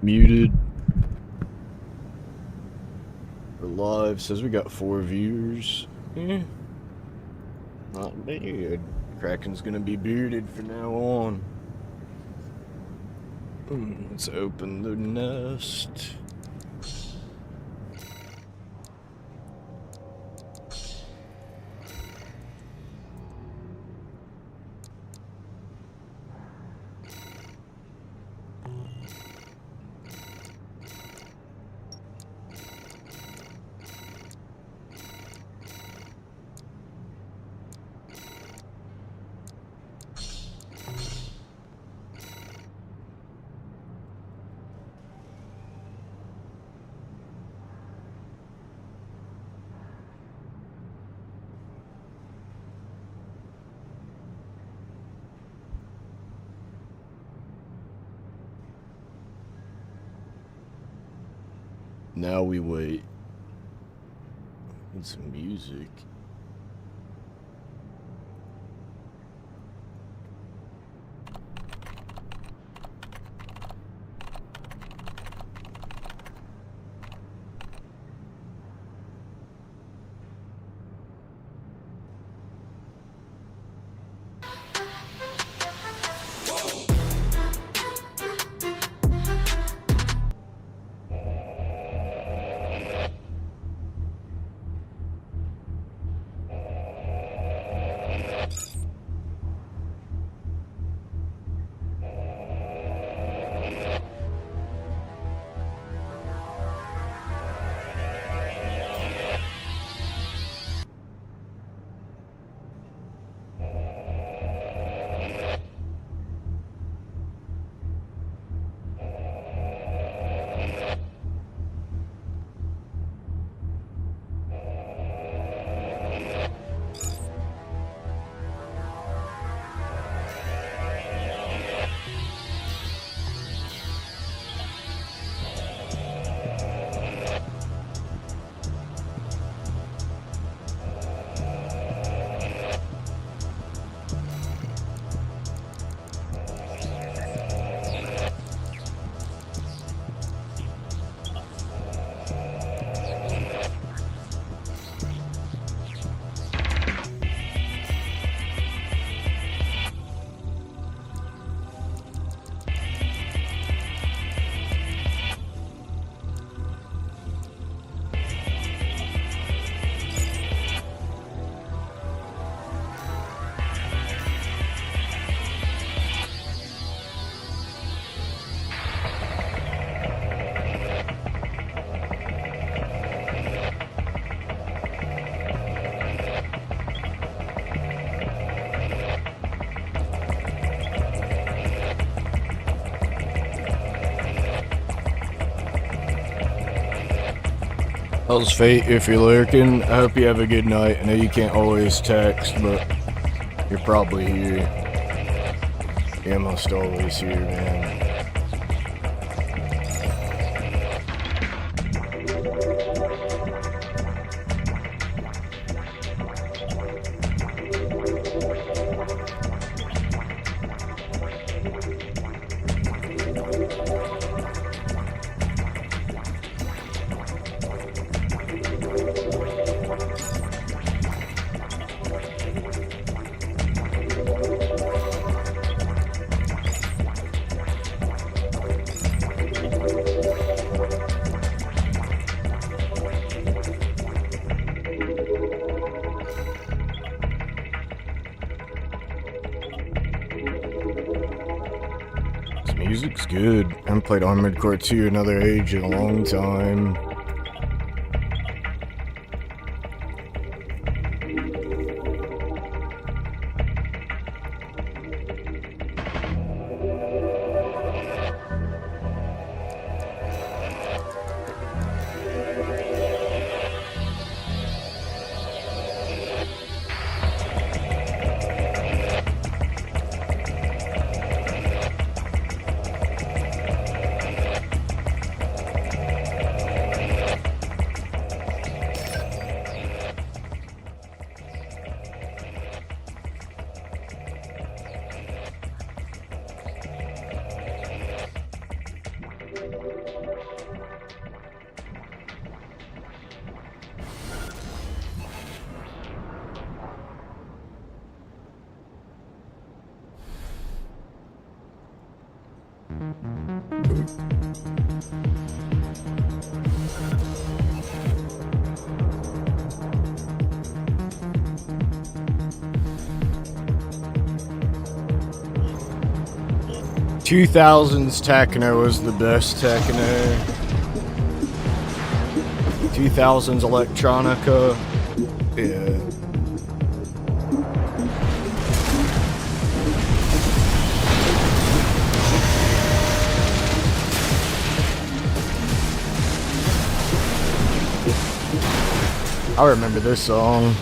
muted. We're live. Says we got 4 viewers. Not bad. Kraken's gonna be bearded from now on. Let's open the nest. Now we wait. Need some music. How's fate if you're lurking? I hope you have a good night. I know you can't always text, but you're probably here. You're almost always here, man. Music's good. I haven't played Armored Core 2 Another Age in a long time. 2000s techno was the best techno. 2000s electronica. Yeah. I remember this song.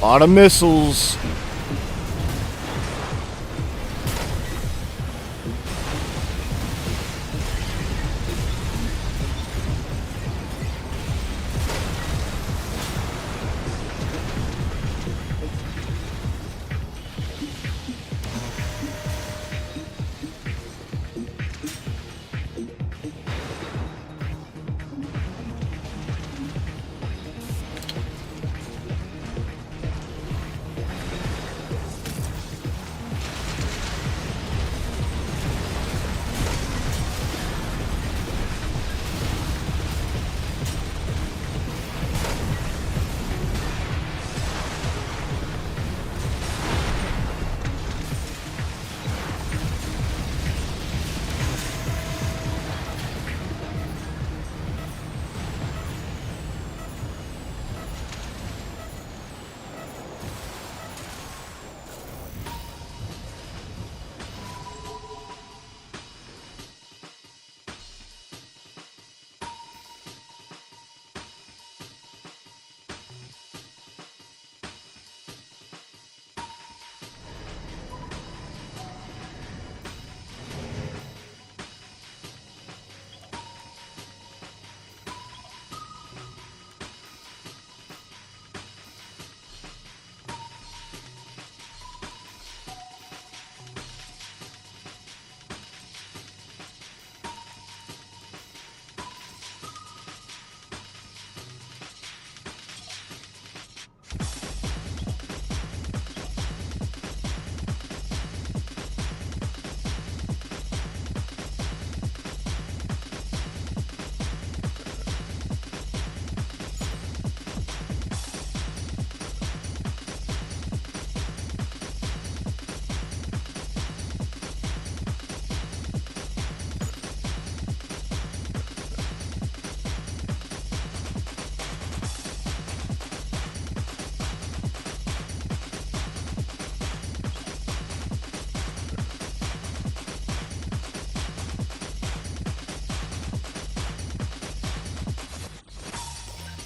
A lot of missiles.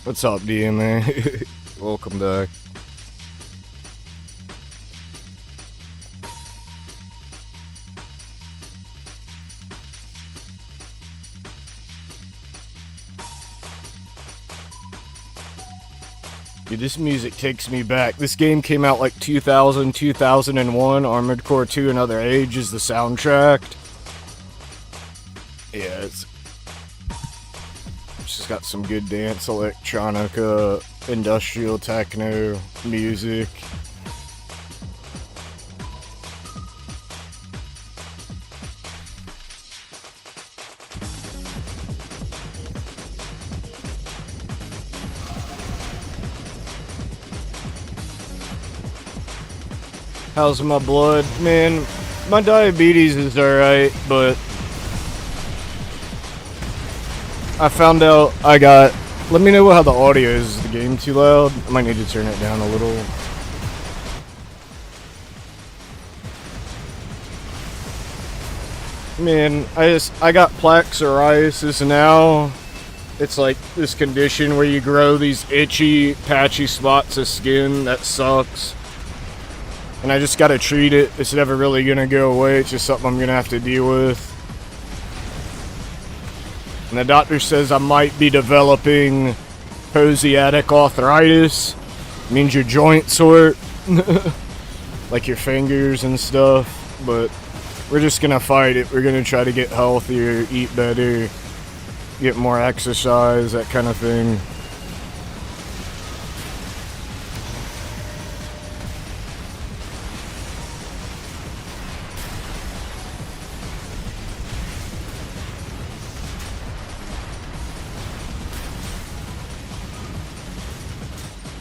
What's up, DMA? Welcome back. Dude, this music takes me back. This game came out like 2000, 2001. Armored Core 2 Another Age is the soundtrack. Yeah, it's just got some good dance electronica. industrial techno music. How's my blood? Man, my diabetes is alright, but I found out I got... Let me know how the audio is. Is the game too loud? I might need to turn it down a little. Man, I got plaque psoriasis now. It's like this condition where you grow these itchy, patchy spots of skin that sucks. And I just gotta treat it. It's never really gonna go away. It's just something I'm gonna have to deal with. And the doctor says I might be developing psoriatic arthritis. It means your joints sore. Like your fingers and stuff. But we're just gonna fight it. We're gonna try to get healthier, eat better, get more exercise, that kind of thing.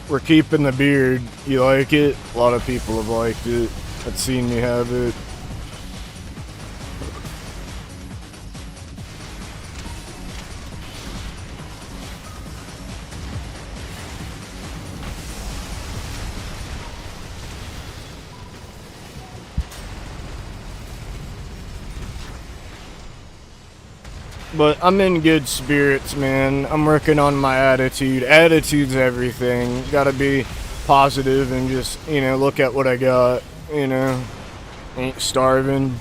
We're keeping the beard. You like it? A lot of people have liked it. I've seen me have it. But I'm in good spirits, man. I'm working on my attitude. Attitude's everything. Gotta be positive and just, you know, look at what I got. You know, ain't starving.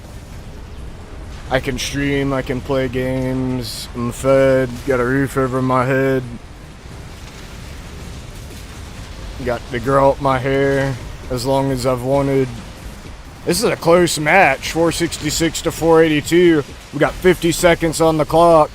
I can stream, I can play games. I'm fed, got a roof over my head. Got to grow up my hair as long as I've wanted. This is a close match, 466 to 482. We got 50 seconds on the clock.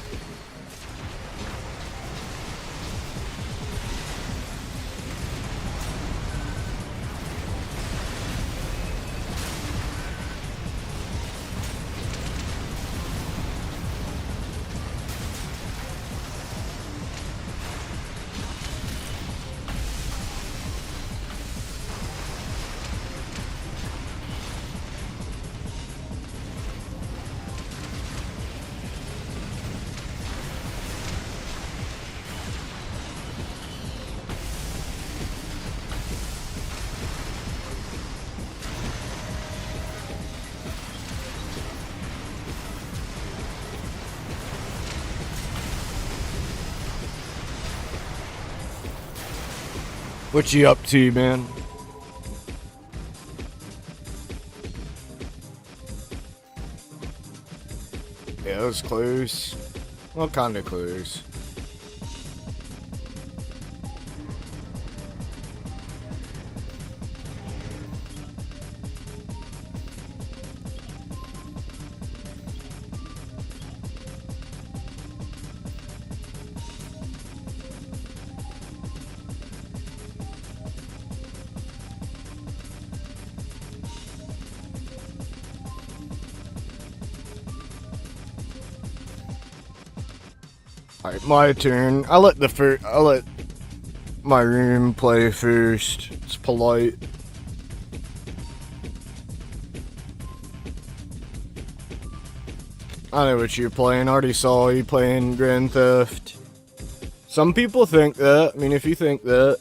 What you up to, man? Yeah, it was close. Well, kinda close. Alright, my turn. I let my room play first. It's polite. I know what you're playing. I already saw you playing Grand Theft. Some people think that. I mean, if you think that.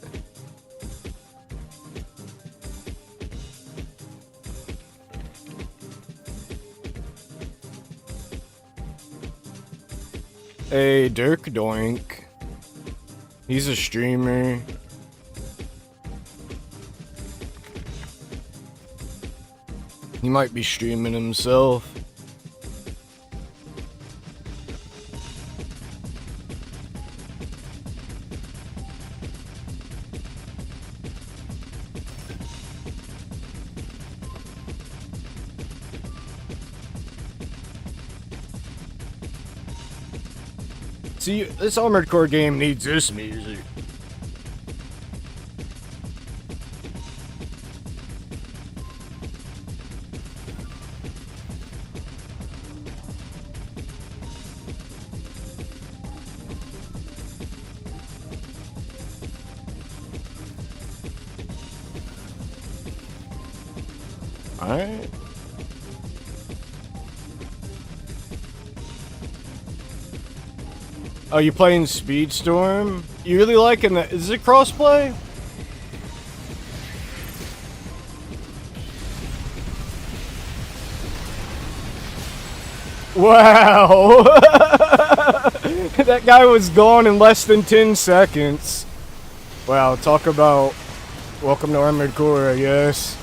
Hey, Dirk Doink. He's a streamer. He might be streaming himself. See, this Armored Core game needs this music. Alright. Oh, you playing Speedstorm? You really liking that? Is it crossplay? Wow! That guy was gone in less than 10 seconds. Wow, talk about welcome to Armored Core, I guess.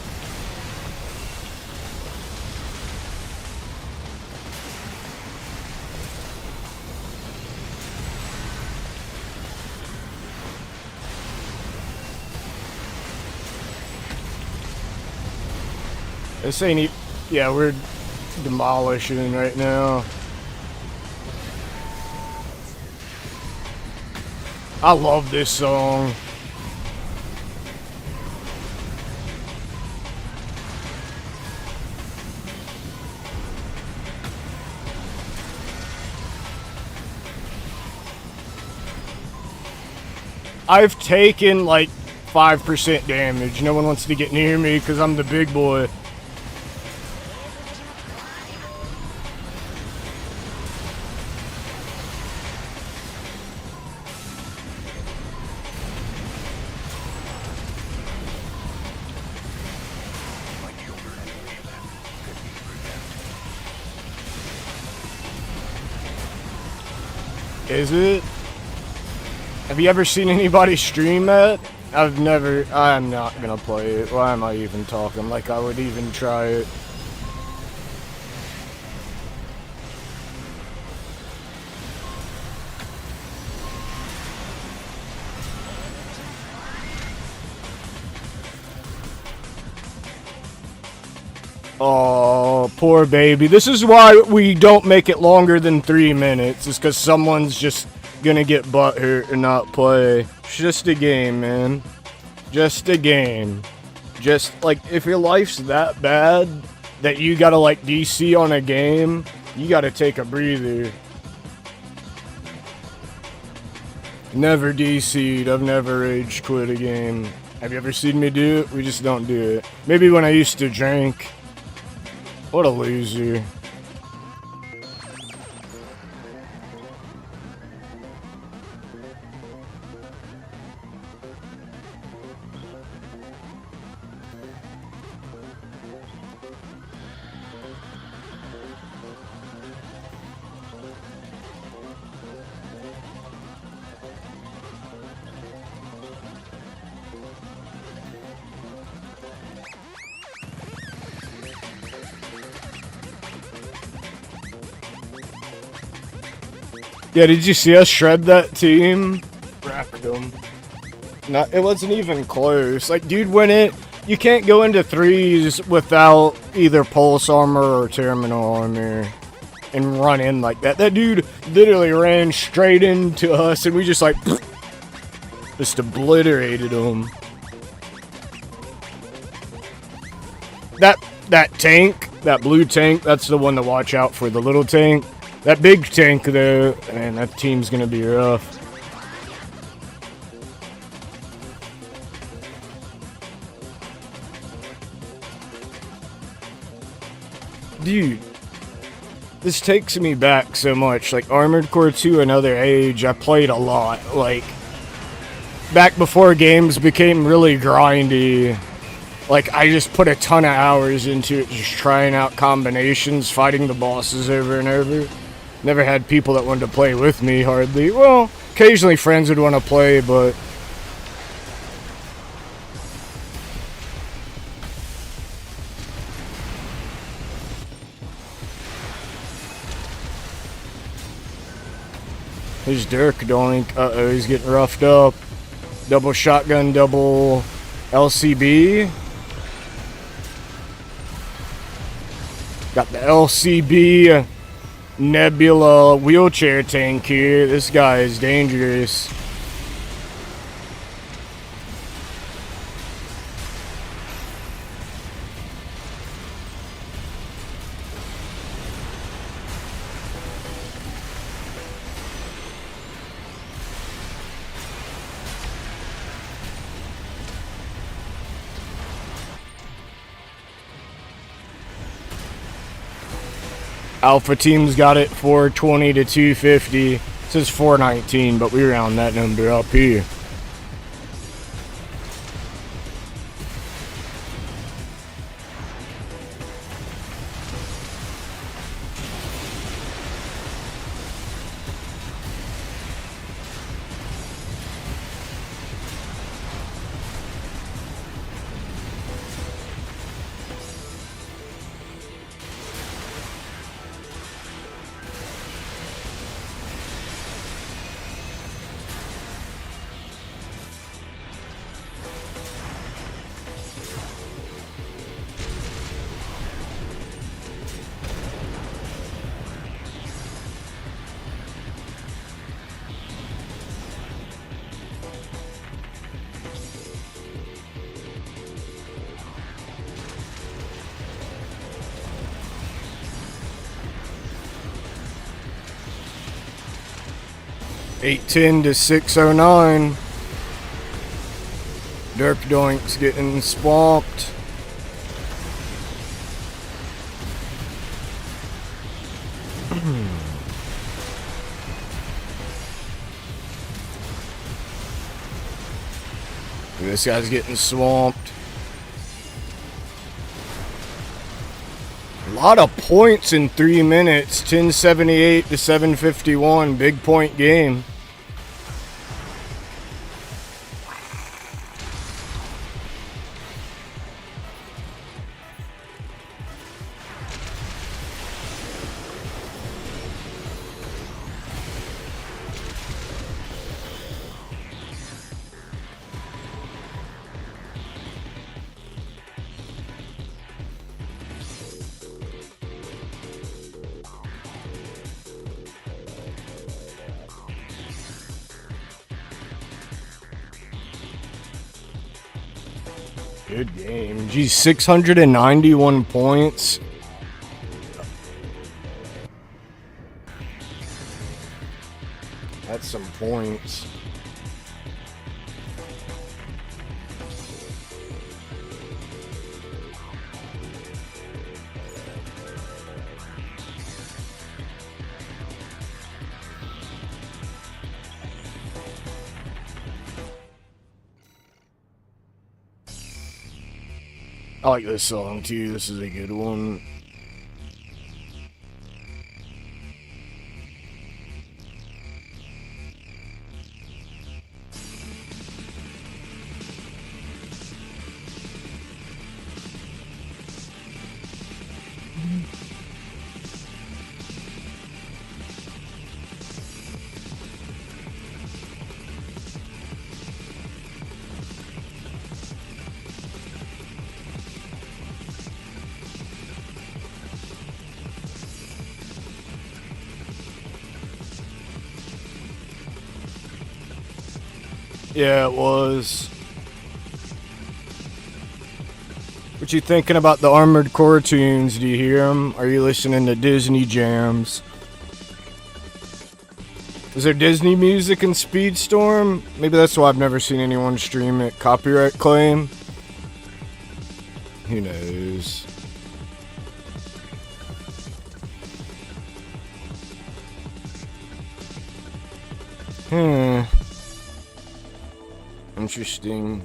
This ain't even... Yeah, we're demolishing right now. I love this song. I've taken like 5% damage. No one wants to get near me because I'm the big boy. Is it? Have you ever seen anybody stream that? I'm not gonna play it. Why am I even talking like I would even try it? Oh, poor baby. This is why we don't make it longer than 3 minutes. It's because someone's just gonna get butthurt and not play. It's just a game, man. Just a game. Just, like, if your life's that bad that you gotta, like, DC on a game, you gotta take a breather. Never DC'd. I've never rage quit a game. Have you ever seen me do it? We just don't do it. Maybe when I used to drink. What a loser. Yeah, did you see us shred that team? Wrapped them. Not, it wasn't even close. Like, dude went in. You can't go into threes without either pulse armor or terminal armor and run in like that. That dude literally ran straight into us and we just like just obliterated him. That tank, that blue tank, that's the one to watch out for. The little tank. That big tank, though, man, that team's gonna be rough. Dude, this takes me back so much. Like, Armored Core 2, Another Age, I played a lot. Like, back before games became really grindy. Like, I just put a ton of hours into it, just trying out combinations, fighting the bosses over and over. Never had people that wanted to play with me, hardly. Well, occasionally friends would want to play, but... There's Dirk Doink. Uh-oh, he's getting roughed up. Double shotgun, double LCB. Got the LCB... Nebula wheelchair tank here. This guy is dangerous. Alpha team's got it 420 to 250. It says 419, but we round that number up here. $810 to $609. Dirk Doink's getting swamped. This guy's getting swamped. A lot of points in 3 minutes. 1078 to 751. Big point game. Good game. Geez, 691 points. That's some points. I like this song too. This is a good one. Yeah, it was. What you thinking about the Armored Core tunes? Do you hear them? Are you listening to Disney jams? Is there Disney music in Speedstorm? Maybe that's why I've never seen anyone stream it. Copyright claim? Who knows? Interesting.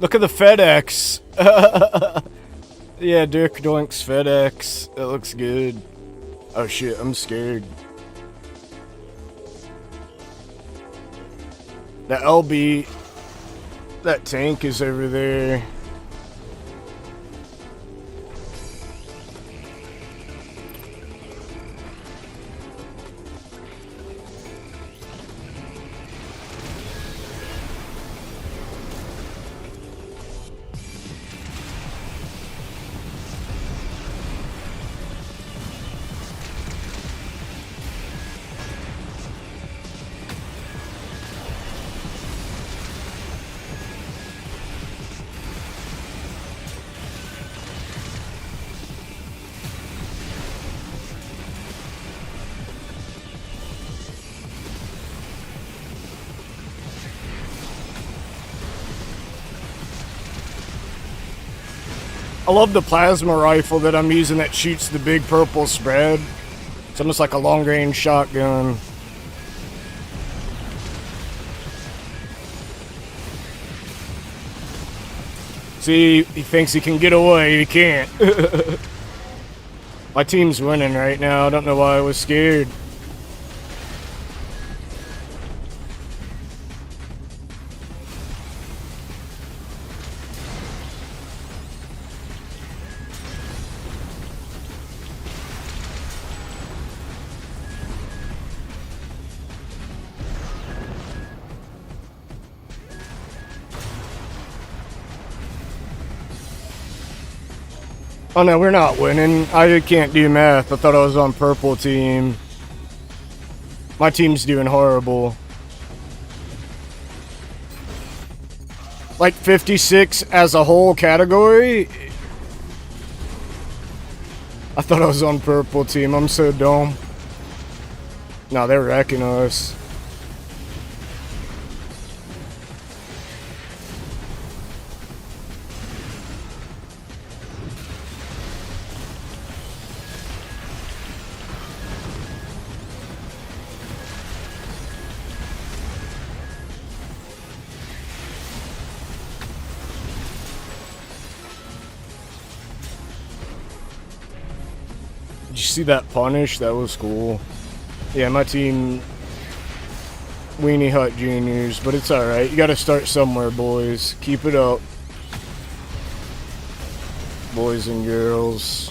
Look at the FedEx. Yeah, Dirk Doink's FedEx. That looks good. Oh shit, I'm scared. The LB, that tank is over there. I love the plasma rifle that I'm using that shoots the big purple spread. It's almost like a long-range shotgun. See, he thinks he can get away. He can't. My team's winning right now. I don't know why I was scared. Oh no, we're not winning. I can't do math. I thought I was on purple team. My team's doing horrible. Like 56 as a whole category? I thought I was on purple team. I'm so dumb. No, they're wrecking us. Did you see that punish? That was cool. Yeah, my team, Weenie Hut Juniors, but it's alright. You gotta start somewhere, boys. Keep it up. Boys and girls.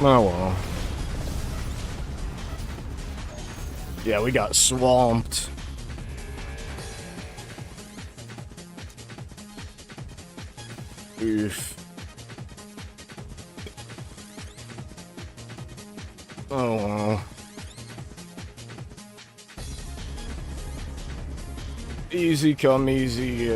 Oh well. Yeah, we got swamped. Oof. Oh well. Easy come easy,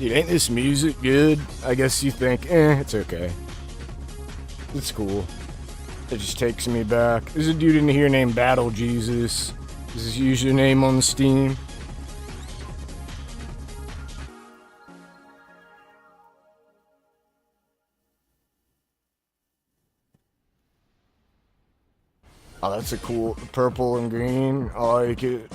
Dude, ain't this music good? I guess you think, it's okay. It's cool. It just takes me back. There's a dude in here named Battle Jesus. This is his username on Steam. Oh, that's a cool purple and green. I like it.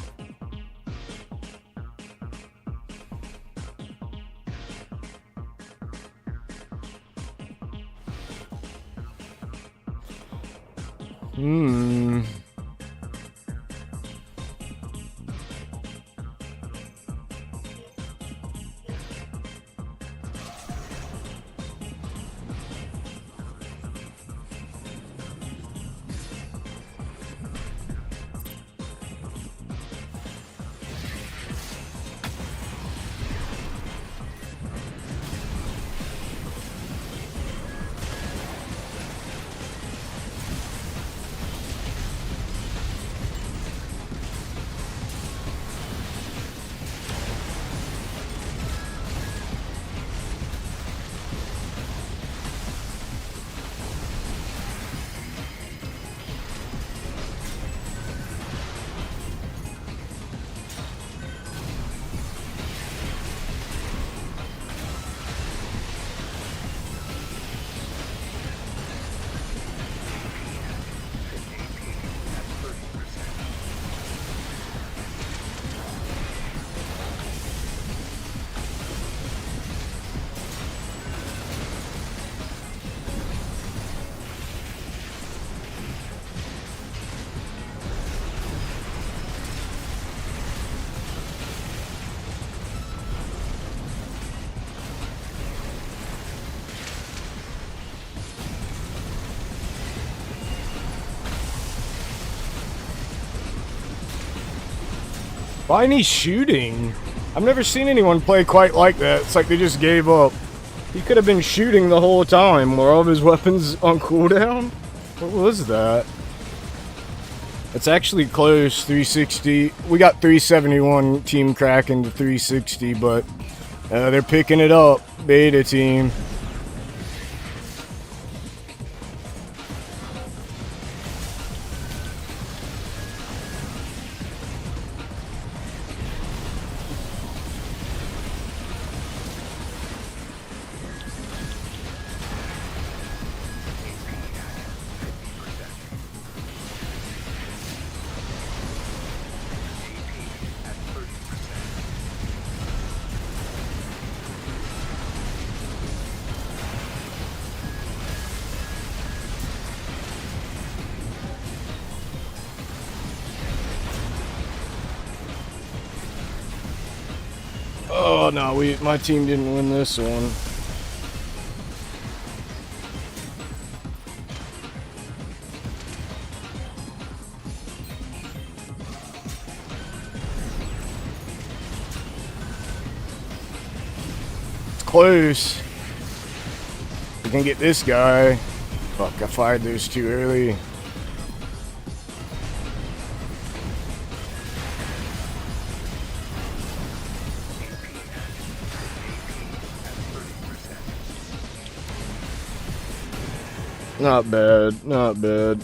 Why ain't he shooting? I've never seen anyone play quite like that. It's like they just gave up. He could have been shooting the whole time. Were all of his weapons on cooldown? What was that? It's actually close, 360. We got 371 Team Kraken to 360, but they're picking it up. Beta team. Oh no, my team didn't win this one. It's close. We can get this guy. Fuck, I fired those too early. Not bad, not bad.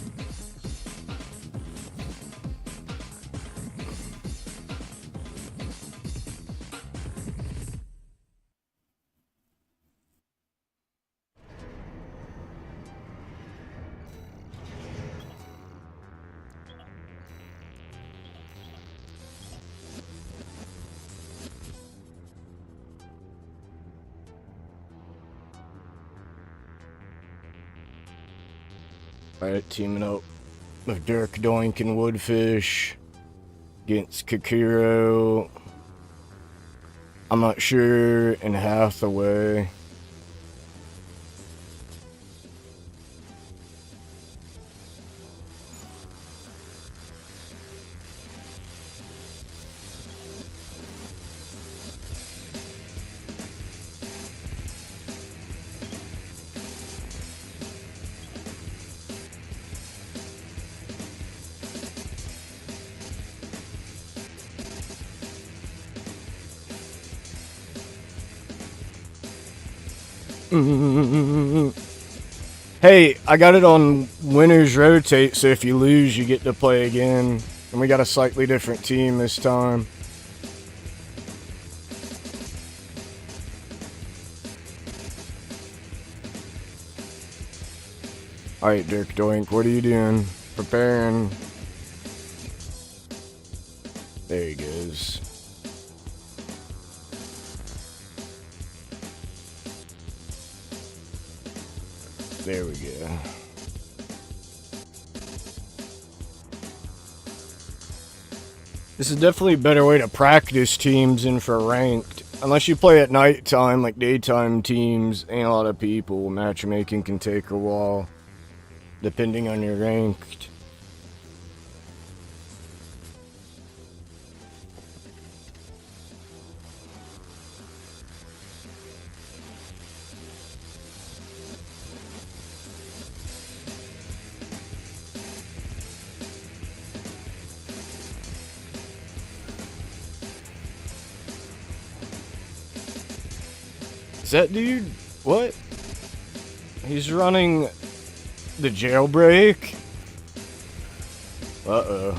Alright, teaming up with Dirk Doink and Woodfish against Kakiro. I'm not sure in Hathaway. Hey, I got it on winners rotate, so if you lose, you get to play again. And we got a slightly different team this time. Alright, Dirk Doink, what are you doing? Preparing. There he goes. There we go. This is definitely a better way to practice teams than for ranked. Unless you play at nighttime, like daytime teams, ain't a lot of people. Matchmaking can take a while, depending on your ranked. Is that dude? What? He's running the jailbreak? Uh-oh.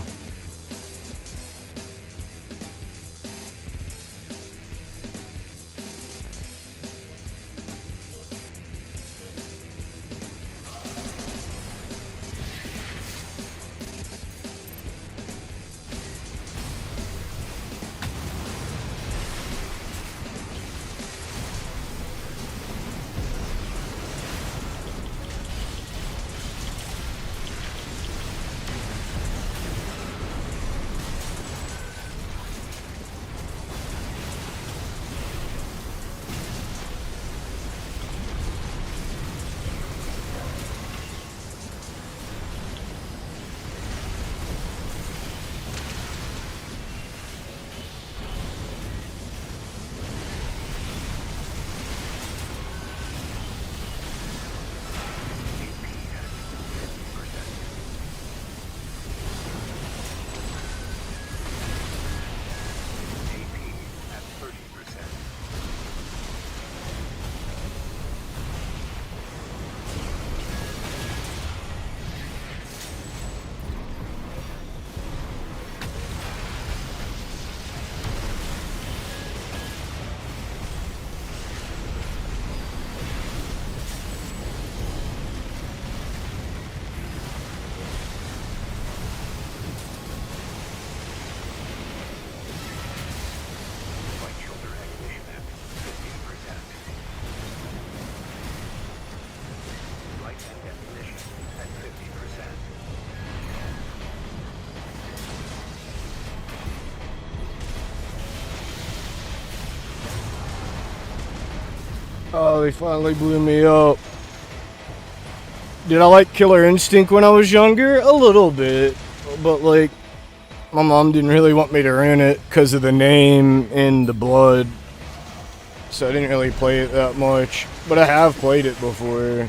Oh, they finally blew me up. Did I like Killer Instinct when I was younger? A little bit. But, like, my mom didn't really want me to rent it because of the name and the blood. So I didn't really play it that much. But I have played it before.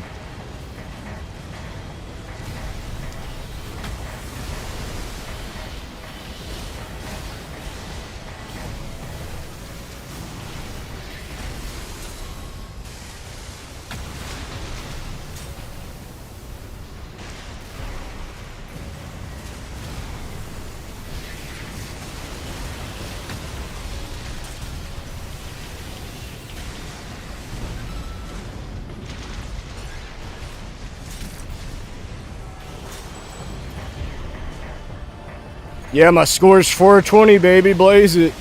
Yeah, my score's 420, baby. Blaze it.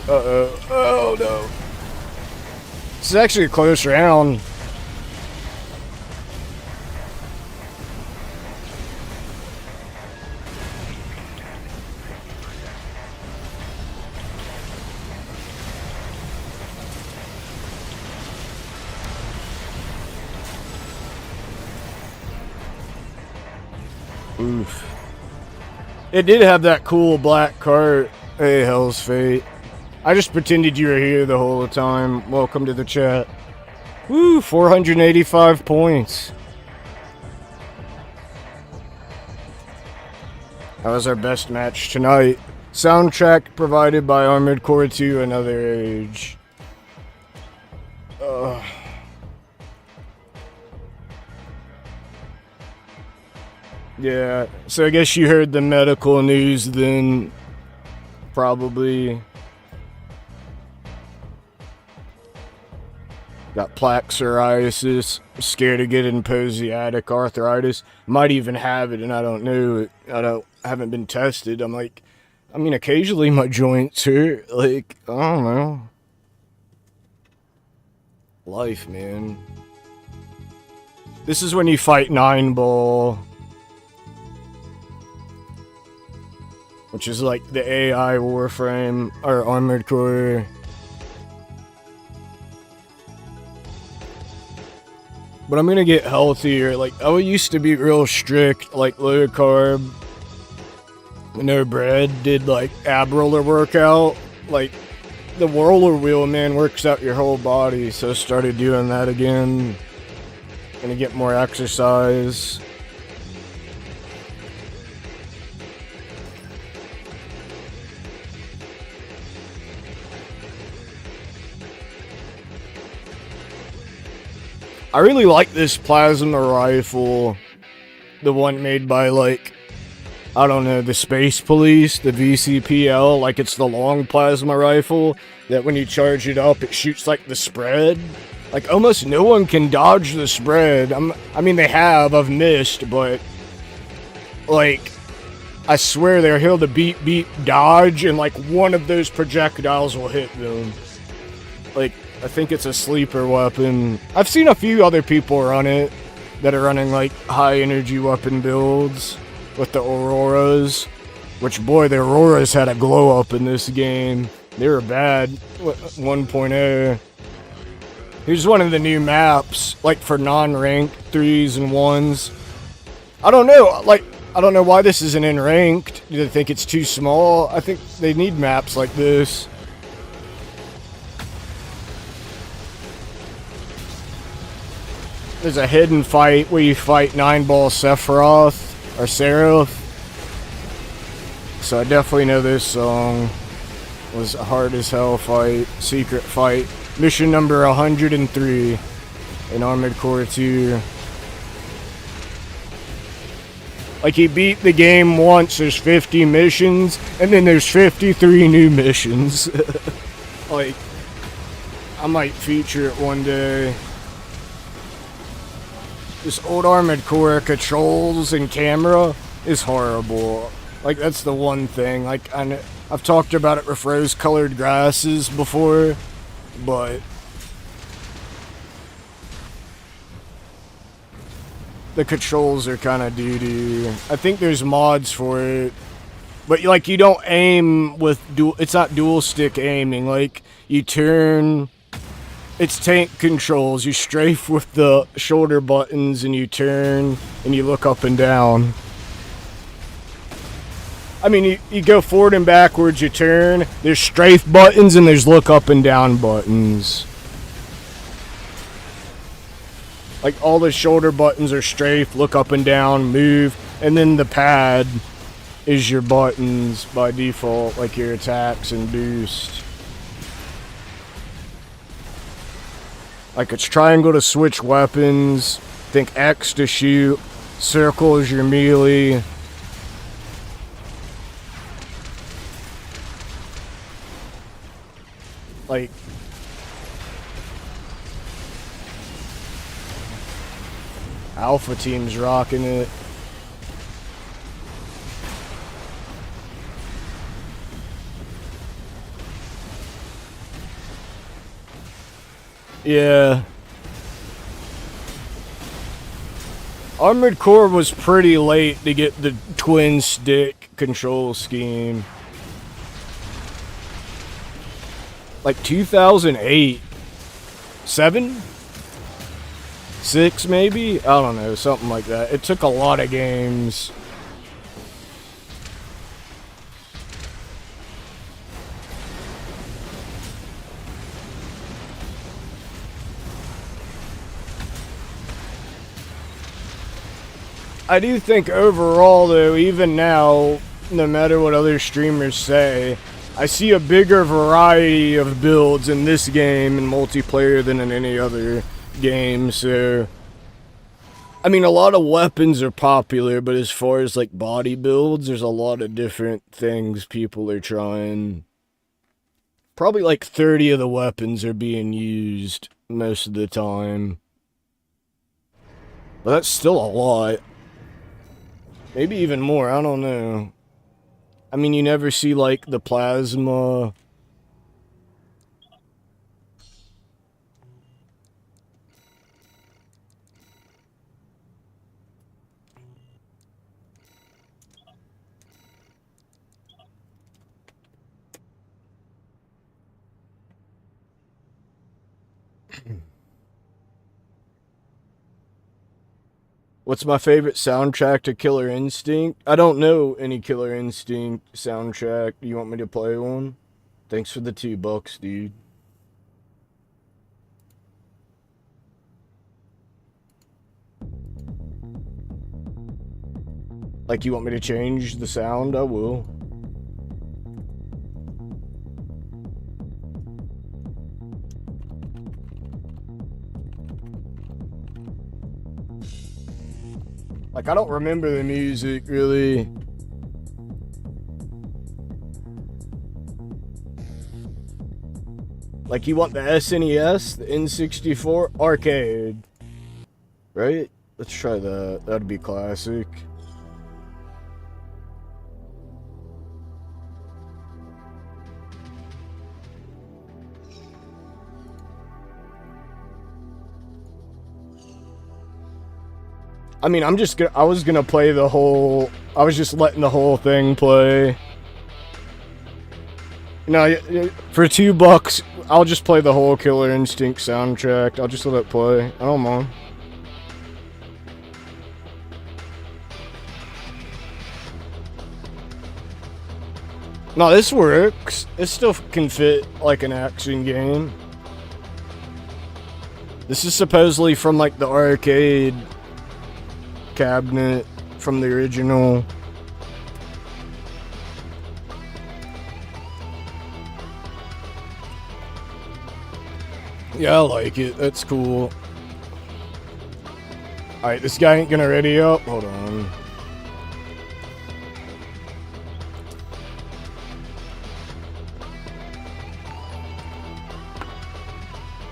Uh-oh. Oh, no. This is actually a close round. Oof. It did have that cool black cart. Hey, Hell's Fate. I just pretended you were here the whole time. Welcome to the chat. Woo, 485 points. That was our best match tonight. Soundtrack provided by Armored Core 2 Another Age. Yeah, so I guess you heard the medical news then, probably. Got plaque psoriasis, scared to get psoriatic arthritis. Might even have it and I don't know it. I haven't been tested. I mean, occasionally my joints hurt. Like, I don't know. Life, man. This is when you fight 9-ball. Which is like the AI Warframe, or Armored Core. But I'm gonna get healthier. Like, I used to be real strict, like low carb, no bread, did like ab roller workout. Like, the roller wheel, man, works out your whole body. So I started doing that again. Gonna get more exercise. I really like this plasma rifle, the one made by, like, I don't know, the Space Police, the VCPL, like it's the long plasma rifle, that when you charge it up, it shoots, like, the spread. Like, almost no one can dodge the spread. I mean, they have, I've missed, but, like, I swear they're able to beat, dodge, and, like, one of those projectiles will hit them. Like, I think it's a sleeper weapon. I've seen a few other people run it that are running like high energy weapon builds with the Auroras. Which, boy, the Auroras had a glow up in this game. They were bad. 1.0. Here's one of the new maps, like for non-ranked 3s and 1s. I don't know, like, I don't know why this isn't in ranked. Do they think it's too small? I think they need maps like this. There's a hidden fight where you fight 9-ball Sephiroth, or Seraph. So I definitely know this song. It was a hard as hell fight, secret fight. Mission number 103 in Armored Core 2. Like, you beat the game once, there's 50 missions, and then there's 53 new missions. Like, I might feature it one day. This old Armored Core controls and camera is horrible. Like, that's the one thing. Like, I've talked about it with rose-colored glasses before, but the controls are kind of doo-doo. I think there's mods for it, but like, you don't aim with it's not dual stick aiming. Like, you turn It's tank controls. You strafe with the shoulder buttons and you turn and you look up and down. I mean, you go forward and backwards, you turn. There's strafe buttons and there's look up and down buttons. Like all the shoulder buttons are strafe, look up and down, move, and then the pad is your buttons by default, like your attacks and boost. Like it's triangle to switch weapons, think X to shoot, circle is your melee. Like, Alpha Team's rocking it. Yeah. Armored Core was pretty late to get the twin stick control scheme. Like 2008. 7? 6 maybe? I don't know, something like that. It took a lot of games. I do think overall though, even now, no matter what other streamers say, I see a bigger variety of builds in this game in multiplayer than in any other game, so... I mean, a lot of weapons are popular, but as far as like body builds, there's a lot of different things people are trying. Probably like 30 of the weapons are being used most of the time. But that's still a lot. Maybe even more, I don't know. I mean, you never see like the plasma. What's my favorite soundtrack to Killer Instinct? I don't know any Killer Instinct soundtrack. Do you want me to play one? Thanks for the $2, dude. Like, you want me to change the sound? I will. Like, I don't remember the music, really. Like, you want the SNES, the N64 arcade, right? Let's try that. That'd be classic. I mean, I was gonna play the whole, I was just letting the whole thing play. No, for $2, I'll just play the whole Killer Instinct soundtrack. I'll just let it play. I don't mind. No, this works. It still can fit like an action game. This is supposedly from like the arcade cabinet from the original. Yeah, I like it. That's cool. Alright, this guy ain't gonna ready up. Hold on.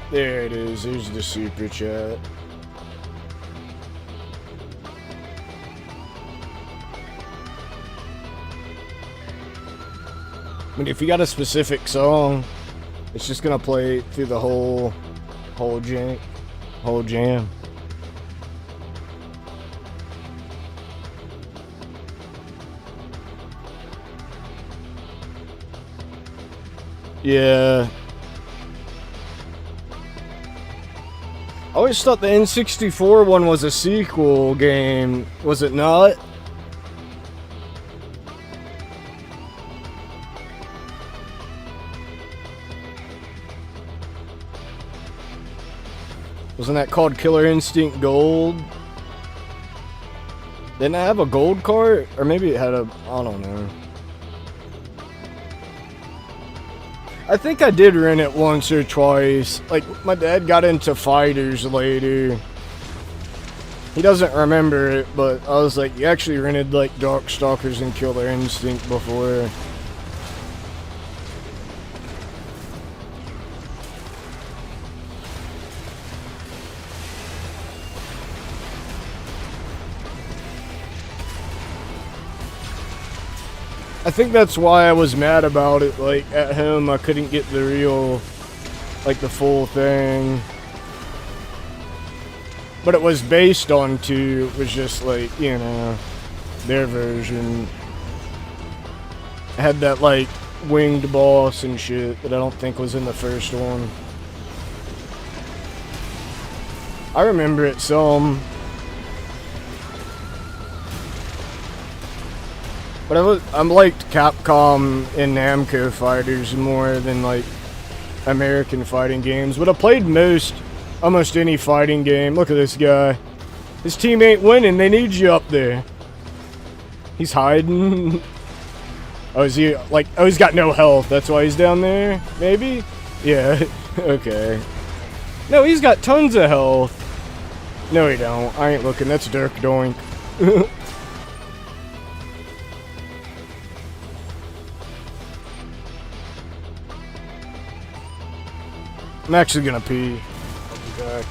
There it is. There's the super chat. I mean, if you got a specific song, it's just gonna play through the whole jam. Yeah. I always thought the N64 one was a sequel game. Was it not? Wasn't that called Killer Instinct Gold? Didn't it have a gold cart? Or maybe it had a... I don't know. I think I did rent it once or twice. Like, my dad got into fighters later. He doesn't remember it, but I was like, you actually rented, like, Darkstalkers and Killer Instinct before. I think that's why I was mad about it, like, at home I couldn't get the real, like, the full thing. But it was based on 2, it was just, like, you know, their version. It had that, like, winged boss and shit that I don't think was in the first one. I remember it some. But I liked Capcom and Namco fighters more than, like, American fighting games. But I played almost any fighting game. Look at this guy. His team ain't winning. They need you up there. He's hiding. Oh, is he, like, oh, he's got no health. That's why he's down there? Maybe? Yeah. Okay. No, he's got tons of health. No, he don't. I ain't looking. That's Dirk Doink. I'm actually gonna pee. I'll be back.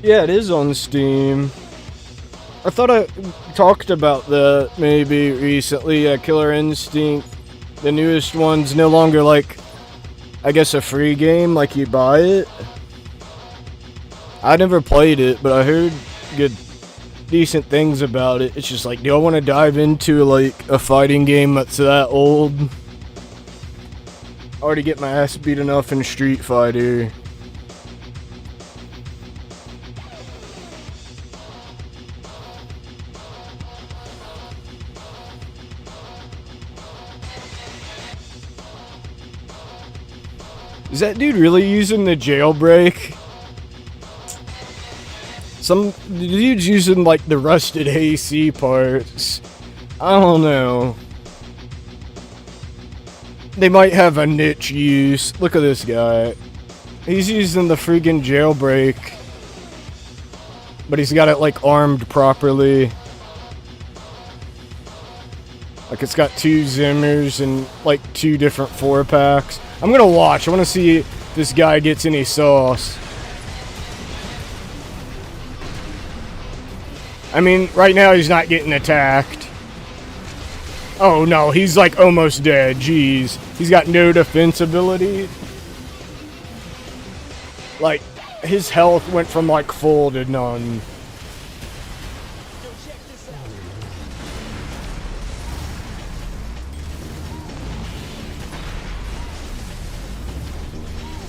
Yeah, it is on Steam. I thought I talked about that maybe recently. Killer Instinct, the newest one's no longer like, I guess, a free game, like you buy it. I never played it, but I heard good, decent things about it. It's just like, do I want to dive into like a fighting game that's that old? I already get my ass beat enough in Street Fighter. Is that dude really using the jailbreak? Some dude's using like the rusted AC parts. I don't know. They might have a niche use. Look at this guy. He's using the freaking jailbreak. But he's got it like armed properly. Like it's got 2 Zimmers and like 2 different 4-packs. I'm gonna watch. I wanna see if this guy gets any sauce. I mean, right now he's not getting attacked. Oh no, he's like almost dead. Jeez. He's got no defense ability. Like, his health went from like full to none.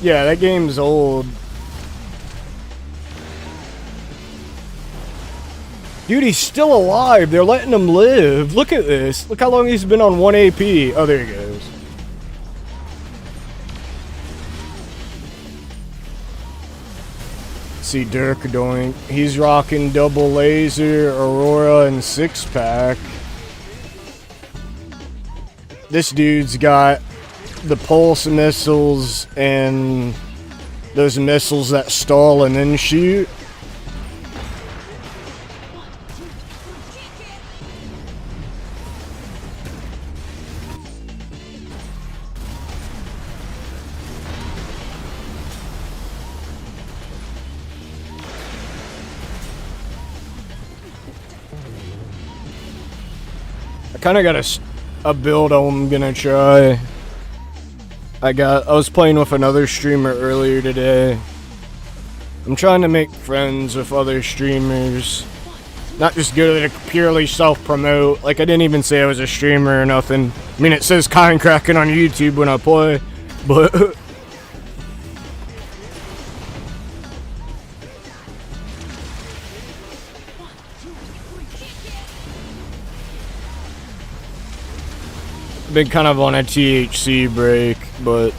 Yeah, that game's old. Dude, he's still alive. They're letting him live. Look at this. Look how long he's been on 1 AP. Oh, there he goes. See Dirk doing. He's rocking double laser, Aurora, and 6-pack. This dude's got the pulse missiles and those missiles that stall and then shoot. I kind of got a build I'm gonna try. I was playing with another streamer earlier today. I'm trying to make friends with other streamers. Not just go to purely self-promote. Like, I didn't even say I was a streamer or nothing. I mean, it says kind cracking on YouTube when I play, but been kind of on a THC break, but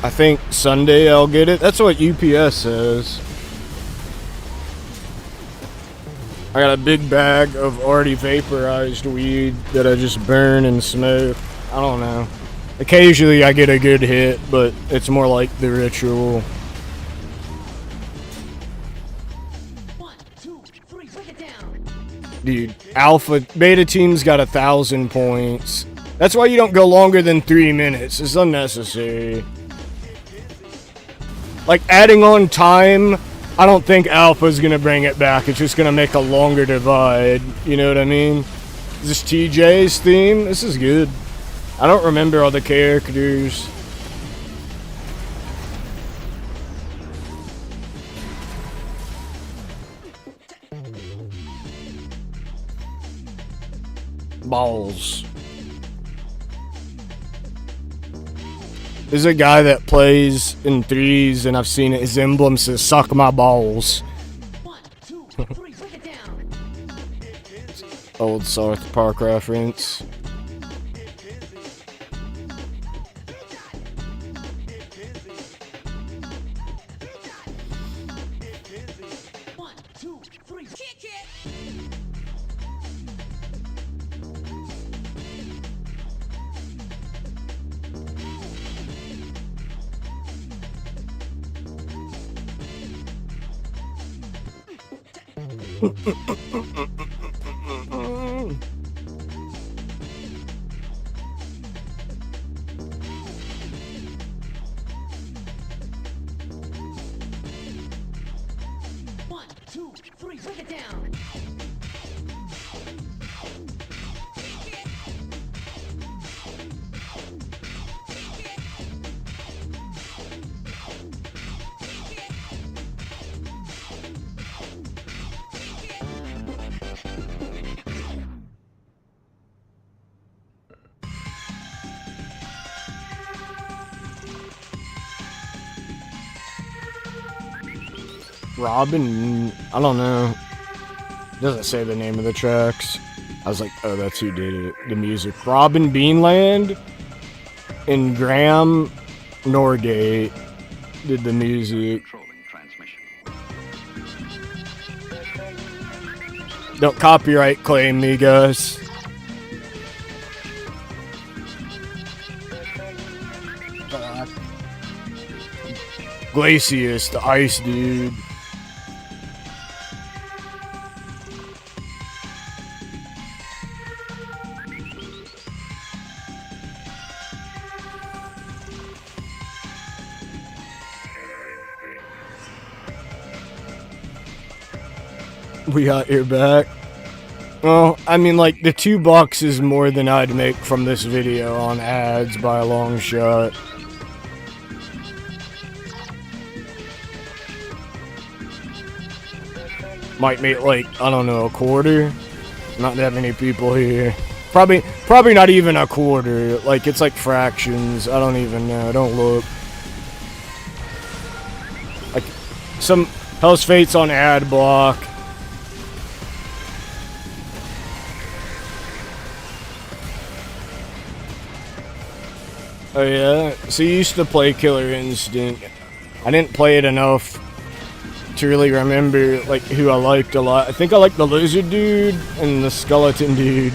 I think Sunday I'll get it. That's what UPS says. I got a big bag of already vaporized weed that I just burn and smoke. I don't know. Occasionally I get a good hit, but it's more like the ritual. 1, 2, 3, break it down. Dude, beta team's got 1,000 points. That's why you don't go longer than 3 minutes. It's unnecessary. Like, adding on time, I don't think alpha's gonna bring it back. It's just gonna make a longer divide. You know what I mean? Is this TJ's theme? This is good. I don't remember all the characters. Balls. There's a guy that plays in 3s, and I've seen it. His emblem says, "Suck my balls." 1, 2, 3, break it down. Old South Park reference. One, two, three, kick it. two, three, break it down. Robin, I don't know. Doesn't say the name of the tracks. I was like, oh, that's who did it. The music. Robin Beanland and Graham Norgate did the music. Don't copyright claim me, guys. Glacius, the ice dude. We got your back. Well, I mean, like, the $2 is more than I'd make from this video on ads by a long shot. Might make, like, I don't know, a quarter? Not that many people here. Probably not even a quarter. Like, it's like fractions. I don't even know. Don't look. Like, some Hell's Fate's on ad block. Oh yeah? So you used to play Killer Instinct. I didn't play it enough to really remember like who I liked a lot. I think I liked the lizard dude and the skeleton dude.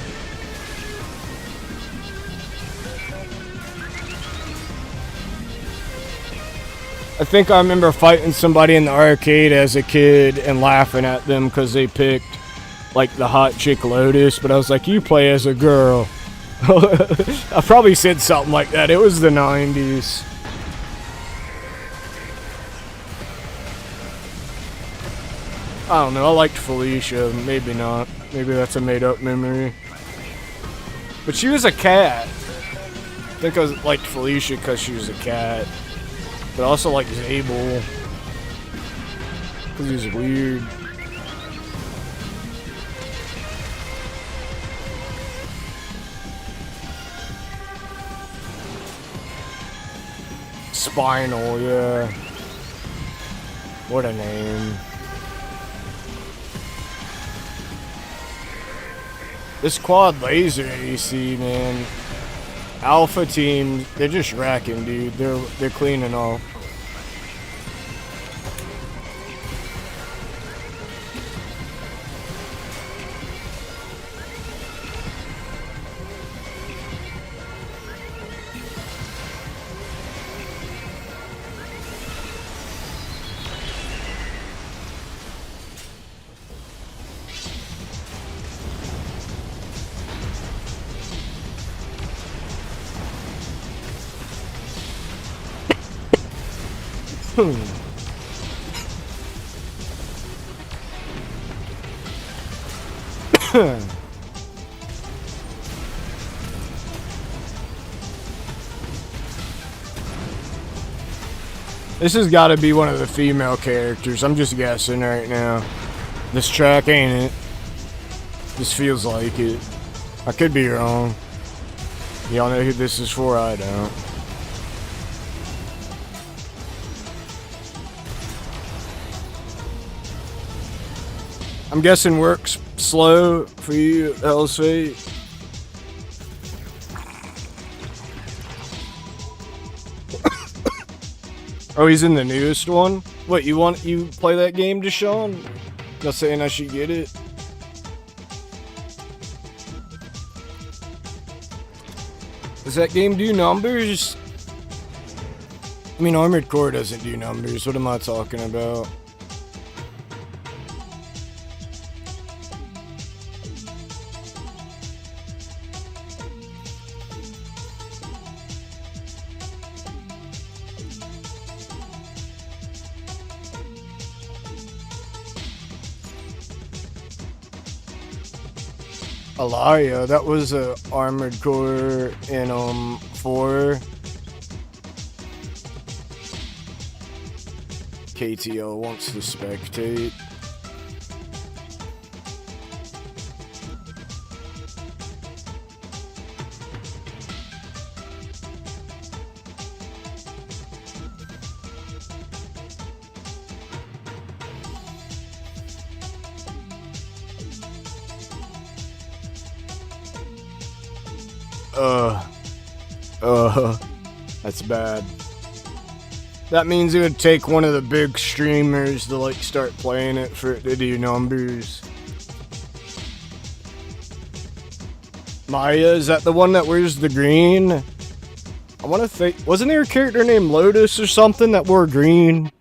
I think I remember fighting somebody in the arcade as a kid and laughing at them because they picked like the hot chick Lotus, but I was like, you play as a girl. I probably said something like that. It was the 90s. I don't know. I liked Felicia. Maybe not. Maybe that's a made-up memory. But she was a cat. I think I liked Felicia because she was a cat. But I also liked Zabel. Because he was weird. Spinal, yeah. What a name. This quad laser AC, man. Alpha team, they're just racking, dude. They're cleaning off. This has got to be one of the female characters. I'm just guessing right now. This track ain't it. This feels like it. I could be wrong. Y'all know who this is for? I don't. I'm guessing works slow for you, Hell's Fate. Oh, he's in the newest one? What, you play that game, Deshaun? Not saying I should get it. Does that game do numbers? I mean, Armored Core doesn't do numbers. What am I talking about? Alaya, that was a armored core in 4. KTL wants to spectate. That's bad. That means it would take one of the big streamers to like start playing it for it to do numbers. Maya, is that the one that wears the green? I want to think. Wasn't there a character named Lotus or something that wore green?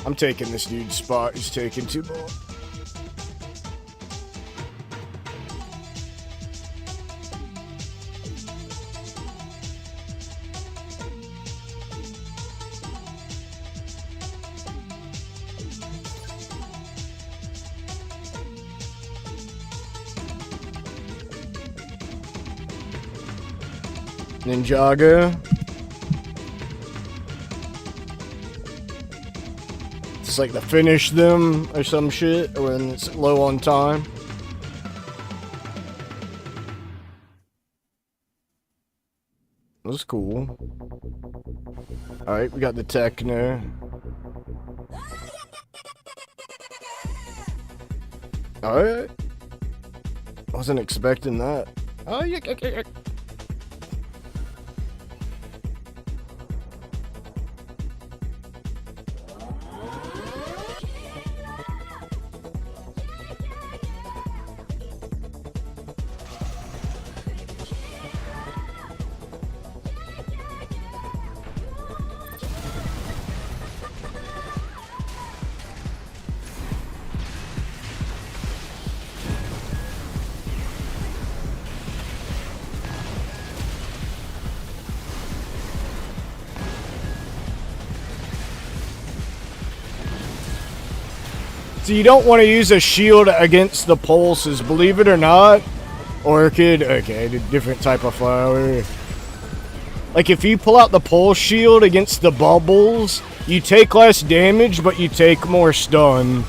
I'm taking this dude's spot. He's taking too long. Ninjago. It's like to finish them or some shit when it's low on time. That's cool. Alright, we got the Techno. Alright. Wasn't expecting that. Oh, yeah. So you don't want to use a shield against the pulses, believe it or not. Orchid, okay, a different type of flower. Like if you pull out the pulse shield against the bubbles, you take less damage, but you take more stun.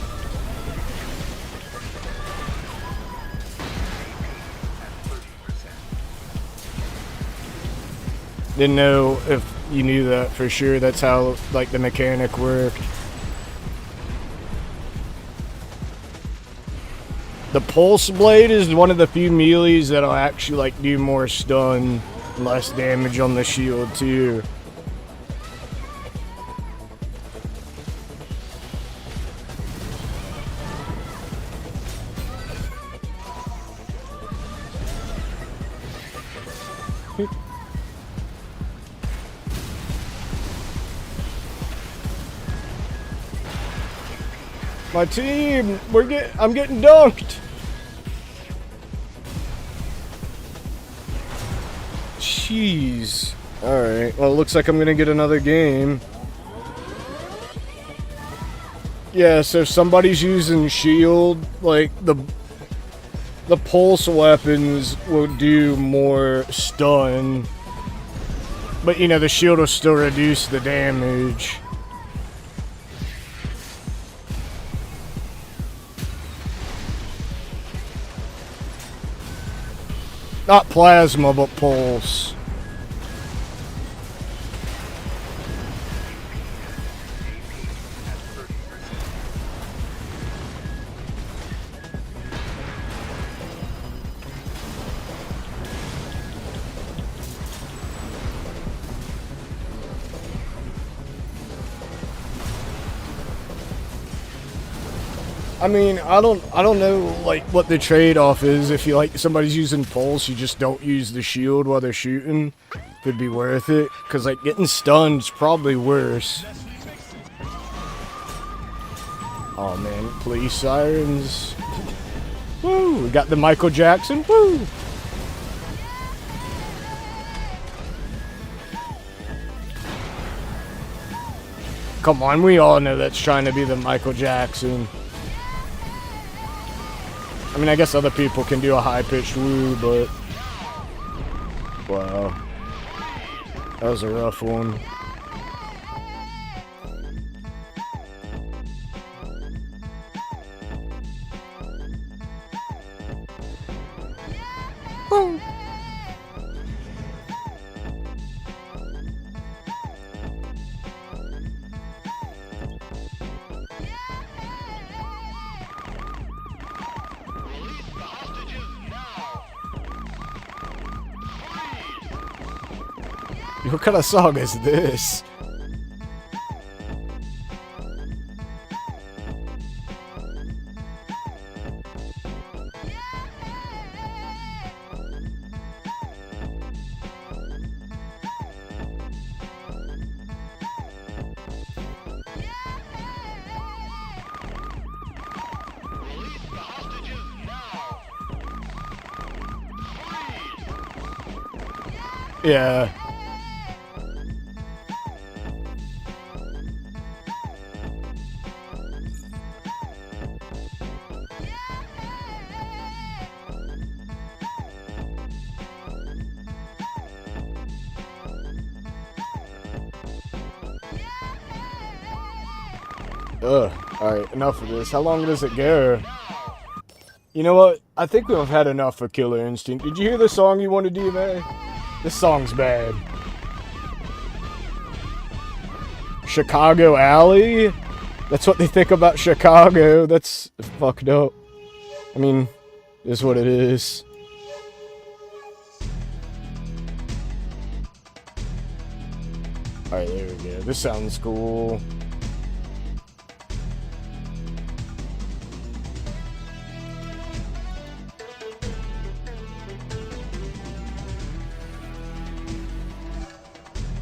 Didn't know if you knew that for sure. That's how like the mechanic worked. The Pulse Blade is one of the few melees that'll actually like do more stun, less damage on the shield too. My team, I'm getting dunked. Jeez. Alright, well it looks like I'm gonna get another game. Yeah, so if somebody's using shield, like the pulse weapons will do more stun. But you know, the shield will still reduce the damage. Not plasma, but pulse. I mean, I don't know like what the trade-off is. If you like somebody's using pulse, you just don't use the shield while they're shooting. Could be worth it, cause like getting stunned is probably worse. Oh man, police sirens! Woo! We got the Michael Jackson. Woo! come on, we all know that's trying to be the Michael Jackson. I mean, I guess other people can do a high-pitched woo, but... Wow. That was a rough one. Oh. What kind of song is this? Yeah. Ugh. Alright, enough of this. How long does it go? You know what? I think we've had enough of Killer Instinct. Did you hear the song you wanted, DMA? This song's bad. Chicago Alley? That's what they think about Chicago. That's fucked up. I mean, it's what it is. Alright, there we go. This sounds cool.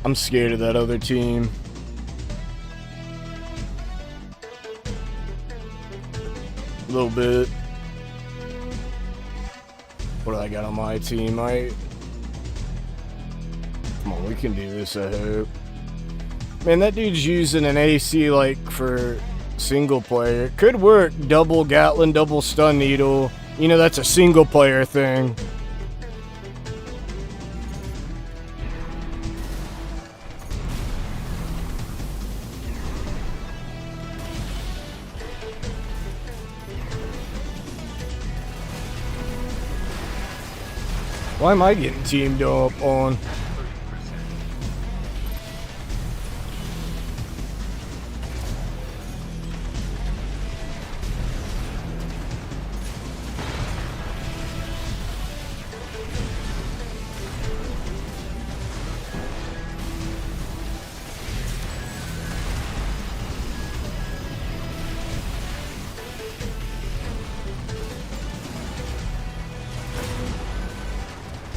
I'm scared of that other team. A little bit. What do I got on my team? Come on, we can do this, I hope. Man, that dude's using an AC like for single player. Could work. Double Gatlin, double stun needle. You know, that's a single player thing. Why am I getting teamed up on?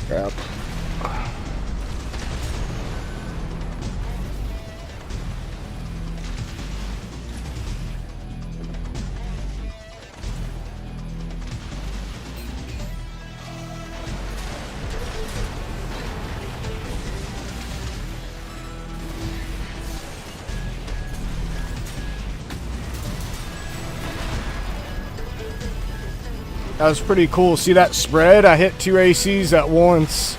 Crap. That was pretty cool. See that spread? I hit 2 ACs at once.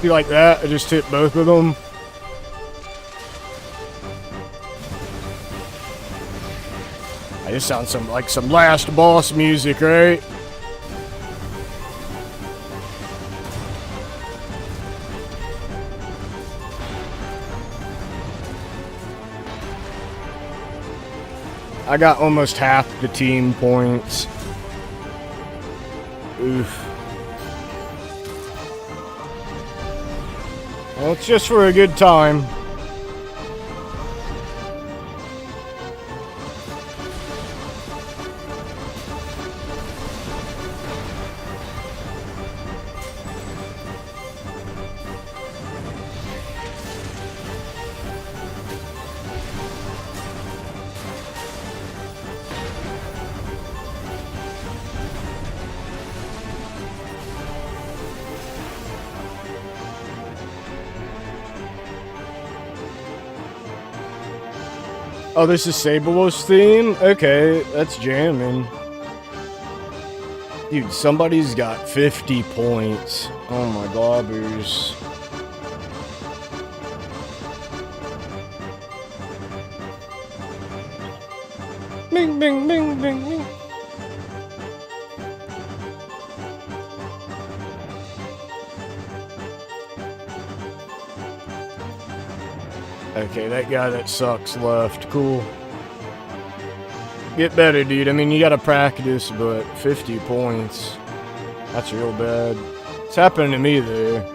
See, like that, I just hit both of them. This sounds like some last boss music, right? I got almost half the team points. Oof. Well, it's just for a good time. Oh, this is Sable's theme? Okay, that's jamming. Dude, somebody's got 50 points. Oh my globbers. Bing, bing, bing, bing, bing. Okay, that guy that sucks left. Cool. Get better, dude. I mean, you gotta practice, but 50 points. That's real bad. It's happening to me there.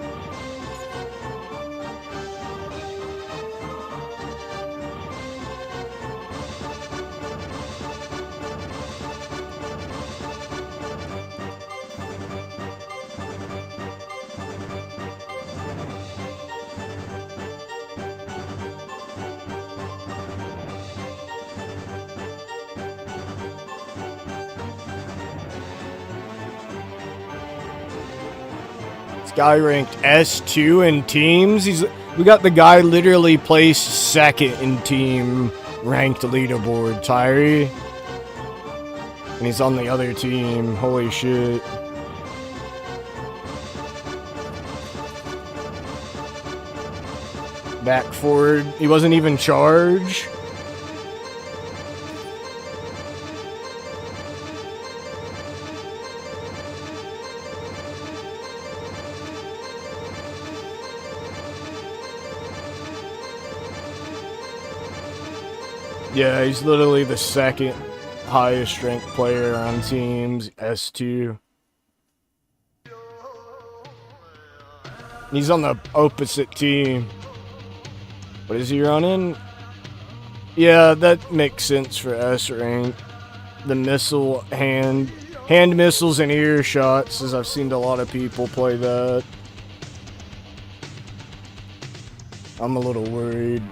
Guy ranked S2 in teams. We got the guy literally placed second in team ranked leaderboard, Tyree. And he's on the other team. Holy shit. Back forward. He wasn't even charged. Yeah, he's literally the second highest ranked player on teams, S2. He's on the opposite team. What is he running? Yeah, that makes sense for S rank. The missile hand missiles and earshots, as I've seen a lot of people play that. I'm a little worried.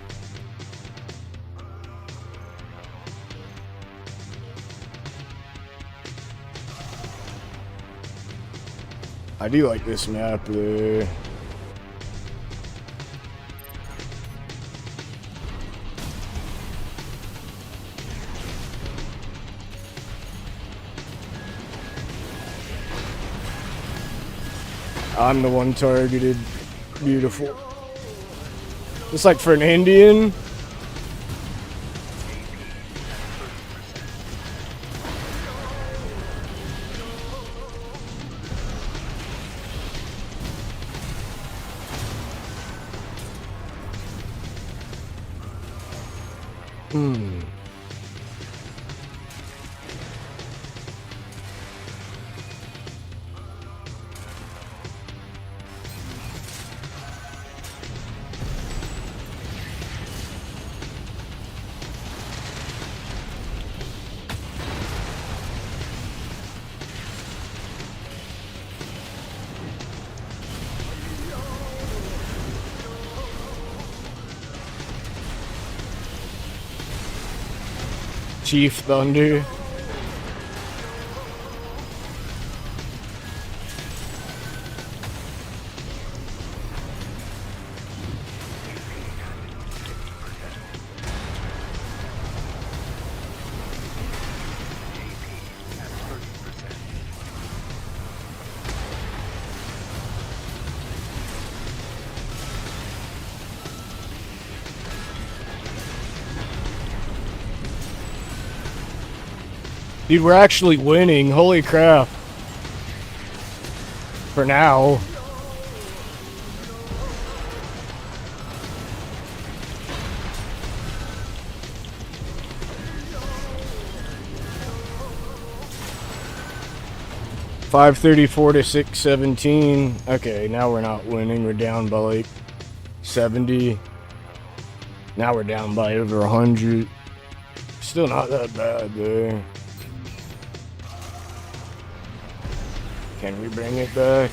I do like this map there. I'm the one targeted. Beautiful. It's like for an Indian. Chief Thunder. Dude, we're actually winning. Holy crap. For now. 534 to 617. Okay, now we're not winning. We're down by like 70. Now we're down by over 100. Still not that bad there. Can we bring it back?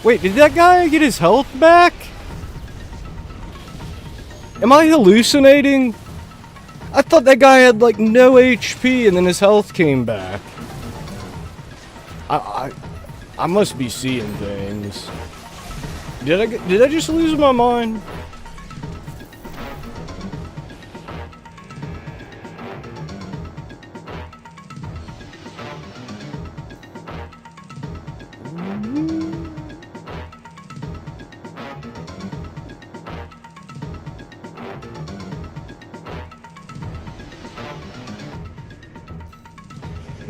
Wait, did that guy get his health back? Am I hallucinating? I thought that guy had like no HP and then his health came back. I must be seeing things. Did I just lose my mind?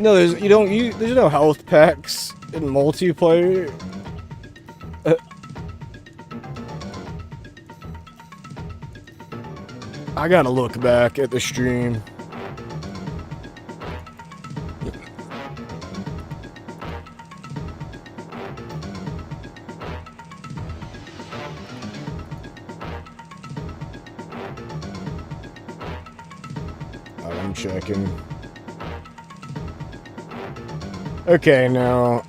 No, there's no health packs in multiplayer. I gotta look back at the stream. I'm checking. Okay, now,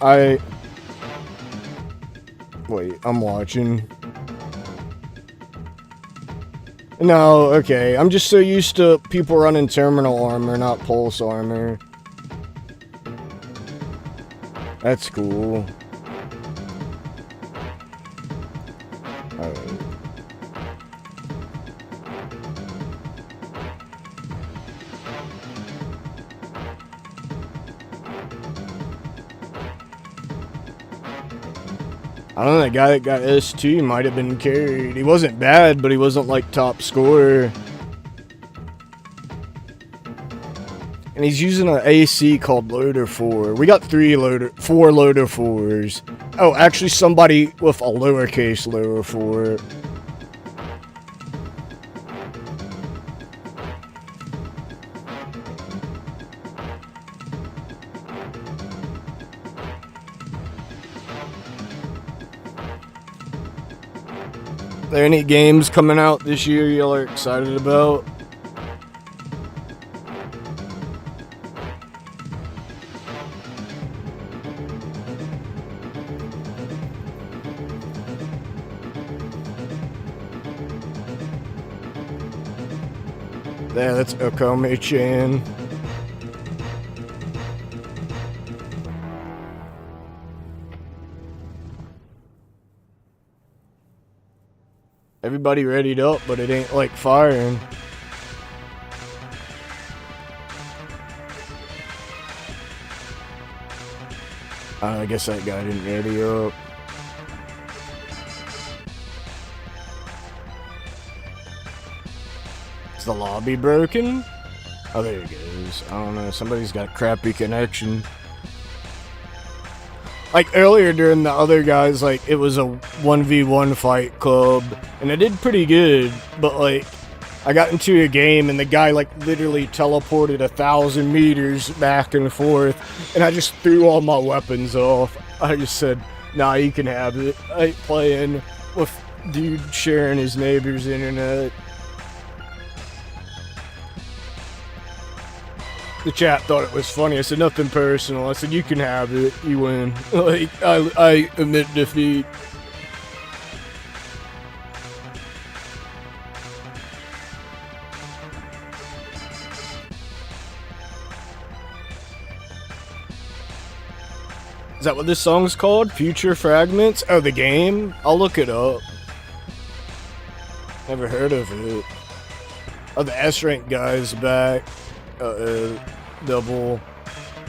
wait, I'm watching. No, okay, I'm just so used to people running terminal armor, not pulse armor. That's cool. Alright. I don't know, that guy that got S2 might have been carried. He wasn't bad, but he wasn't like top scorer. And he's using an AC called Loader 4. We got 4 Loader 4s. Oh, actually somebody with a lowercase Loader 4. There any games coming out this year y'all are excited about? Yeah, that's Okome-chan. Everybody readied up, but it ain't like firing. I guess that guy didn't ready up. Is the lobby broken? Oh, there it goes. I don't know. Somebody's got a crappy connection. Like earlier during the other guys, like it was a 1v1 fight club, and I did pretty good, but like I got into a game and the guy like literally teleported 1,000 meters back and forth, and I just threw all my weapons off. I just said, nah, you can have it. I ain't playing with dude sharing his neighbor's internet. The chat thought it was funny. I said, nothing personal. I said, you can have it. You win. Like, I admit defeat. Is that what this song's called? Future Fragments? Oh, the game? I'll look it up. Never heard of it. Oh, the S-rank guy's back. Double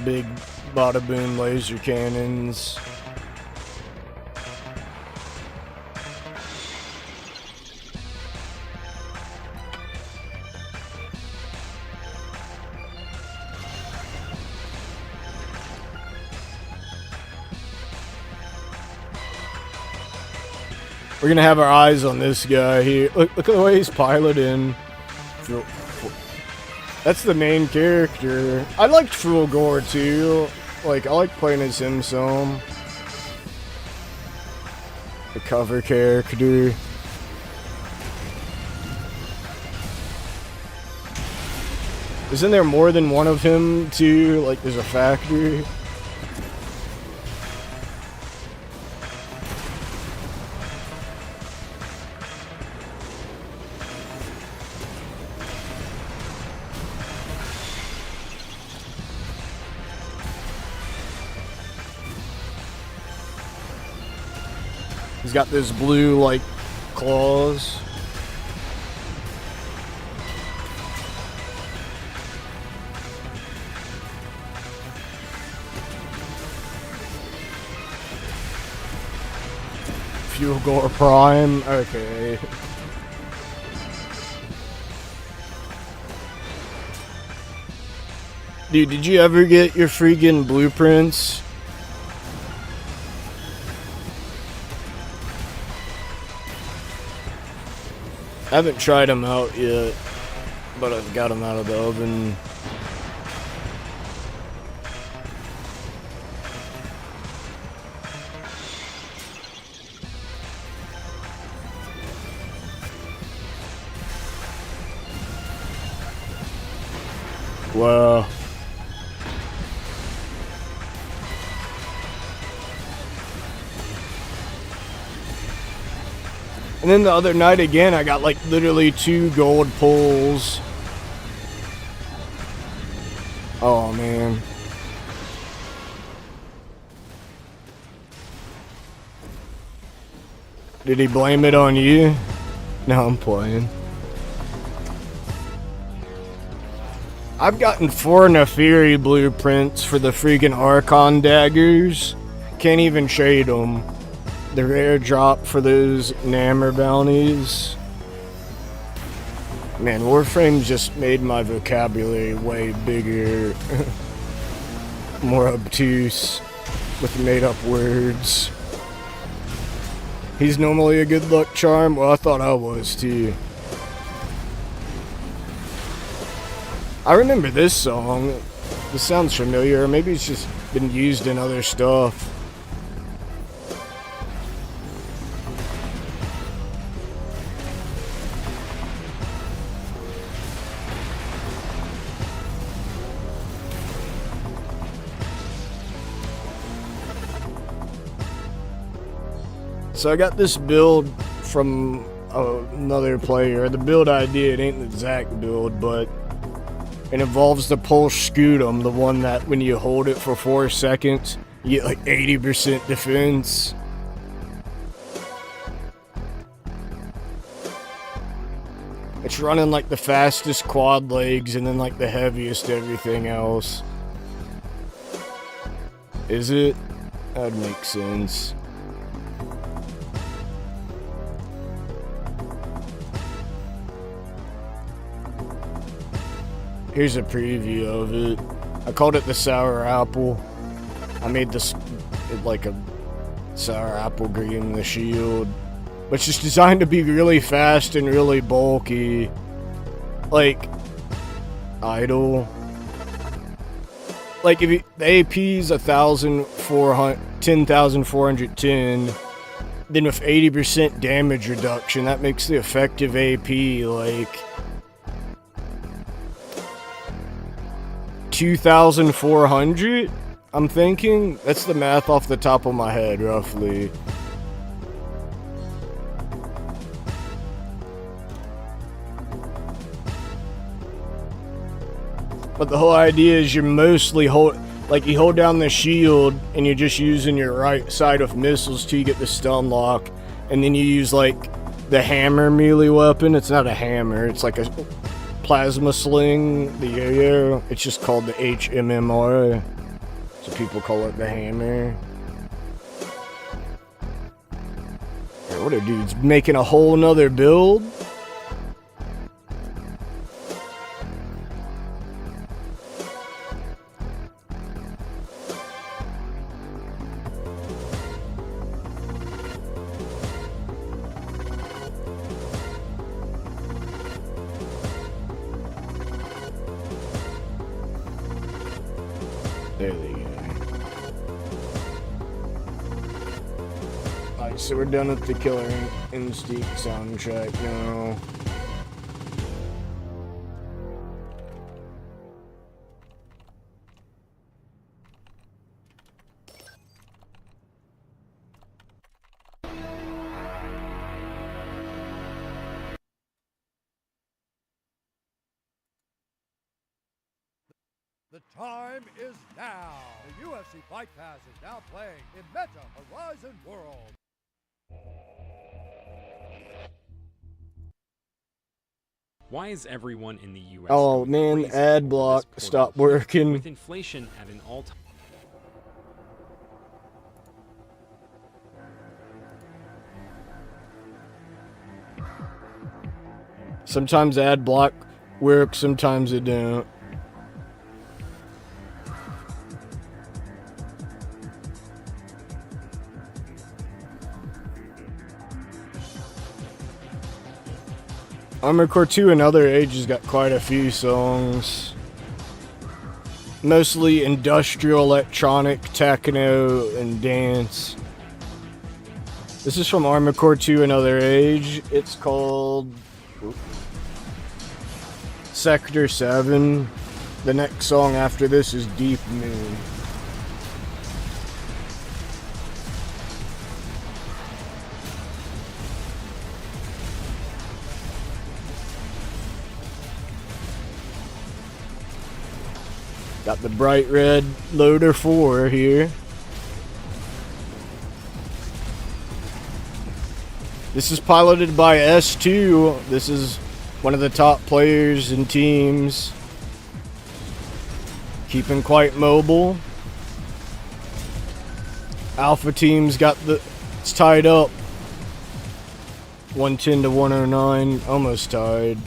big bada boom laser cannons. We're gonna have our eyes on this guy here. Look at the way he's piloting. That's the main character. I liked Fulgore too. Like, I like playing as him some. The cover character. Isn't there more than one of him too? Like, there's a factory. He's got this blue, like, claws. Fulgore Prime. Okay. Dude, did you ever get your freaking blueprints? I haven't tried them out yet, but I've got them out of the oven. Wow. And then the other night again, I got like literally 2 gold pulls. Oh man. Did he blame it on you? No, I'm playing. I've gotten 4 Neferi blueprints for the freaking Archon daggers. Can't even shade them. The rare drop for those Nammer bounties. Man, Warframe just made my vocabulary way bigger. More obtuse. With made up words. He's normally a good luck charm? Well, I thought I was too. I remember this song. This sounds familiar. Maybe it's just been used in other stuff. So I got this build from another player. The build I did ain't the exact build, but it involves the pulse scutum, the one that when you hold it for 4 seconds, you get like 80% defense. It's running like the fastest quad legs and then like the heaviest everything else. Is it? That'd make sense. Here's a preview of it. I called it the sour apple. I made this like a sour apple green, the shield. But it's just designed to be really fast and really bulky. Like, idle. Like, if you, the AP's 10,410, then with 80% damage reduction, that makes the effective AP like 2,400, I'm thinking. That's the math off the top of my head, roughly. But the whole idea is you're mostly you hold down the shield and you're just using your right side of missiles till you get the stun lock, and then you use like the hammer melee weapon. It's not a hammer, it's like a plasma sling, the yo-yo. It's just called the HMMR, so people call it the hammer. Yeah, what are dudes making a whole nother build? So we're done with the Killer Instinct soundtrack now. The time is now. The UFC Fight Pass is now playing in Meta Horizon World. Why is everyone in the US Oh going man, crazy ad over block this stopped portable heat? working. With inflation at an all-time Sometimes ad block works, sometimes it don't. Armored Core 2 and Other Age has got quite a few songs. Mostly industrial, electronic, techno, and dance. This is from Armored Core 2 and Other Age. It's called Sector 7. The next song after this is Deep Moon. Got the bright red Loader 4 here. This is piloted by S2. This is one of the top players and teams. Keeping quite mobile. Alpha team's got it's tied up. 110 to 109, almost tied.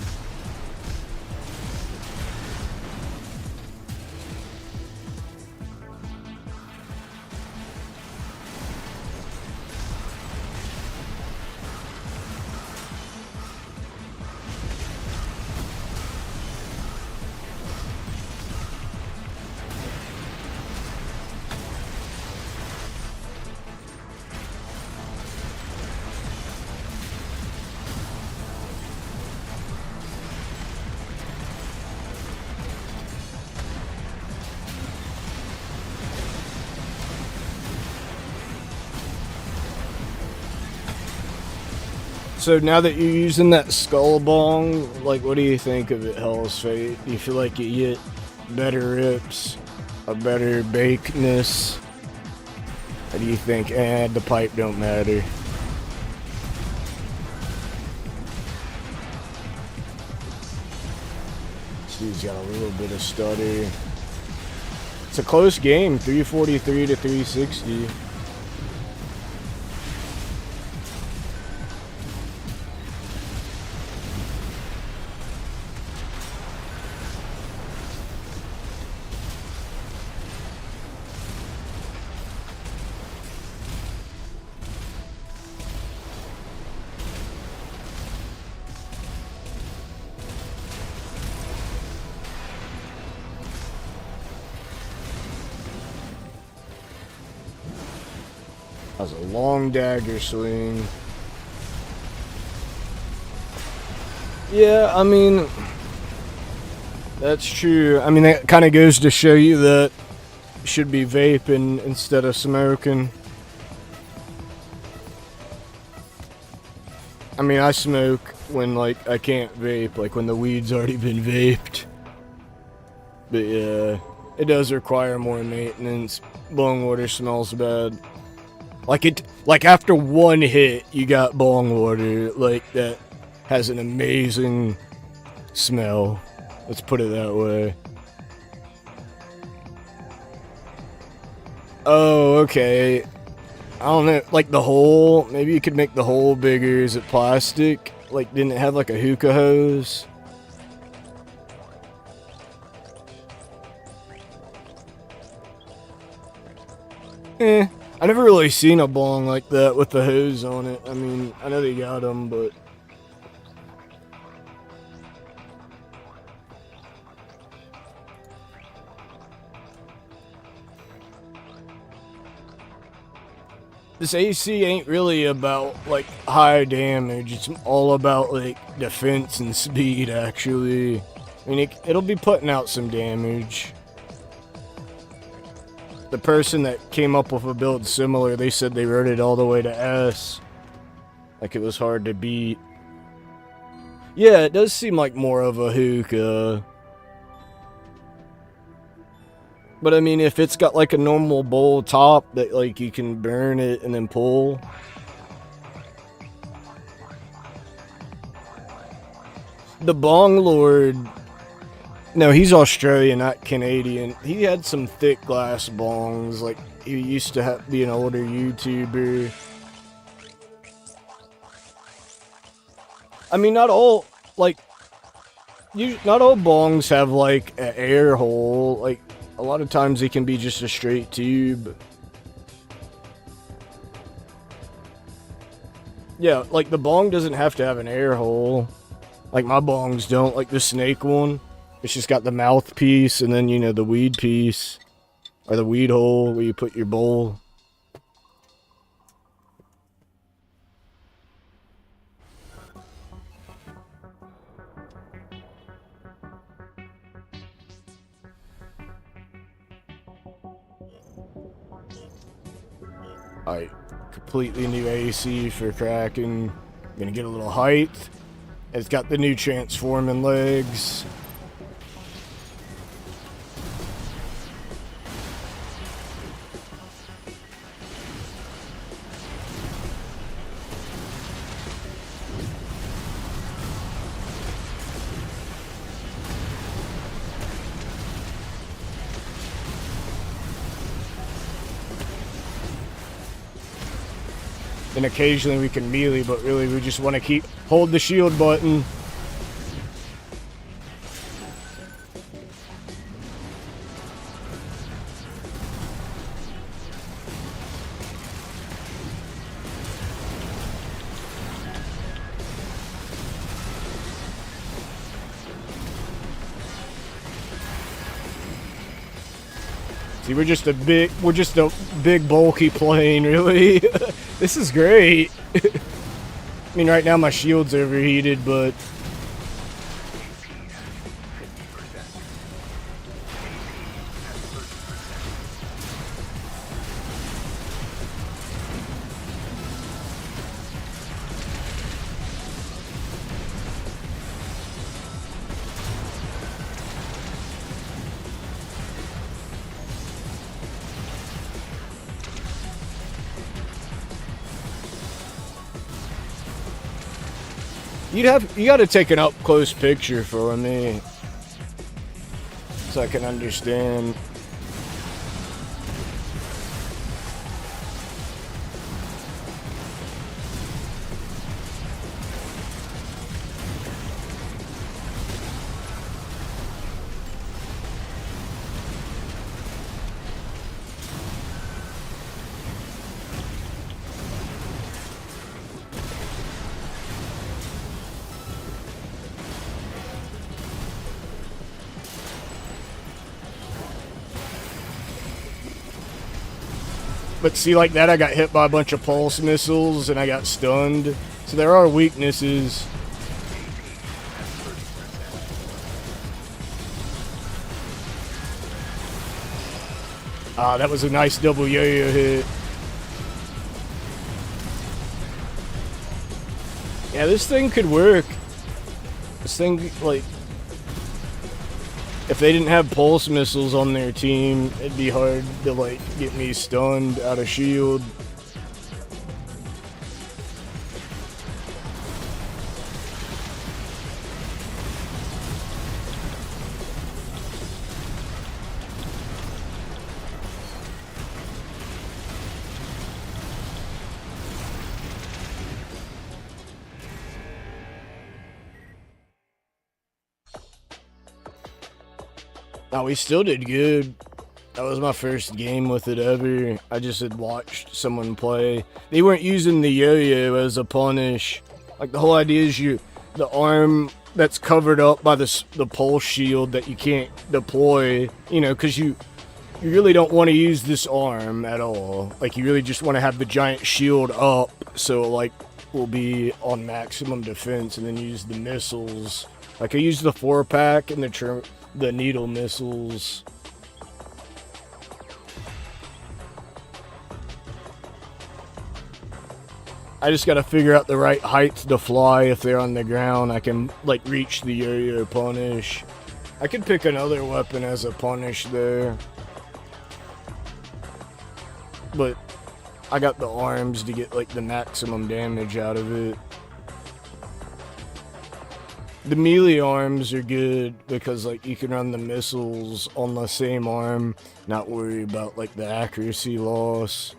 So now that you're using that skull bong, like, what do you think of it, Hell's Fate? Do you feel like you get better rips, a better bakeness? Or do you think, the pipe don't matter? Dude's got a little bit of stutter. It's a close game, 343 to 360. That was a long dagger swing. Yeah, I mean, that's true. I mean, that kind of goes to show you that you should be vaping instead of smoking. I mean, I smoke when, like, I can't vape, like when the weed's already been vaped. But yeah, it does require more maintenance. Bong water smells bad. Like after one hit, you got bong water, like, that has an amazing smell. Let's put it that way. Oh, okay. I don't know, like the hole, maybe you could make the hole bigger. Is it plastic? Like, didn't it have like a hookah hose? I never really seen a bong like that with the hose on it. I mean, I know they got them, but... this AC ain't really about, like, high damage. It's all about, like, defense and speed, actually. I mean, it'll be putting out some damage. The person that came up with a build similar, they said they wrote it all the way to S. Like, it was hard to beat. Yeah, it does seem like more of a hookah. But I mean, if it's got like a normal bowl top that like you can burn it and then pull. The Bong Lord, no, he's Australian, not Canadian. He had some thick glass bongs. Like, he used to be an older YouTuber. I mean, not all, like, not all bongs have like an air hole. Like, a lot of times they can be just a straight tube. Yeah, like the bong doesn't have to have an air hole. Like my bongs don't, like the snake one. It's just got the mouthpiece and then, you know, the weed piece. Or the weed hole where you put your bowl. Alright, completely new AC for Kraken. Gonna get a little height. It's got the new transforming legs. And occasionally we can melee, but really we just want to hold the shield button. See, we're just a big bulky plane, really. This is great. I mean, right now my shield's overheated, but you gotta take an up close picture for me so I can understand. But see, like that, I got hit by a bunch of pulse missiles and I got stunned. So there are weaknesses. Ah, that was a nice double yo-yo hit. Yeah, this thing could work. This thing, like, if they didn't have pulse missiles on their team, it'd be hard to, like, get me stunned out of shield. Oh, we still did good. That was my first game with it ever. I just had watched someone play. They weren't using the yo-yo as a punish. Like, the whole idea is the arm that's covered up by the pulse shield that you can't deploy, you know, because you you really don't want to use this arm at all. Like, you really just want to have the giant shield up, so like will be on maximum defense, and then use the missiles. Like, I use the 4-pack and the needle missiles. I just gotta figure out the right height to fly. If they're on the ground, I can like reach the yo-yo punish. I could pick another weapon as a punish there, but I got the arms to get like the maximum damage out of it. The melee arms are good because like you can run the missiles on the same arm, not worry about like the accuracy loss.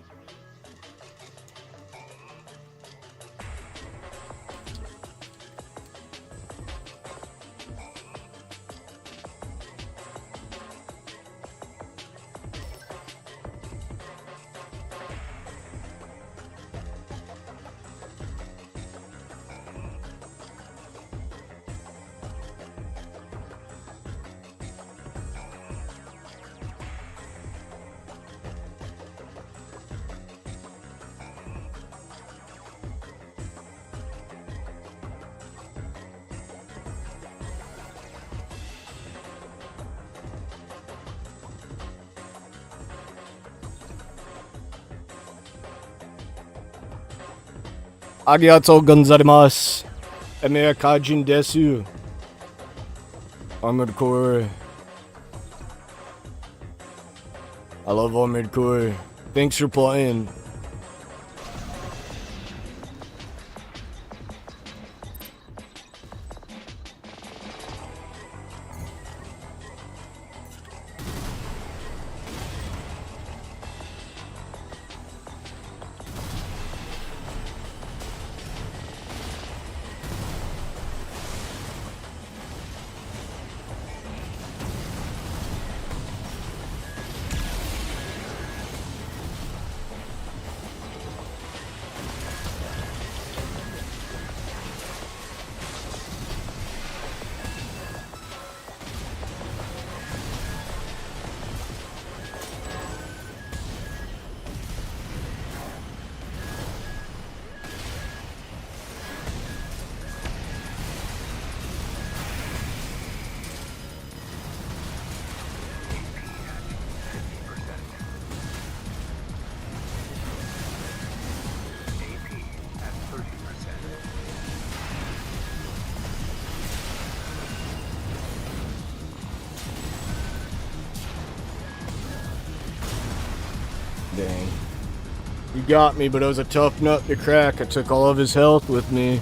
Arigatou gozaimasu. Amerikajin desu. Armored Core. I love Armored Core. Thanks for playing. Dang. He got me, but it was a tough nut to crack. I took all of his health with me.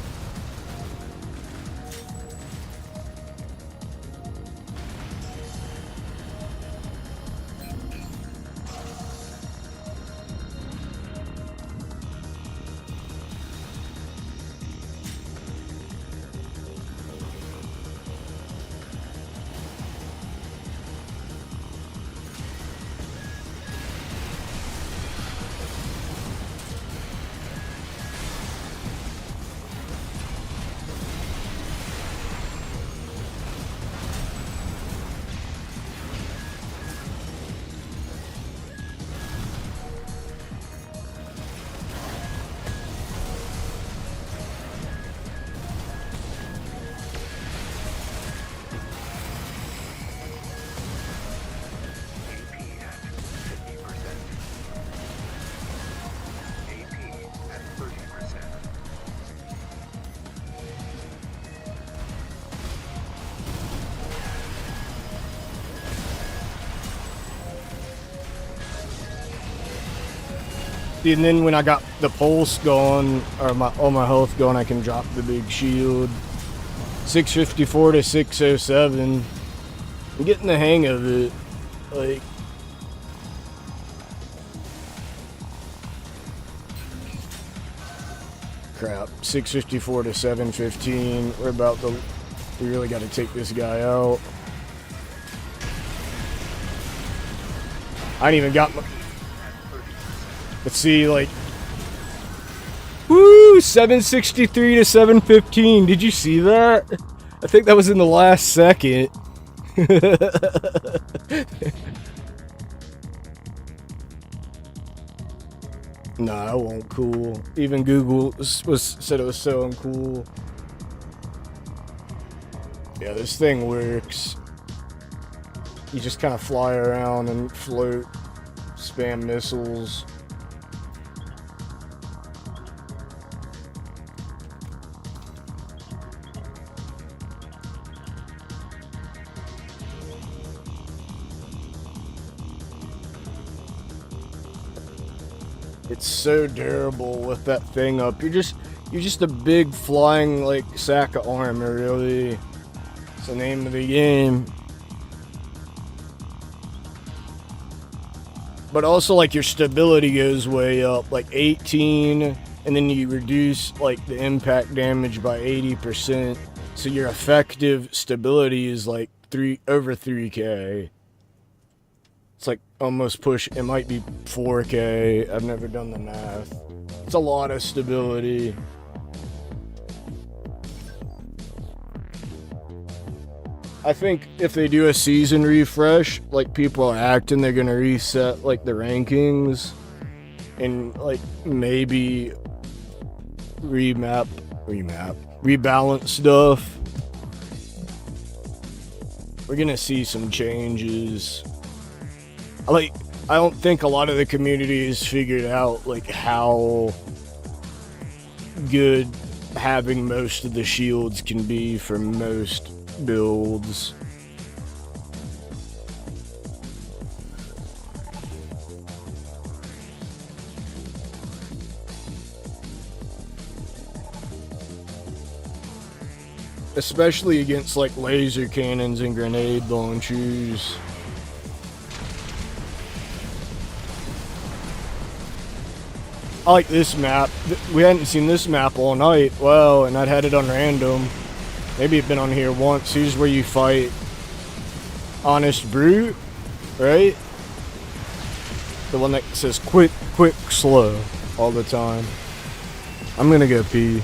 And then when I got the pulse going, or all my health going, I can drop the big shield. 654 to 607. I'm getting the hang of it. Like, crap. 654 to 715. We really got to take this guy out. I ain't even got my... Let's see, like, woo, 763 to 715. Did you see that? I think that was in the last second. Nah, that won't cool. Even Google said it was so uncool. Yeah, this thing works. You just kind of fly around and float, spam missiles. It's so durable with that thing up. You're just a big flying like sack of armor, really. It's the name of the game. But also like your stability goes way up, like 18, and then you reduce like the impact damage by 80%. So your effective stability is like over 3K. It's like almost push, it might be 4K. I've never done the math. It's a lot of stability. I think if they do a season refresh, like people are acting, they're gonna reset like the rankings and like maybe rebalance stuff. We're gonna see some changes. I don't think a lot of the community has figured out like how good having most of the shields can be for most builds. Especially against like laser cannons and grenade launchers. I like this map. We hadn't seen this map all night. Well, and I'd had it on random. Maybe it's been on here once. Here's where you fight Honest Brute, right? The one that says quick, quick, slow all the time. I'm gonna go pee.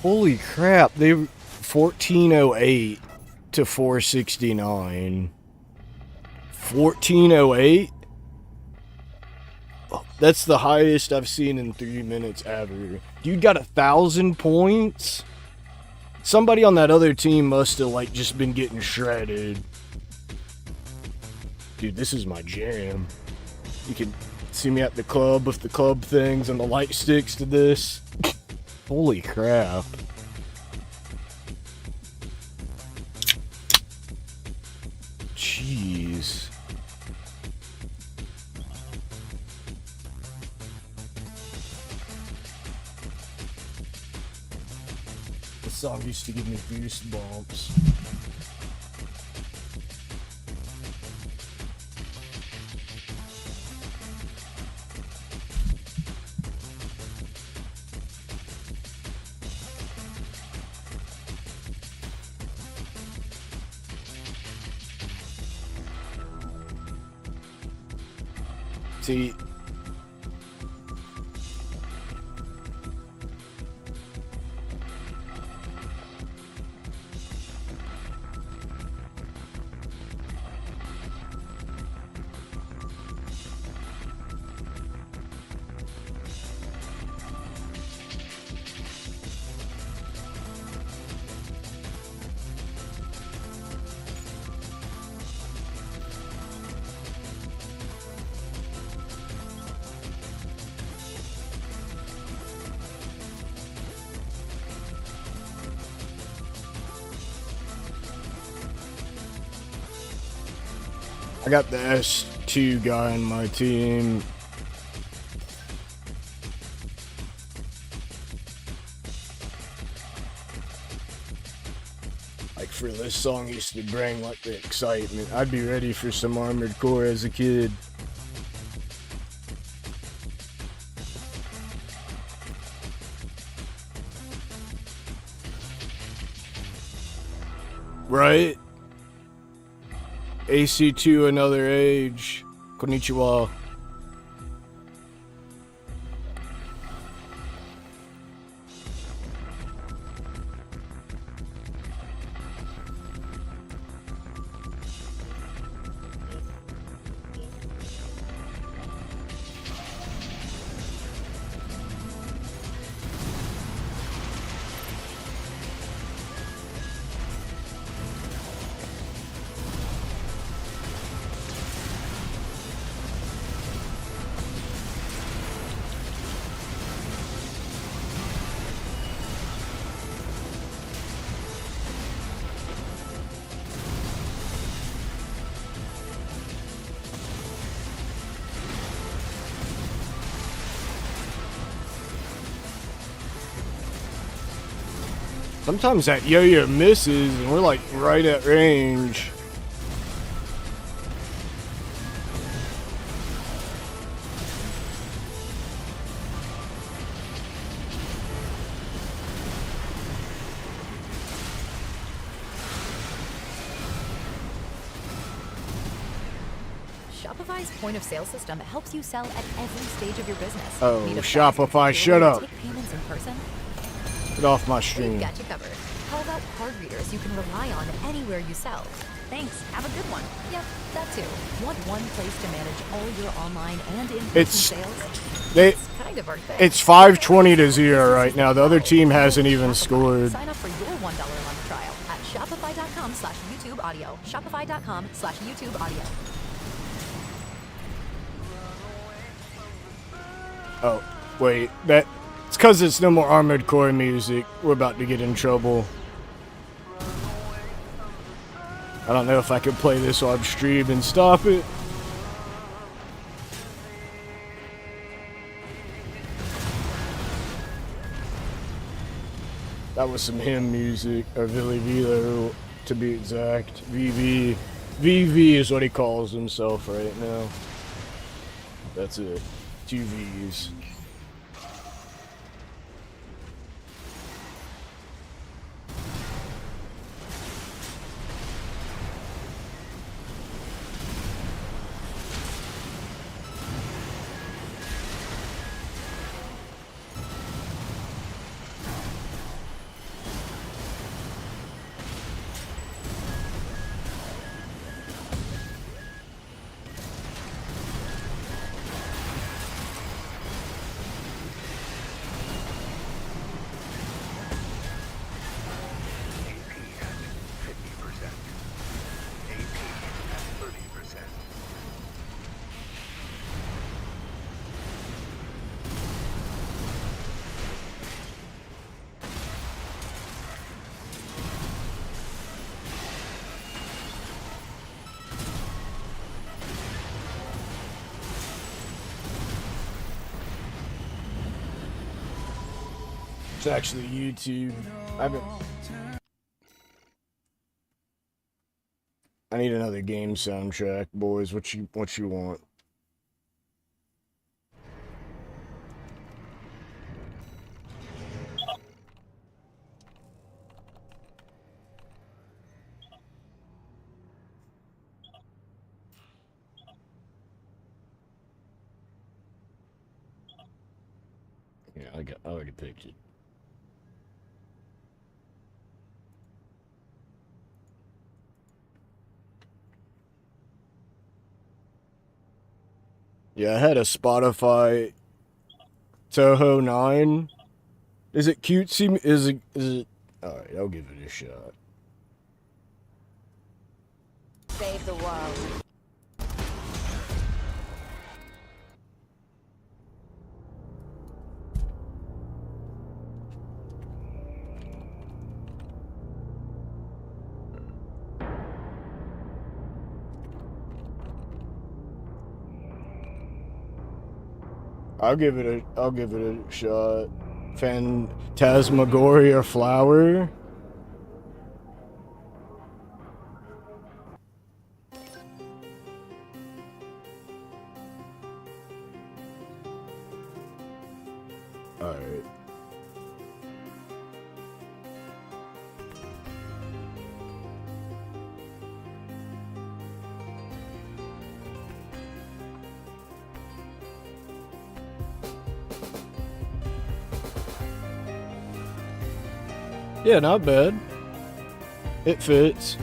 Holy crap, they 1408 to 469. 1408? That's the highest I've seen in 3 minutes ever. Dude got 1,000 points? Somebody on that other team must have, like, just been getting shredded. Dude, this is my jam. You can see me at the club with the club things and the light sticks to this. Holy crap. Jeez. This song used to give me goosebumps. See, I got the S2 guy on my team. Like, for this song used to bring, like, the excitement. I'd be ready for some Armored Core as a kid. Right? AC2 Another Age. Konnichiwa. Sometimes that yo-yo misses and we're like right at range. Shopify's point of sale system helps you sell at every stage of your business. Oh, Need a fast Shopify, and shut secure way up. to take payments in person? Get off my We've stream. got you covered. How about card readers you can rely on anywhere you sell? Thanks. Have a good one. Yep, that too. Want one place to manage all your online and in-person It's sales? they. It's kind of our thing. It's 520 to 0 right now. The other team hasn't even scored. Sign up for your $1 month trial at shopify.com/YouTube audio. Shopify.com/YouTube audio. Oh, wait. It's because it's no more Armored Core music. We're about to get in trouble. I don't know if I could play this on stream and stop it. That was some hymn music, or Billy Vilo, to be exact. VV. VV is what he calls himself right now. That's it. 2 V's. It's actually YouTube. I need another game soundtrack, boys. What you want? Yeah, I already picked it. Yeah, I had a Spotify Toho 9. Is it cutesy? Is it? Alright, I'll give it a shot. Save the world. I'll give it a shot. Phantasmagoria Flower. Alright. Yeah, not bad. It fits.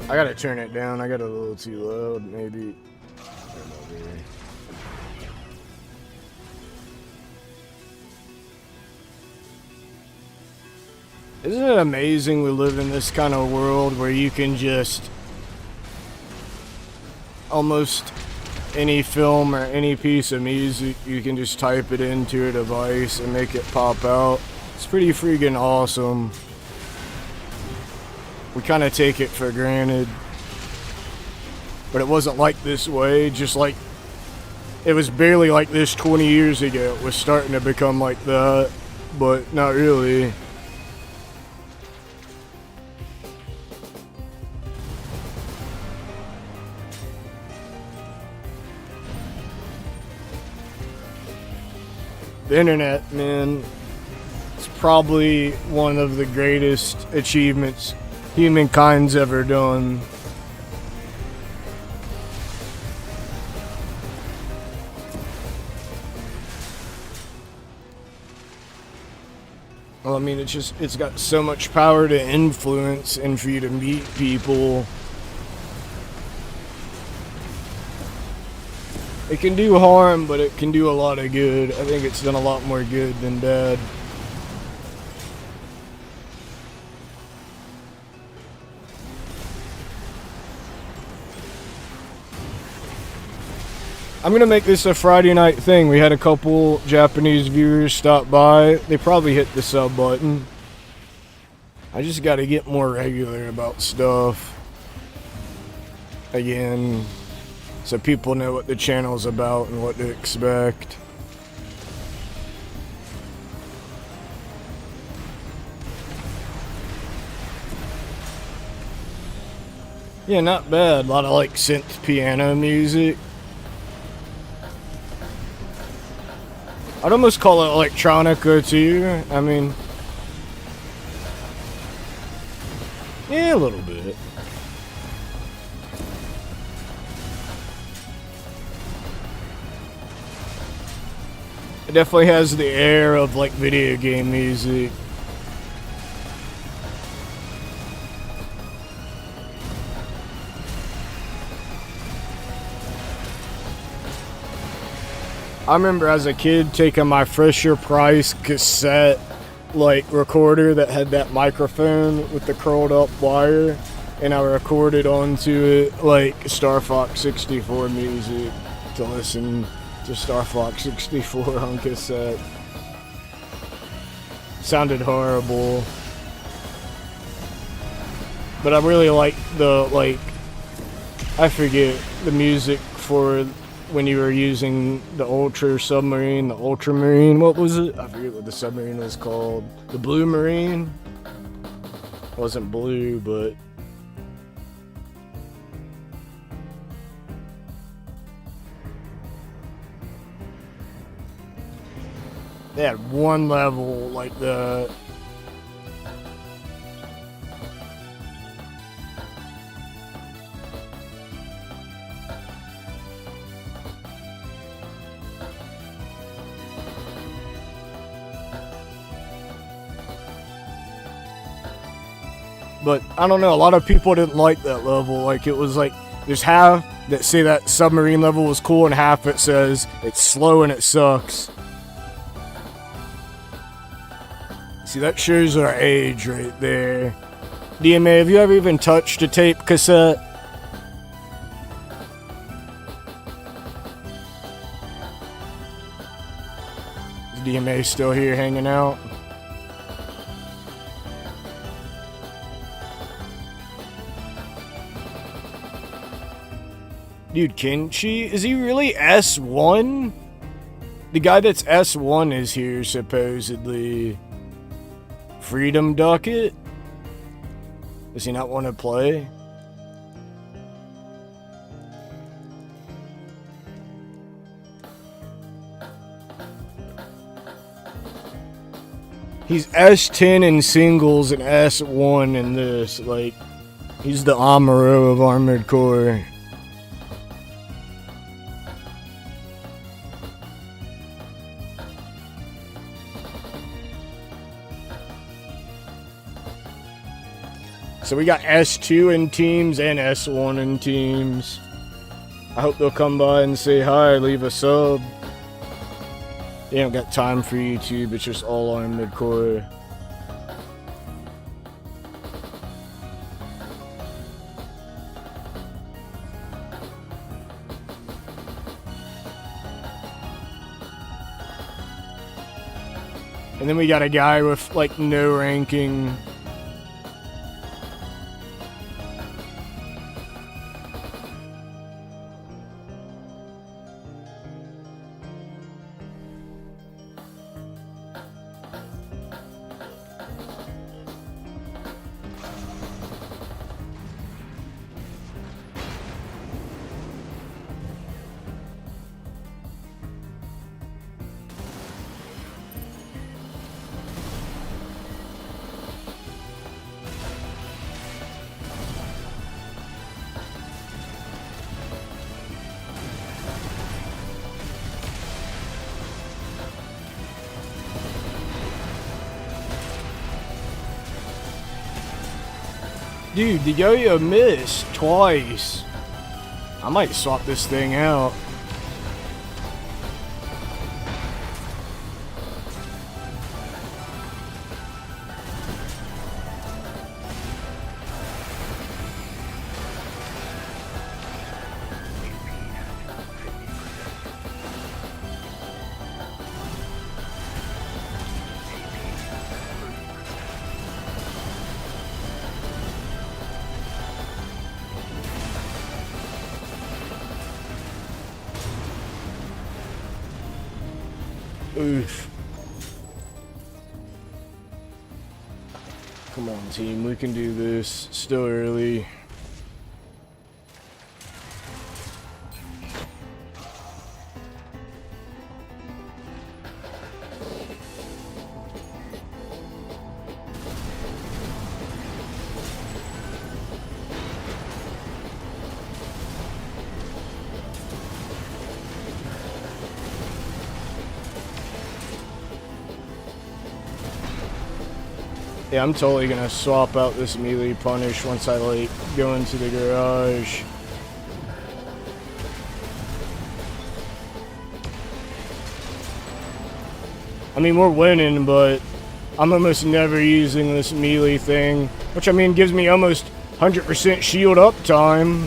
I gotta turn it down. I got it a little too loud, maybe. Isn't it amazing we live in this kind of world where you can just almost any film or any piece of music, you can just type it into a device and make it pop out. It's pretty freaking awesome. We kind of take it for granted. But it wasn't like this way, just like it was barely like this 20 years ago. It was starting to become like that, but not really. The internet, man, it's probably one of the greatest achievements humankind's ever done. Well, I mean, it's got so much power to influence and for you to meet people. It can do harm, but it can do a lot of good. I think it's done a lot more good than bad. I'm gonna make this a Friday night thing. We had a couple Japanese viewers stop by. They probably hit the sub button. I just gotta get more regular about stuff. Again, so people know what the channel's about and what to expect. Yeah, not bad. A lot of like synth piano music. I'd almost call it electronica too. I mean, yeah, a little bit. It definitely has the air of like video game music. I remember as a kid taking my Fisher Price cassette recorder that had that microphone with the curled up wire, and I recorded onto it like Star Fox 64 music to listen to Star Fox 64 on cassette. Sounded horrible. But I really like the, like, I forget the music for when you were using the Ultra Submarine, the Ultramarine. What was it? I forget what the submarine was called. The Blue Marine? It wasn't blue, but... They had one level, like the... But I don't know, a lot of people didn't like that level. Like, it was like, there's half that say that submarine level was cool, and half that says it's slow and it sucks. See, that shows our age right there. DMA, have you ever even touched a tape cassette? Is DMA still here hanging out? Dude, Kenshi, is he really S1? The guy that's S1 is here, supposedly. Freedom Ducket? Does he not want to play? He's S10 in singles and S1 in this. Like, he's the Amuro of Armored Core. So we got S2 in teams and S1 in teams. I hope they'll come by and say hi, leave a sub. They don't got time for YouTube, it's just all Armored Core. And then we got a guy with like no ranking. Dude, the yo-yo missed twice. I might swap this thing out. Oof. Come on, team. We can do this. Still early. Yeah, I'm totally gonna swap out this melee punish once I like go into the garage. I mean, we're winning, but I'm almost never using this melee thing, which I mean gives me almost 100% shield uptime.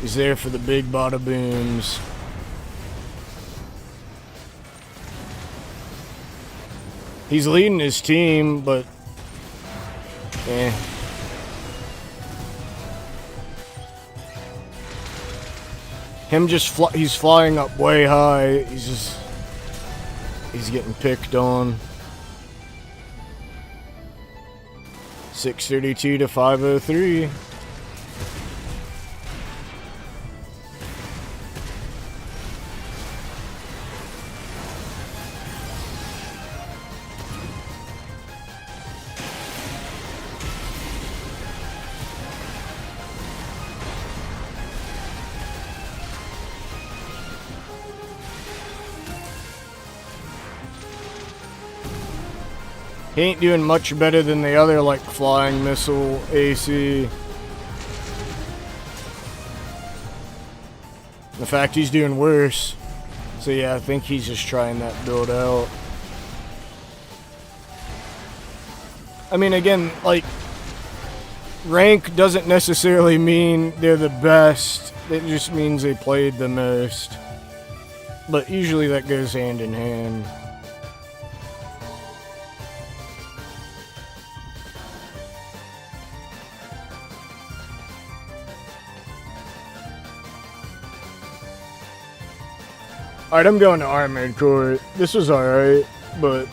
He's there for the big bada booms. He's leading his team, but eh. Him just he's flying up way high. He's getting picked on. 632 to 503. He ain't doing much better than the other, like, flying missile AC. In fact, he's doing worse. So yeah, I think he's just trying that build out. I mean, again, like, rank doesn't necessarily mean they're the best. It just means they played the most. But usually that goes hand in hand. Alright, I'm going to Armored Core. This was alright, but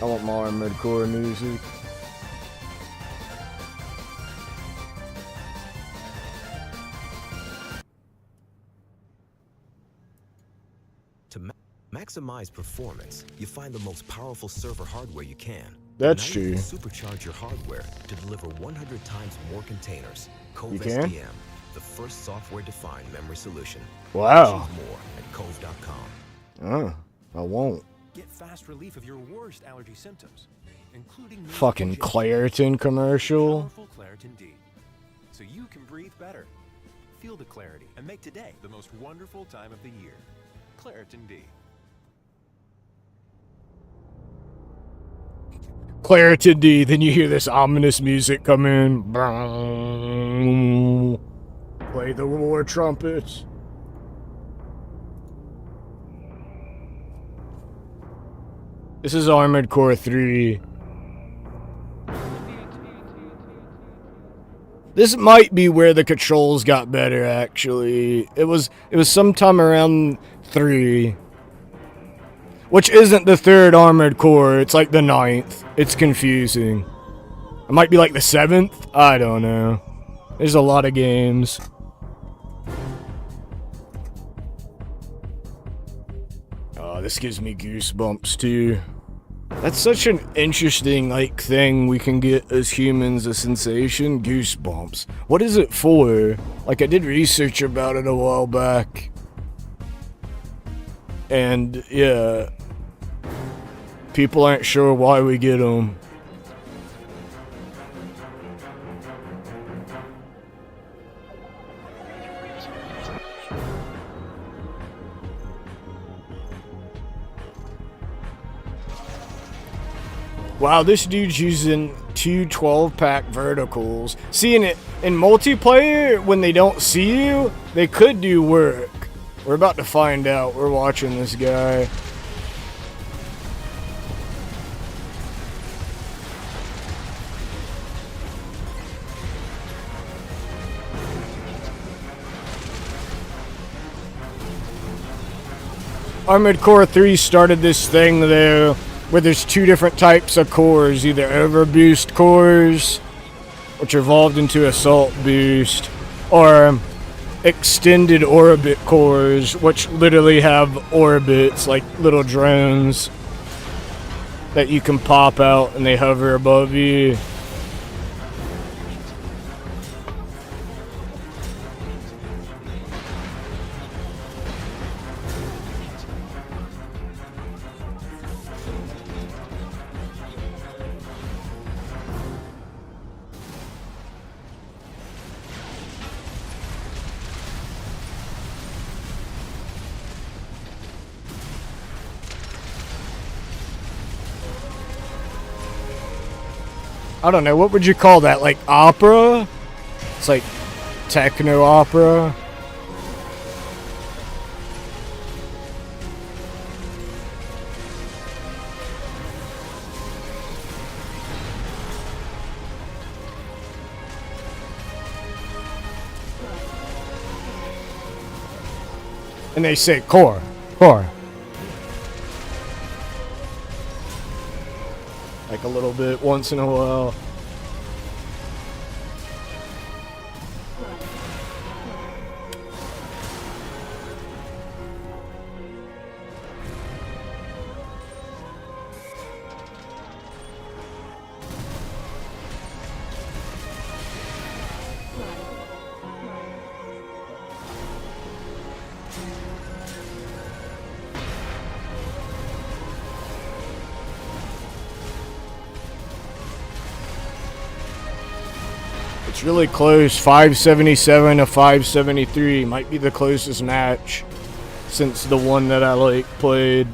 I want my Armored Core music. To maximize performance, you find the most powerful server hardware you can. That's now true. You can supercharge your hardware to deliver 100 times more containers. Cove You can? SDM, the first software-defined memory solution. Wow. Choose more at cove.com. Oh, I won't. Get fast relief of your worst allergy symptoms, including Fucking Claritin commercial. powerful Claritin D, so you can breathe better. Feel the clarity and make today the most wonderful time of the year. Claritin D. Claritin D, then you hear this ominous music come in. Play the war trumpets. This is Armored Core 3. This might be where the controls got better, actually. It was sometime around 3. Which isn't the 3rd Armored Core, it's like the 9th. It's confusing. It might be like the 7th? I don't know. There's a lot of games. Oh, this gives me goosebumps too. That's such an interesting, like, thing we can get as humans, a sensation. Goosebumps. What is it for? Like, I did research about it a while back. And, yeah. People aren't sure why we get them. Wow, this dude's using 2 12-pack verticals. Seeing it in multiplayer, when they don't see you, they could do work. We're about to find out. We're watching this guy. Armored Core 3 started this thing though, where there's 2 different types of cores, either overboost cores, which evolved into assault boost, or extended orbit cores, which literally have orbits, like little drones that you can pop out and they hover above you. I don't know, what would you call that? Like opera? It's like techno opera. And they say core, core. Like a little bit once in a while. It's really close, 577 to 573. Might be the closest match since the one that I like played.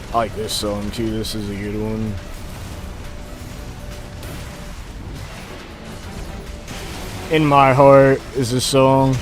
I like this song too, this is a good one. In My Heart is a song.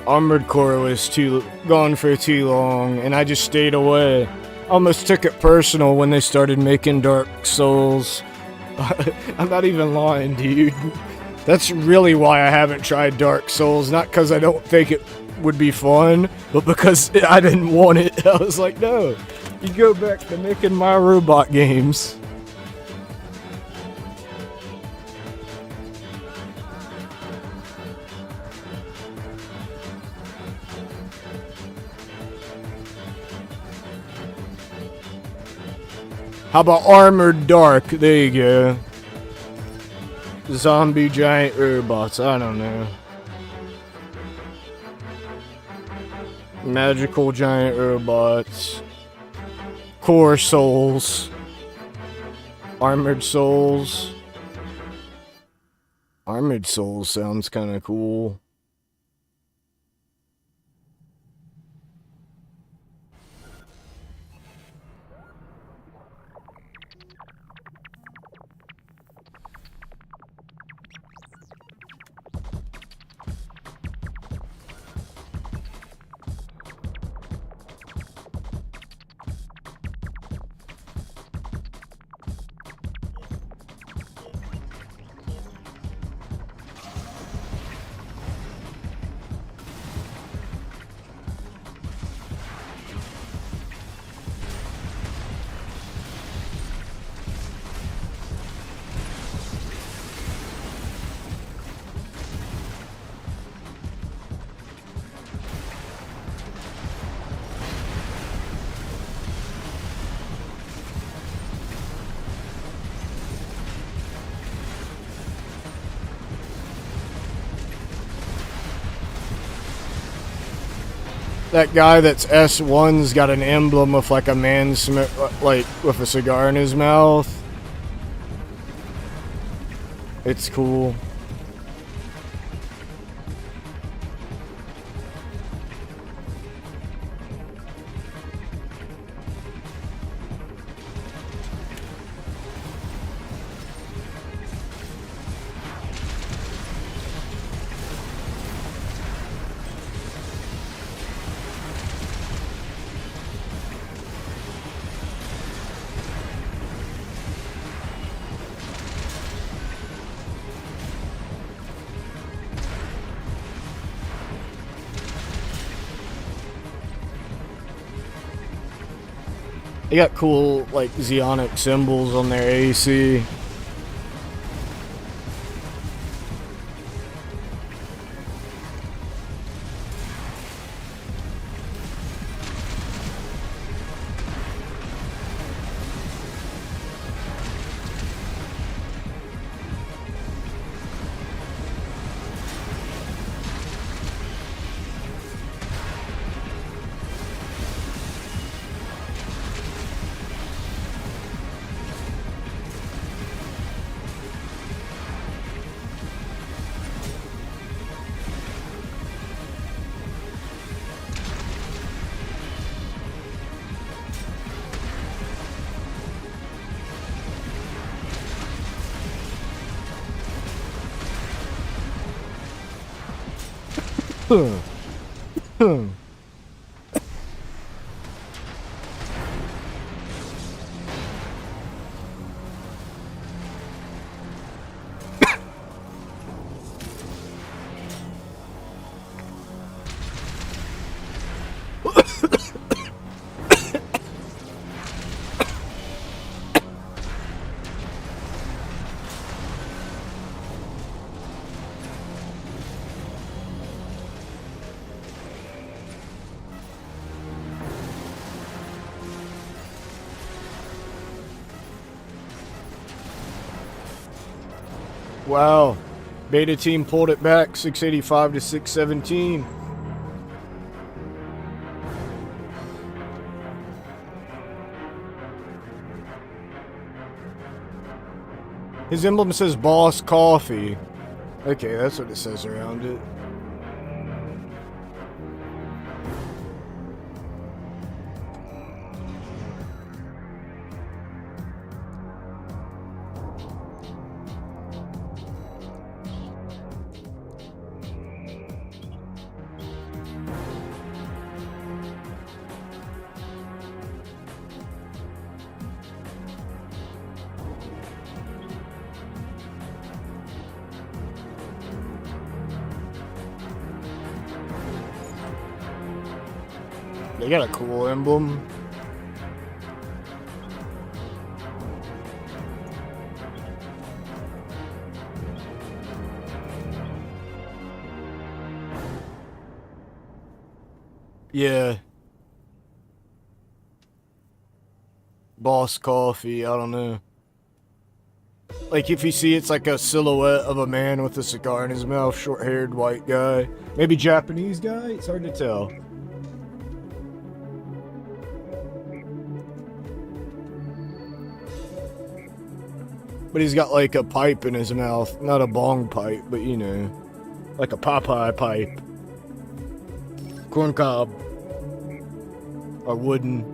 Armored Core was gone for too long, and I just stayed away. Almost took it personal when they started making Dark Souls. I'm not even lying, dude. That's really why I haven't tried Dark Souls. Not because I don't think it would be fun, but because I didn't want it. I was like, no, you go back to making my robot games. How about Armored Dark? There you go. Zombie giant robots. I don't know. Magical giant robots. Core Souls. Armored Souls. Armored Souls sounds kind of cool. That guy that's S1's got an emblem with like a man like with a cigar in his mouth. It's cool. They got cool, like, Xeonic symbols on their AC. Wow. Beta team pulled it back 685 to 617. His emblem says Boss Coffee. Okay, that's what it says around it. They got a cool emblem. Yeah. Boss Coffee, I don't know. Like, if you see, it's like a silhouette of a man with a cigar in his mouth, short-haired white guy. Maybe Japanese guy? It's hard to tell. But he's got like a pipe in his mouth. Not a bong pipe, but you know. Like a Popeye pipe. Corn cob. Or wooden.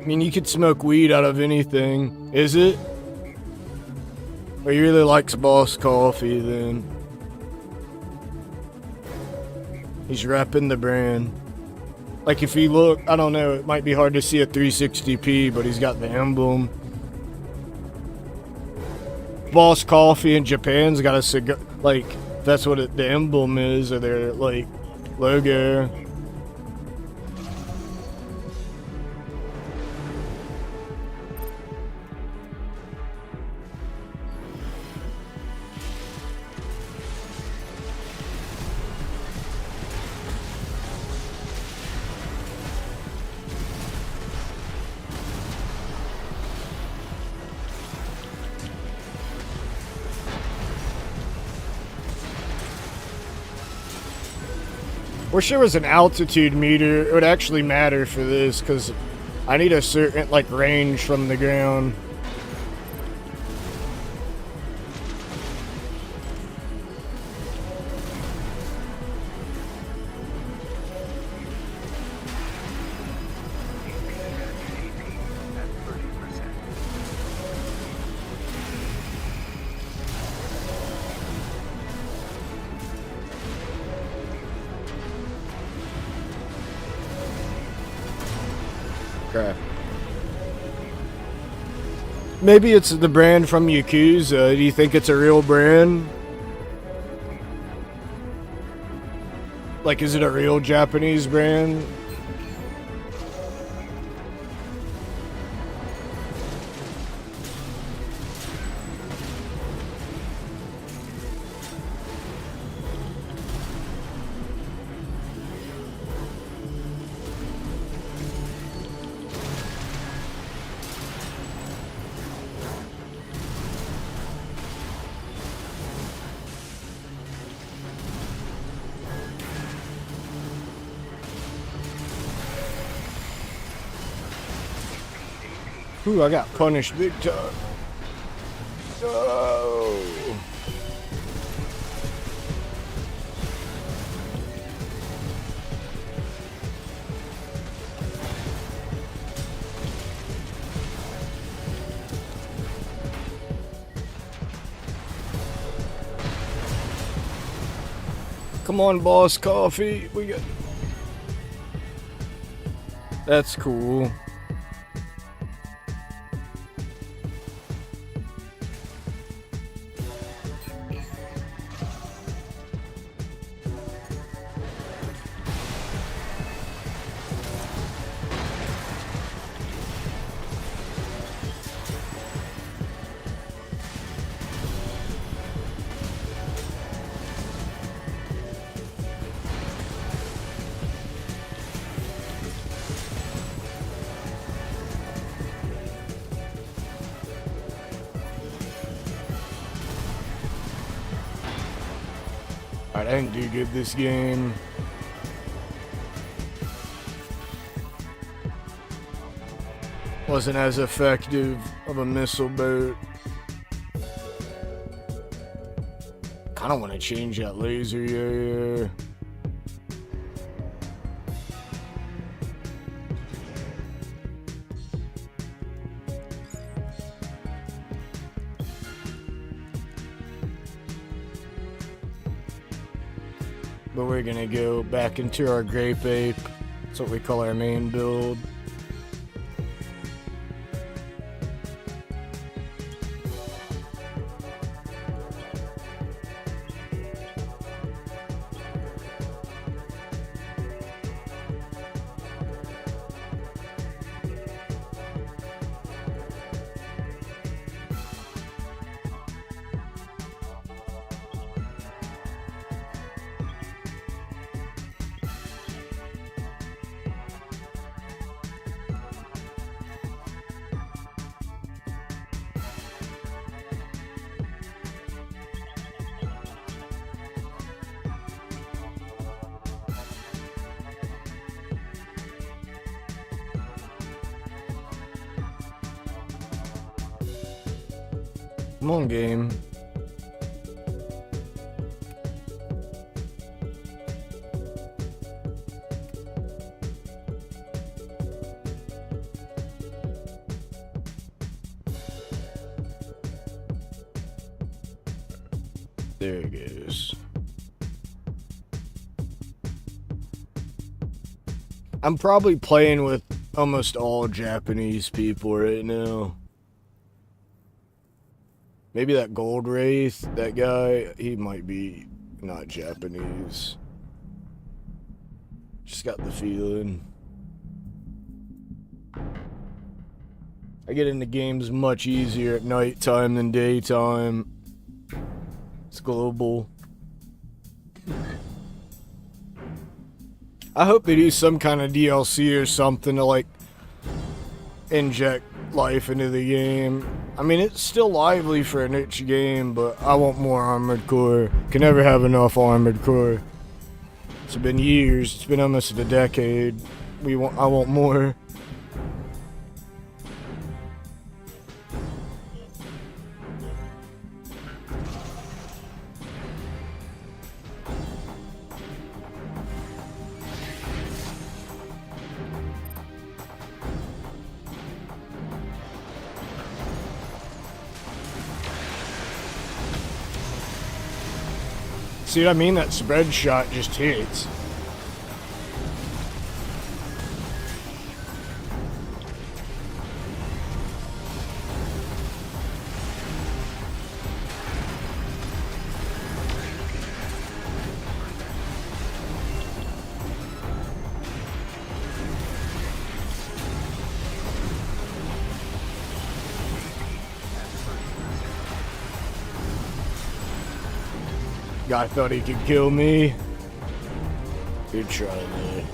I mean, you could smoke weed out of anything. Is it? Or he really likes Boss Coffee then. He's repping the brand. Like if you look, I don't know, it might be hard to see a 360p, but he's got the emblem. Boss Coffee in Japan's got a cigar, like that's what the emblem is, or their like logo. Wish there was an altitude meter. It would actually matter for this, because I need a certain, like, range from the ground. Crap. Maybe it's the brand from Yakuza. Do you think it's a real brand? Like, is it a real Japanese brand? Ooh, I got punished big time. Oh. Come on, boss coffee. We got. That's cool. Alright, I didn't do good this game. Wasn't as effective of a missile boat. Kinda wanna change that laser, yeah. But we're gonna go back into our Grape Ape. That's what we call our main build. Come on, game. There it goes. I'm probably playing with almost all Japanese people right now. Maybe that Gold Wraith, that guy, he might be not Japanese. Just got the feeling. I get into games much easier at nighttime than daytime. It's global. I hope they do some kind of DLC or something to, like, inject life into the game. I mean, it's still lively for a niche game, but I want more Armored Core. Can never have enough Armored Core. It's been years. It's been almost a decade. I want more. See what I mean? That spread shot just hits. Guy thought he could kill me. Good try, man.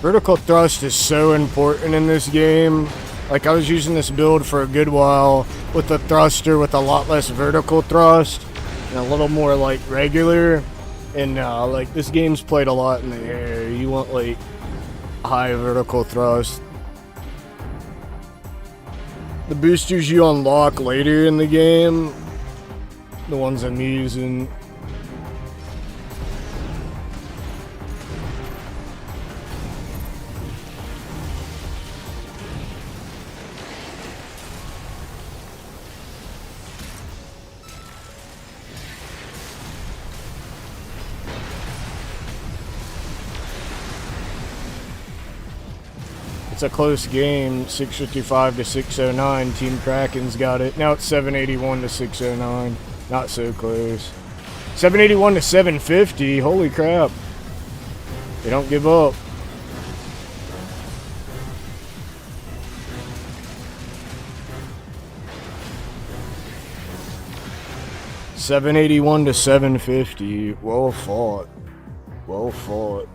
Vertical thrust is so important in this game. Like, I was using this build for a good while with a thruster with a lot less vertical thrust and a little more like regular. And like, this game's played a lot in the air. You want like high vertical thrust. The boosters you unlock later in the game, the ones I'm using. It's a close game, 655 to 609. Team Kraken's got it. Now it's 781 to 609. Not so close. 781 to 750. Holy crap. They don't give up. $781 to $750. Well fought. Well fought.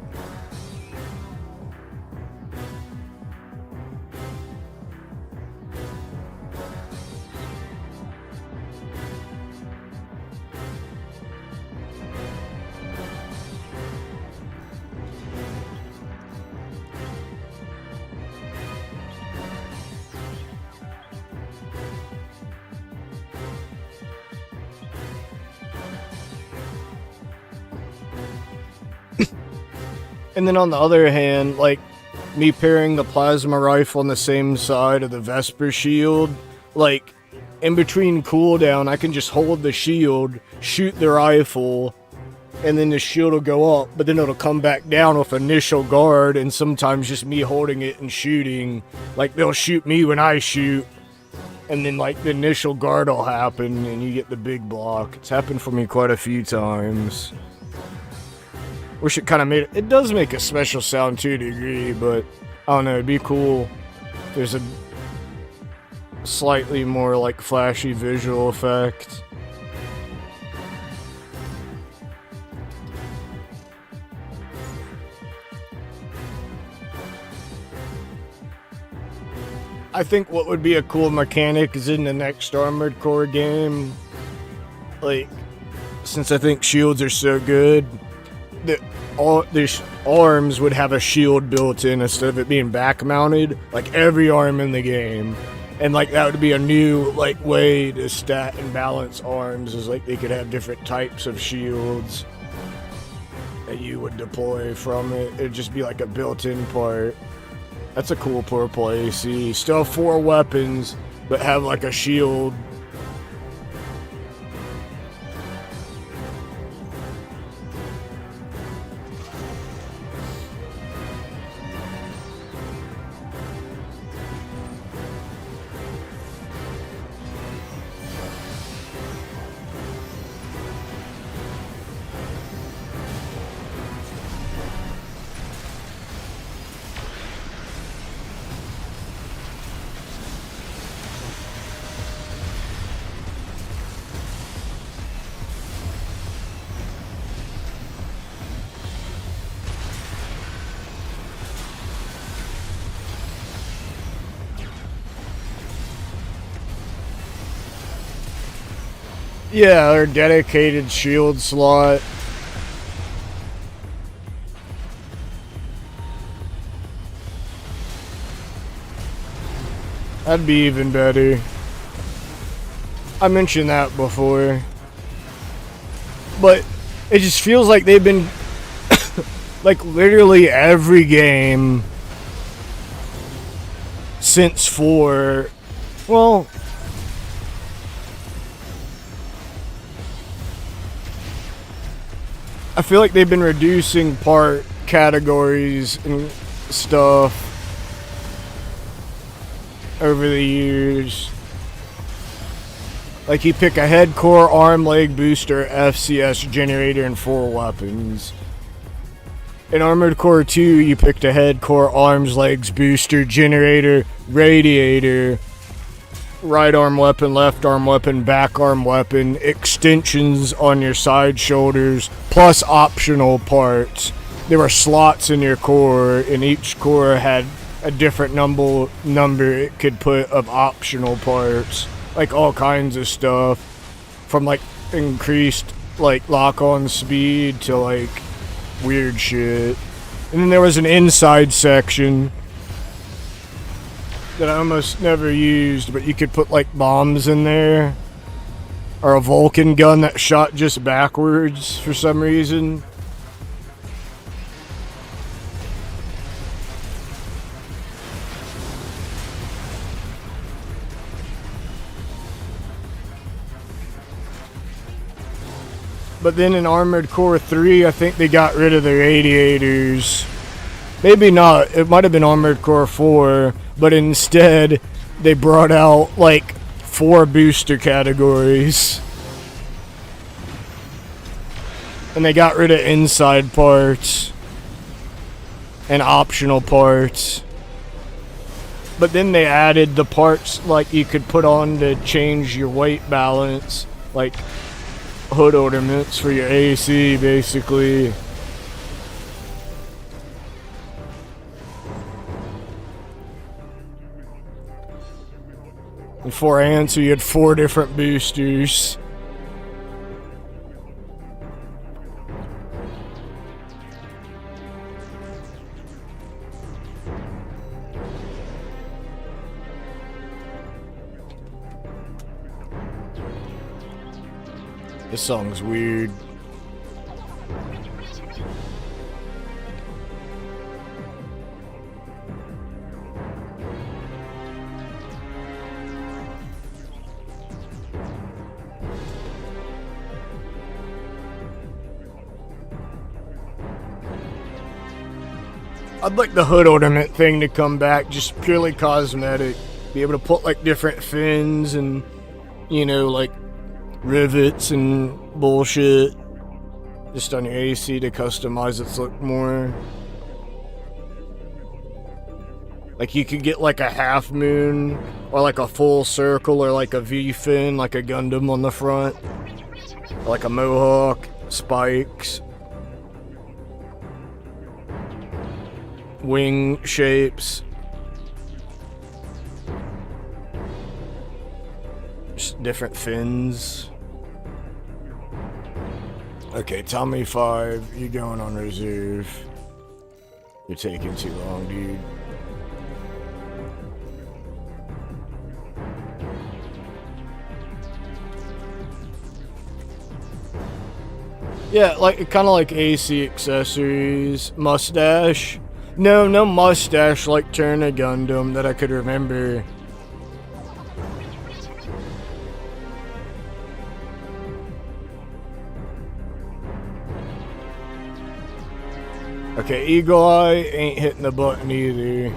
And then on the other hand, like, me pairing the plasma rifle on the same side of the Vesper shield, like, in between cooldown, I can just hold the shield, shoot the rifle, and then the shield will go up, but then it'll come back down with initial guard, and sometimes just me holding it and shooting. Like, they'll shoot me when I shoot, and then, like, the initial guard will happen, and you get the big block. It's happened for me quite a few times. Wish it kind of made it. It does make a special sound to a degree, but I don't know. It'd be cool. There's a slightly more like flashy visual effect. I think what would be a cool mechanic is in the next Armored Core game. Like, since I think shields are so good, that all these arms would have a shield built in instead of it being back mounted, like every arm in the game. And like that would be a new like way to stat and balance arms, is like they could have different types of shields. that you would deploy from it. It'd just be like a built-in part. That's a cool purple AC. Still have 4 weapons, but have like a shield. Yeah, their dedicated shield slot. That'd be even better. I mentioned that before. But it just feels like they've been like literally every game since 4. Well, I feel like they've been reducing part categories and stuff over the years. Like you pick a head, core, arm, leg, booster, FCS, generator, and 4 weapons. In Armored Core 2, you picked a head, core, arms, legs, booster, generator, radiator, right arm weapon, left arm weapon, back arm weapon, extensions on your side shoulders, plus optional parts. There were slots in your core, and each core had a different number it could put of optional parts. Like all kinds of stuff. From like increased like lock-on speed to like weird shit. And then there was an inside section that I almost never used, but you could put like bombs in there, or a Vulcan gun that shot just backwards for some reason. But then in Armored Core 3, I think they got rid of the radiators. Maybe not. It might have been Armored Core 4, but instead they brought out like 4 booster categories. And they got rid of inside parts and optional parts. But then they added the parts like you could put on to change your weight balance, like hood ornaments for your AC, basically. And for answer, you had 4 different boosters. This song's weird. I'd like the hood ornament thing to come back, just purely cosmetic. Be able to put like different fins and, you know, like rivets and bullshit just on your AC to customize its look more. Like you could get like a half moon or like a full circle or like a V fin, like a Gundam on the front, or like a mohawk, spikes, wing shapes, just different fins. Okay, Tommy 5, you going on reserve. You're taking too long, dude. Yeah, like kind of like AC accessories, mustache. No, no mustache like Turner Gundam that I could remember. Okay, Eagle Eye ain't hitting the button either.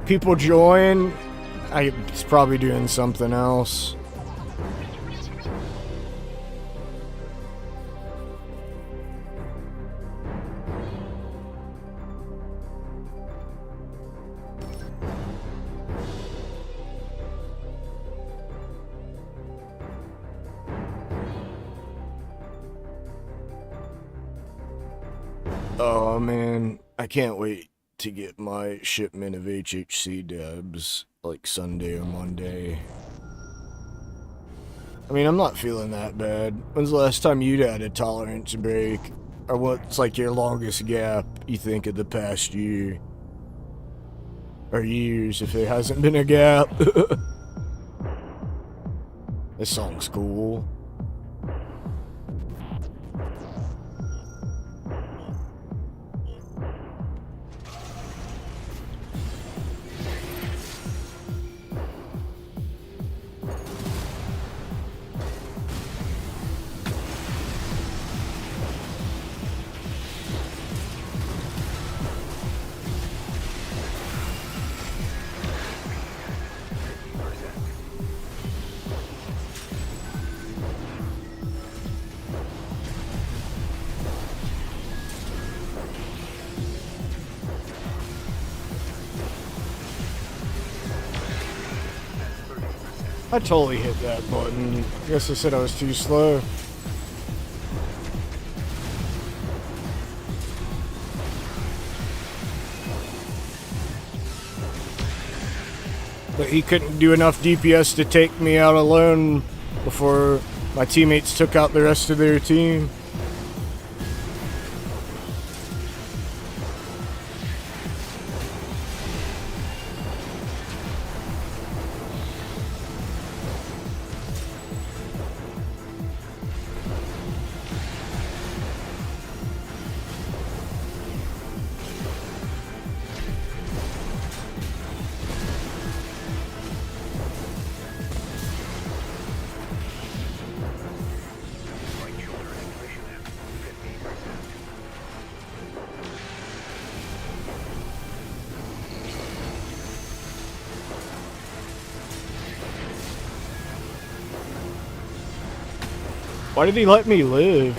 People join. It's probably doing something else. Oh man, I can't wait to get my shipment of HHC dabs like Sunday or Monday. I mean, I'm not feeling that bad. When's the last time you'd had a tolerance break? Or what's like your longest gap you think of the past year? Or years if there hasn't been a gap? This song's cool. I totally hit that button. I guess I said I was too slow. But he couldn't do enough DPS to take me out alone before my teammates took out the rest of their team. Why did he let me live?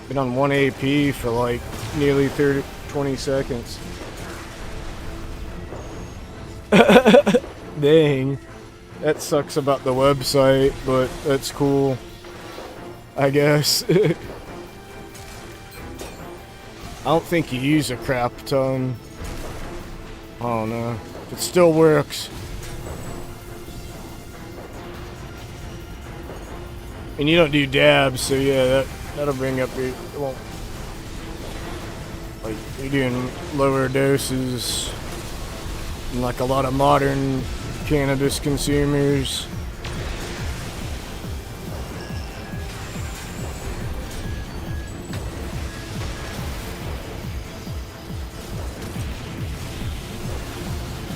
Been on 1 AP for like nearly 20 seconds. Dang. That sucks about the website, but that's cool. I guess. I don't think you use a crap ton. I don't know. It still works. And you don't do dabs, so yeah, that'll bring up your, well, like, you're doing lower doses than like a lot of modern cannabis consumers.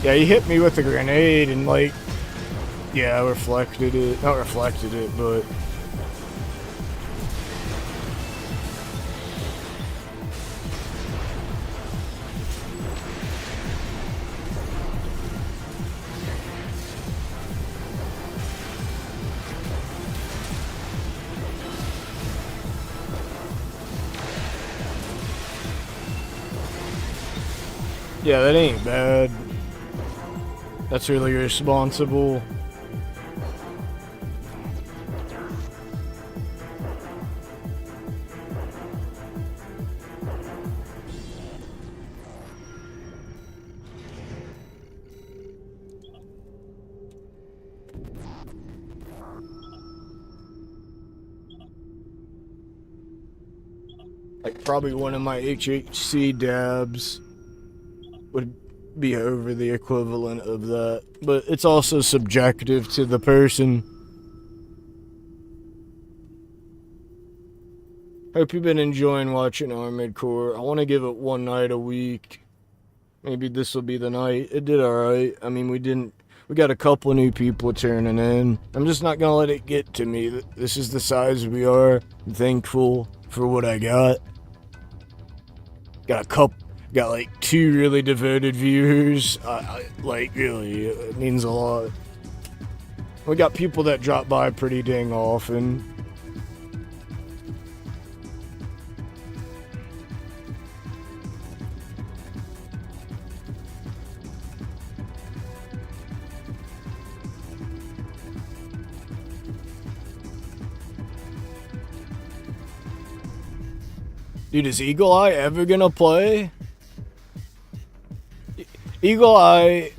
Yeah, he hit me with a grenade and like, yeah, not reflected it, but yeah, that ain't bad. That's really responsible. Like probably one of my HHC dabs would be over the equivalent of that, but it's also subjective to the person. Hope you've been enjoying watching Armored Core. I want to give it one night a week. Maybe this will be the night. It did alright. I mean, we got a couple new people turning in. I'm just not gonna let it get to me. This is the size we are. I'm thankful for what I got. Got like 2 really devoted viewers. Like, really, it means a lot. We got people that drop by pretty dang often. Dude, is Eagle Eye ever gonna play? Eagle Eye,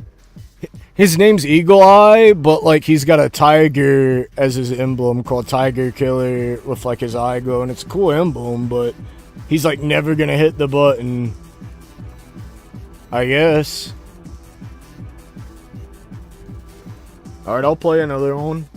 his name's Eagle Eye, but like he's got a tiger as his emblem called Tiger Killer with like his eye glowing. It's a cool emblem, but he's like never gonna hit the button, I guess. Alright, I'll play another one.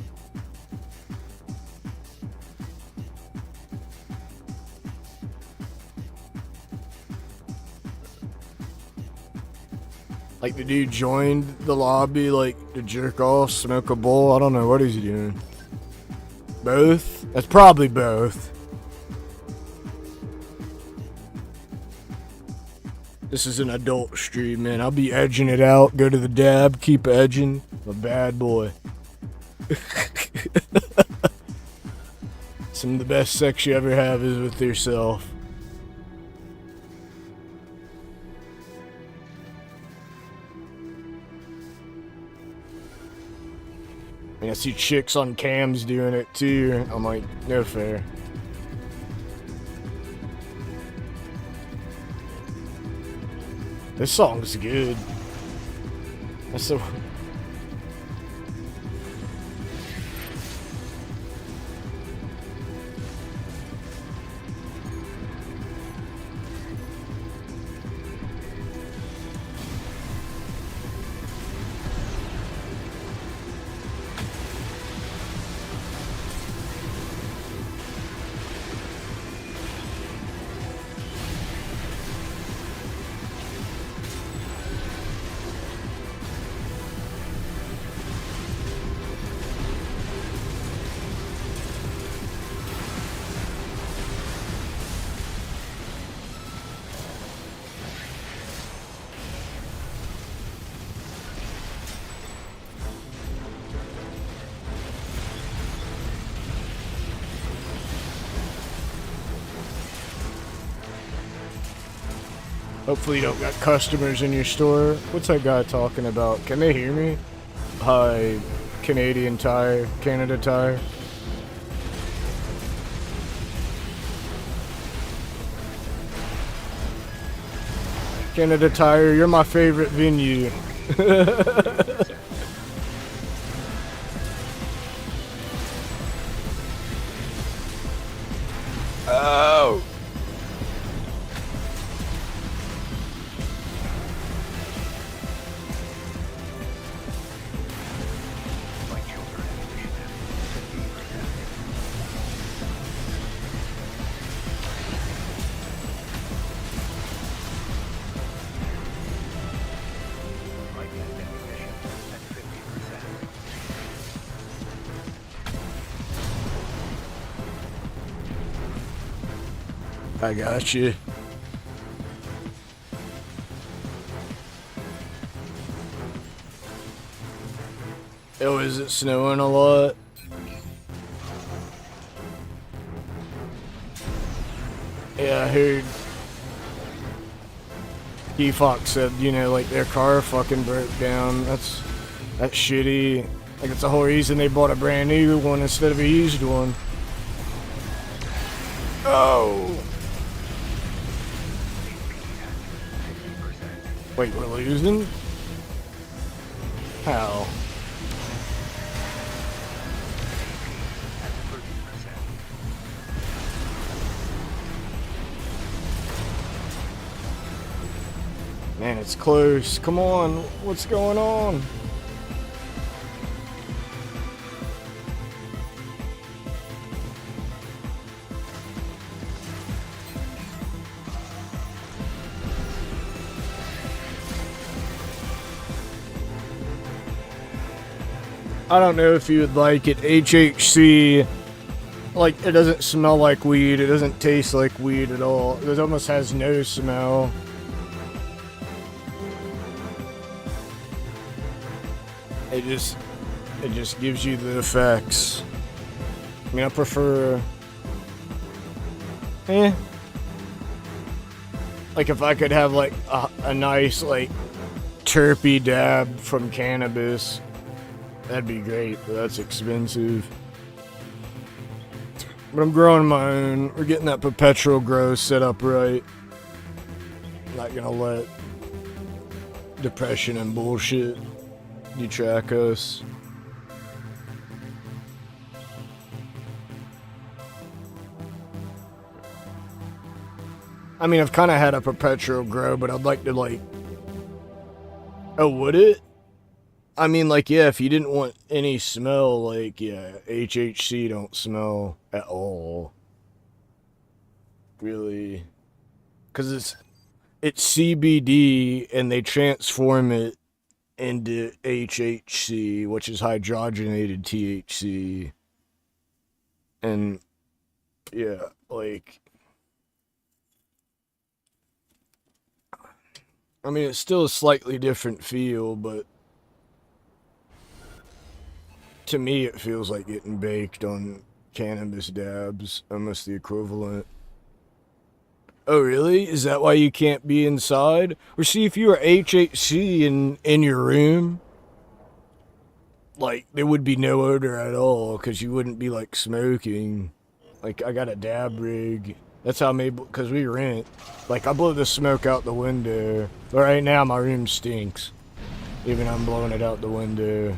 Like the dude joined the lobby like to jerk off, smoke a bowl. I don't know what he's doing. Both? That's probably both. This is an adult stream, man. I'll be edging it out. Go to the dab, keep edging. I'm a bad boy. Some of the best sex you ever have is with yourself. I see chicks on cams doing it too. I'm like, no fair. This song's good. That's so. Hopefully you don't got customers in your store. What's that guy talking about? Can they hear me? Hi, Canadian Tire, Canada Tire. Canada Tire, you're my favorite venue. Oh. I got you. Oh, is it snowing a lot? Yeah, I heard Fox said, you know, like their car fucking broke down. That's shitty. Like it's the whole reason they bought a brand new one instead of a used one. Oh. Wait, we're losing? How? Man, it's close. Come on. What's going on? I don't know if you would like it. HHC, like, it doesn't smell like weed. It doesn't taste like weed at all. It almost has no smell. It just gives you the effects. I mean, I prefer... Like, if I could have, like, a nice, like, terpy dab from cannabis, that'd be great, but that's expensive. But I'm growing my own. We're getting that perpetual grow set up right. Not gonna let depression and bullshit detract us. I mean, I've kind of had a perpetual grow, but I'd like to, like... Oh, would it? I mean, like, yeah, if you didn't want any smell, like, yeah, HHC don't smell at all. Really. Because it's CBD, and they transform it into HHC, which is hydrogenated THC. And, yeah, like... I mean, it's still a slightly different feel, but to me it feels like getting baked on cannabis dabs, almost the equivalent. Oh, really? Is that why you can't be inside? Or see, if you were HHC in your room, like, there would be no odor at all, because you wouldn't be, like, smoking. Like, I got a dab rig. That's how I'm able, because we rent. Like, I blow the smoke out the window. But right now, my room stinks. Even I'm blowing it out the window.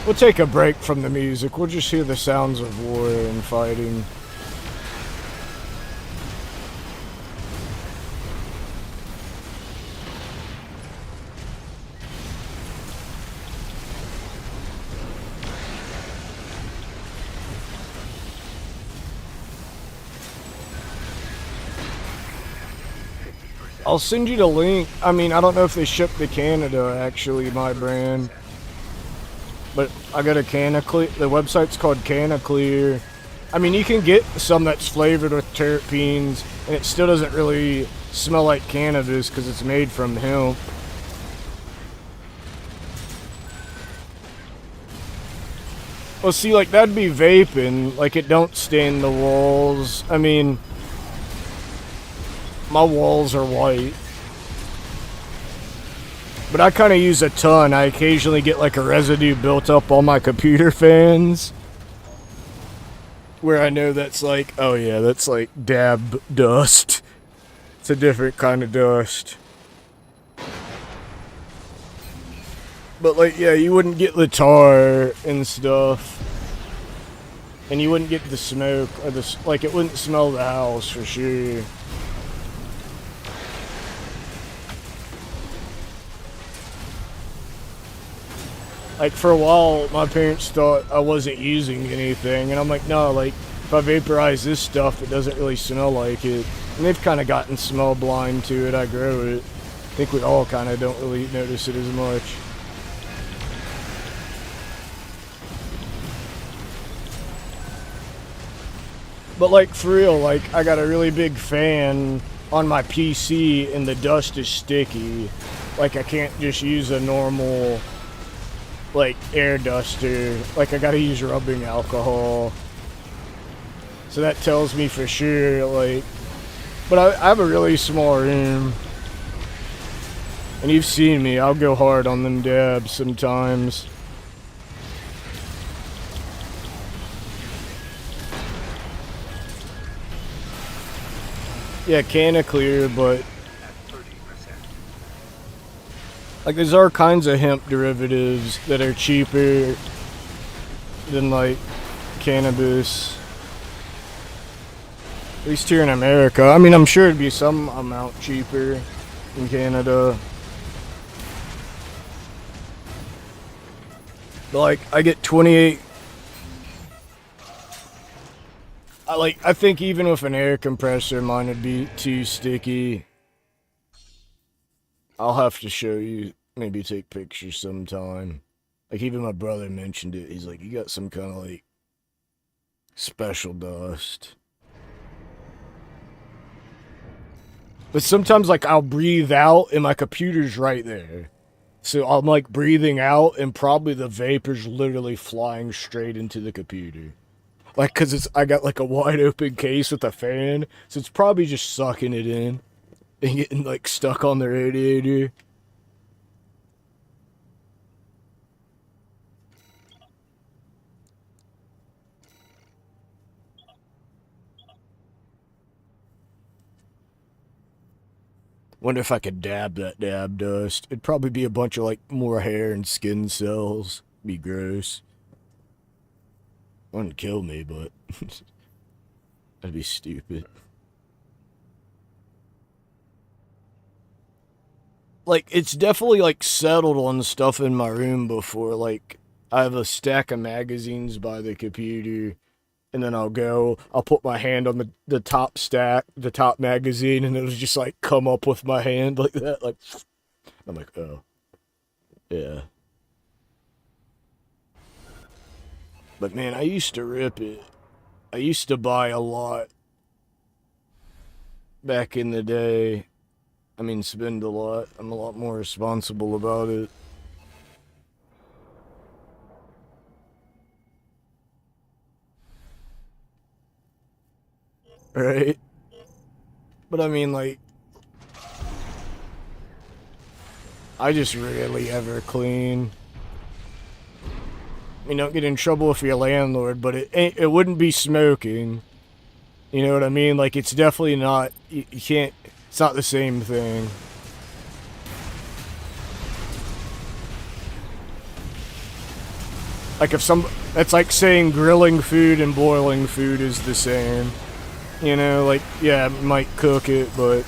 We'll take a break from the music. We'll just hear the sounds of war and fighting. I'll send you the link. I mean, I don't know if they ship to Canada, actually, my brand. But I got a Canaclear. The website's called Canaclear. I mean, you can get some that's flavored with terpenes, and it still doesn't really smell like cannabis because it's made from hemp. Well, see, like, that'd be vaping. Like, it don't stain the walls. I mean... My walls are white. But I kind of use a ton. I occasionally get like a residue built up on my computer fans. Where I know that's like, oh yeah, that's like dab dust. It's a different kind of dust. But like, yeah, you wouldn't get the tar and stuff. And you wouldn't get the smoke, or the, like, it wouldn't smell the house for sure. Like, for a while, my parents thought I wasn't using anything, and I'm like, no, like, if I vaporize this stuff, it doesn't really smell like it. And they've kind of gotten smell blind to it. I grow it. I think we all kind of don't really notice it as much. But, like, for real, like, I got a really big fan on my PC, and the dust is sticky. Like, I can't just use a normal... like air duster, like I gotta use rubbing alcohol. So that tells me for sure, like, but I have a really small room. And you've seen me, I'll go hard on them dabs sometimes. Yeah, Canaclear, but like, there's all kinds of hemp derivatives that are cheaper than, like, cannabis. At least here in America. I mean, I'm sure it'd be some amount cheaper in Canada. But, like, I get 28... I think even with an air compressor, mine would be too sticky. I'll have to show you, maybe take pictures sometime. Like, even my brother mentioned it. He's like, you got some kind of, like, special dust. But sometimes, like, I'll breathe out and my computer's right there. So I'm, like, breathing out and probably the vapor's literally flying straight into the computer. Like, cause I got, like, a wide open case with a fan. So it's probably just sucking it in and getting, like, stuck on the radiator. Wonder if I could dab that dab dust. It'd probably be a bunch of, like, more hair and skin cells. Be gross. Wouldn't kill me, but that'd be stupid. Like, it's definitely, like, settled on stuff in my room before. Like, I have a stack of magazines by the computer, and then I'll put my hand on the top stack, the top magazine, and it'll just, like, come up with my hand like that. Like, I'm like, oh. Yeah. But, man, I used to rip it. I used to buy a lot back in the day. I mean, spend a lot. I'm a lot more responsible about it. Right? But I mean, like, I just rarely ever clean. You don't get in trouble with your landlord, but it wouldn't be smoking. You know what I mean? Like, it's definitely not, you can't, it's not the same thing. Like, that's like saying grilling food and boiling food is the same. You know, like, yeah, might cook it, but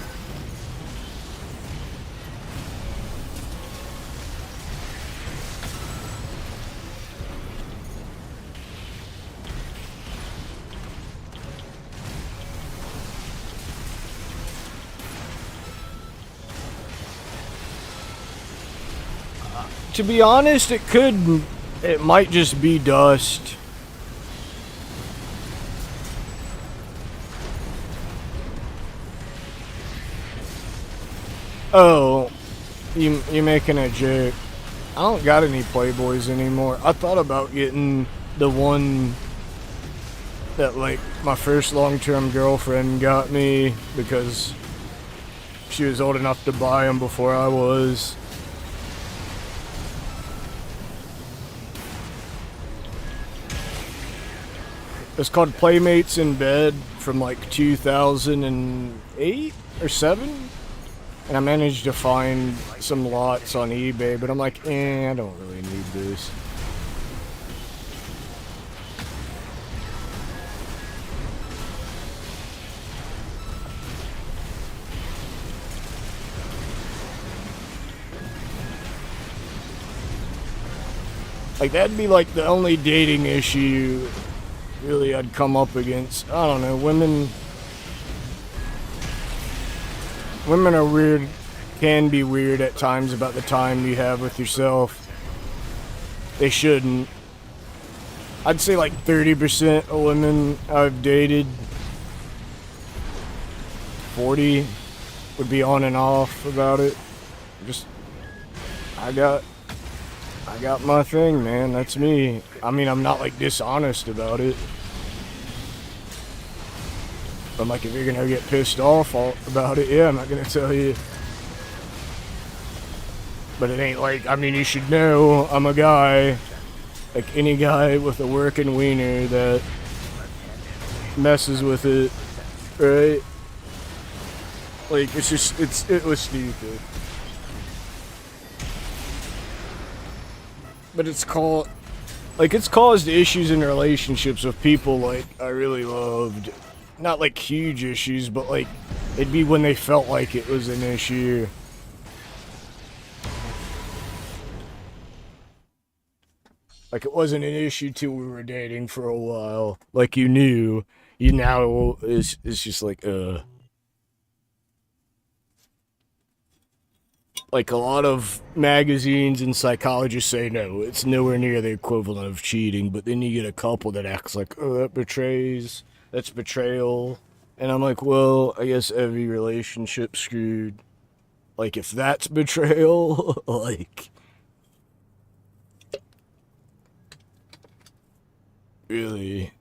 to be honest, it might just be dust. Oh, you making a joke. I don't got any Playboys anymore. I thought about getting the one that, like, my first long-term girlfriend got me because she was old enough to buy them before I was. It's called Playmates in Bed from, like, 2008 or 7. And I managed to find some lots on eBay, but I'm like, I don't really need this. Like, that'd be, like, the only dating issue really I'd come up against. I don't know, women are weird, can be weird at times about the time you have with yourself. They shouldn't. I'd say like 30% of women I've dated, 40 would be on and off about it. Just, I got my thing, man. That's me. I mean, I'm not, like, dishonest about it. I'm like, if you're gonna get pissed off about it, yeah, I'm not gonna tell you. But it ain't like, I mean, you should know I'm a guy, like any guy with a working wiener that messes with it, right? Like, it's just, it was stupid. But it's caused issues in relationships with people, like, I really loved. Not like huge issues, but like, it'd be when they felt like it was an issue. Like, it wasn't an issue till we were dating for a while. Like, you knew. You now, it's just like, like a lot of magazines and psychologists say no, it's nowhere near the equivalent of cheating, but then you get a couple that acts like, oh, that's betrayal. And I'm like, well, I guess every relationship's screwed. Like, if that's betrayal, like, really.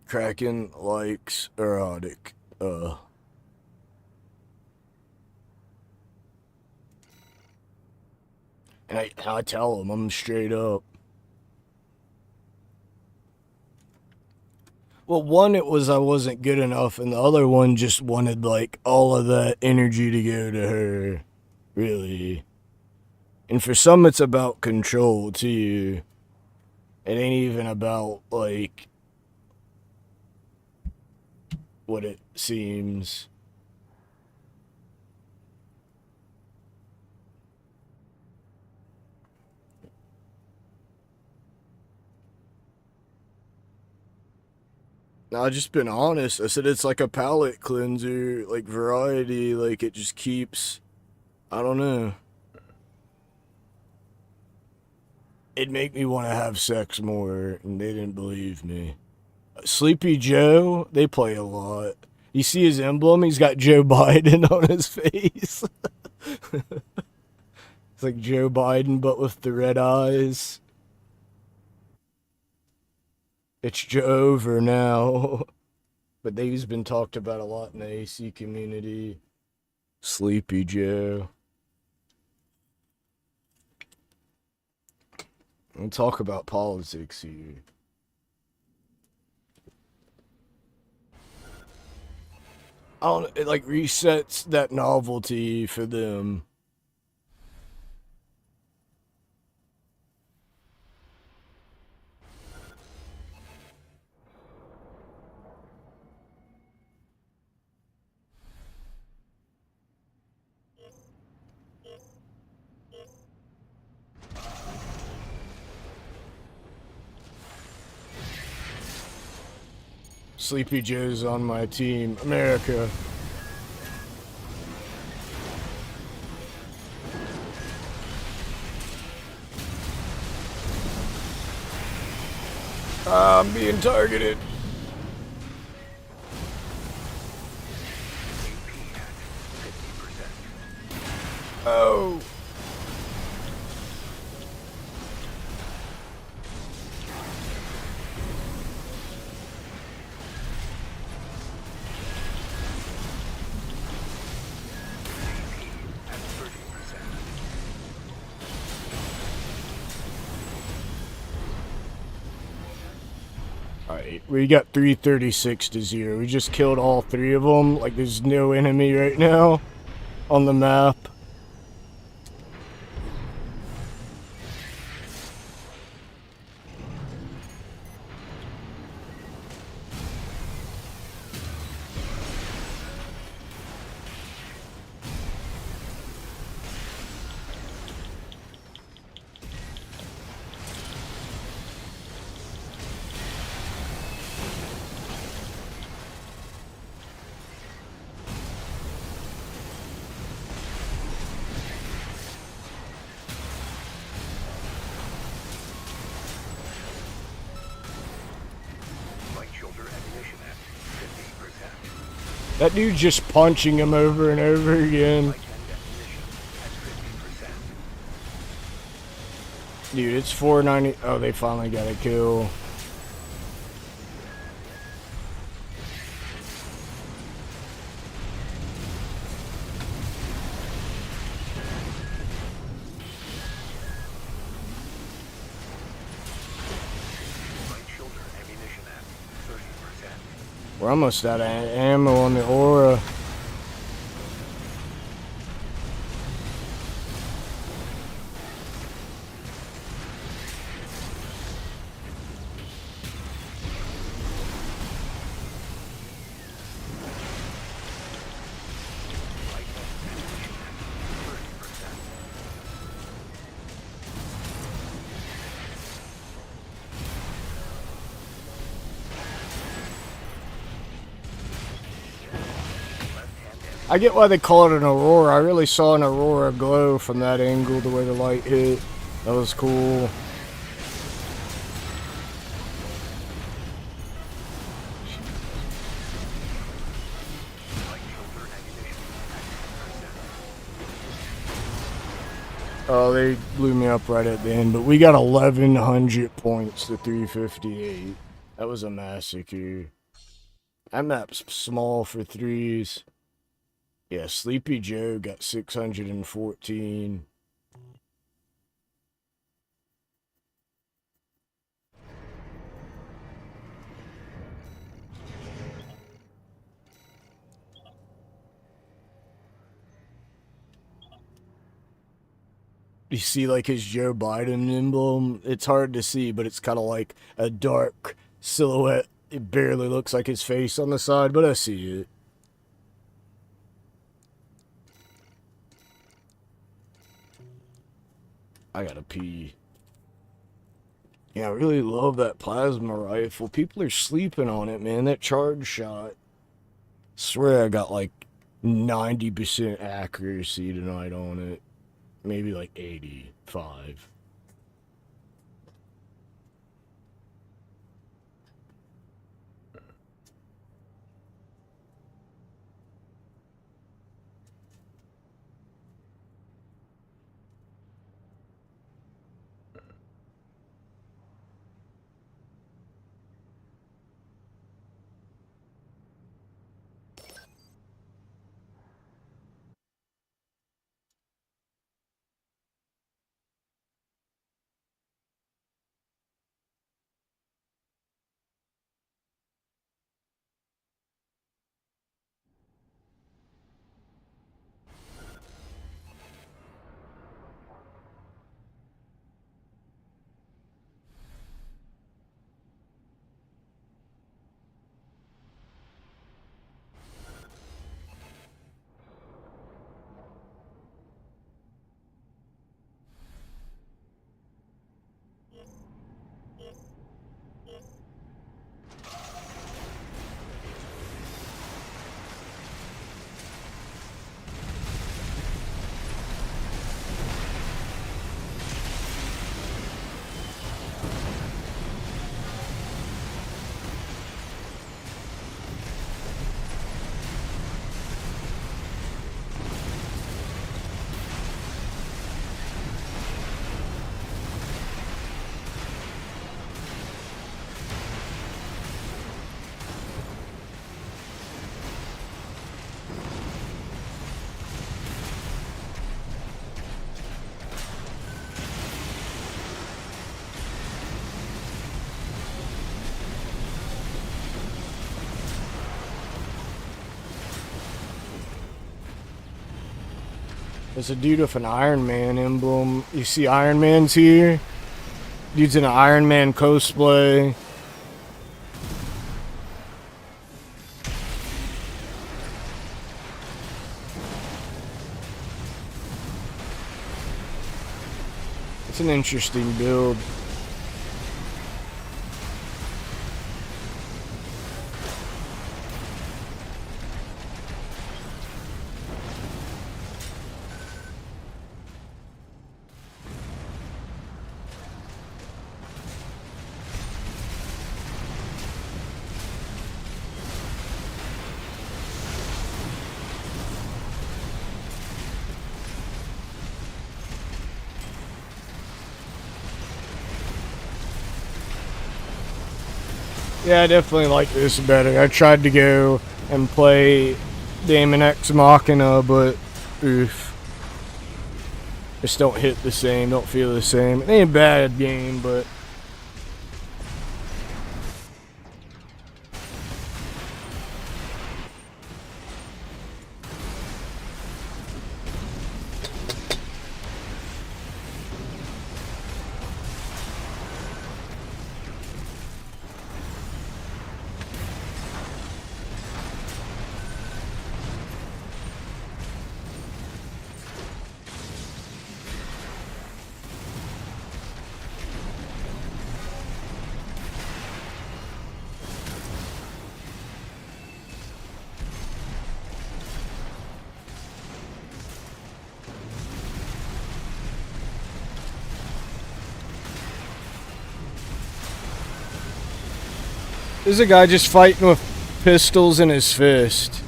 Kraken likes erotic. And I tell him, I'm straight up. Well, one, it was I wasn't good enough, and the other one just wanted, like, all of that energy to go to her. Really. And for some, it's about control, too. It ain't even about, like, what it seems. No, I've just been honest. I said it's like a palate cleanser, like variety, like it just keeps, I don't know. It'd make me want to have sex more, and they didn't believe me. Sleepy Joe, they play a lot. You see his emblem? He's got Joe Biden on his face. It's like Joe Biden, but with the red eyes. It's Joe over now. But they've been talked about a lot in the AC community. Sleepy Joe. We'll talk about politics here. I don't, it like resets that novelty for them. Sleepy Joe's on my team. America. I'm being targeted. Oh. Alright, we got 336 to 0. We just killed all three of them. Like, there's no enemy right now on the map. That dude's just punching him over and over again. Dude, it's 490. Oh, they finally got a kill. We're almost out of ammo on the aura. I get why they call it an aurora. I really saw an aurora glow from that angle, the way the light hit. That was cool. Oh, they blew me up right at the end, but we got 1,100 points to 358. That was a massacre. That map's small for threes. Yeah, Sleepy Joe got 614. You see, like, his Joe Biden emblem? It's hard to see, but it's kind of like a dark silhouette. It barely looks like his face on the side, but I see it. I gotta pee. Yeah, I really love that plasma rifle. People are sleeping on it, man. That charge shot. Swear I got like 90% accuracy tonight on it. Maybe like 85. There's a dude with an Iron Man emblem. You see Iron Man's here? Dude's in an Iron Man cosplay. It's an interesting build. Yeah, I definitely like this better. I tried to go and play Daemon X Machina, but oof. Just don't hit the same, don't feel the same. It ain't a bad game, but There's a guy just fighting with pistols in his fist.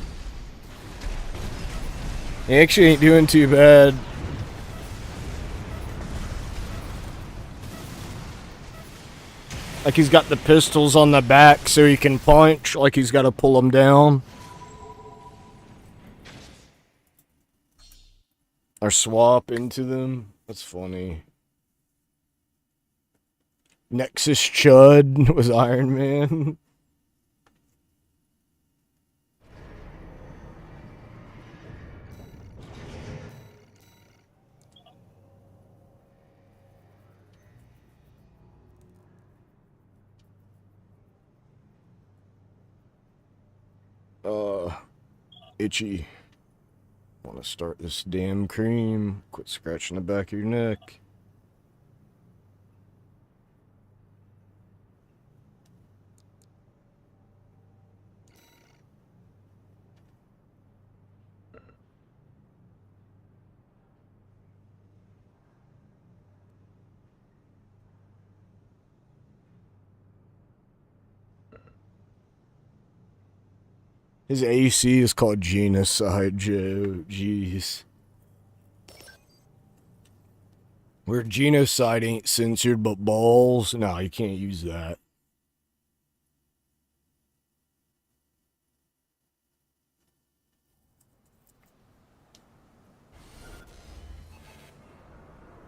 He actually ain't doing too bad. Like he's got the pistols on the back so he can punch, like he's got to pull them down. Or swap into them. That's funny. Nexus Chud was Iron Man. Itchy. Want to start this damn cream. Quit scratching the back of your neck. His AC is called Genocide Joe. Jeez. Where genocide ain't censored but balls? No, you can't use that.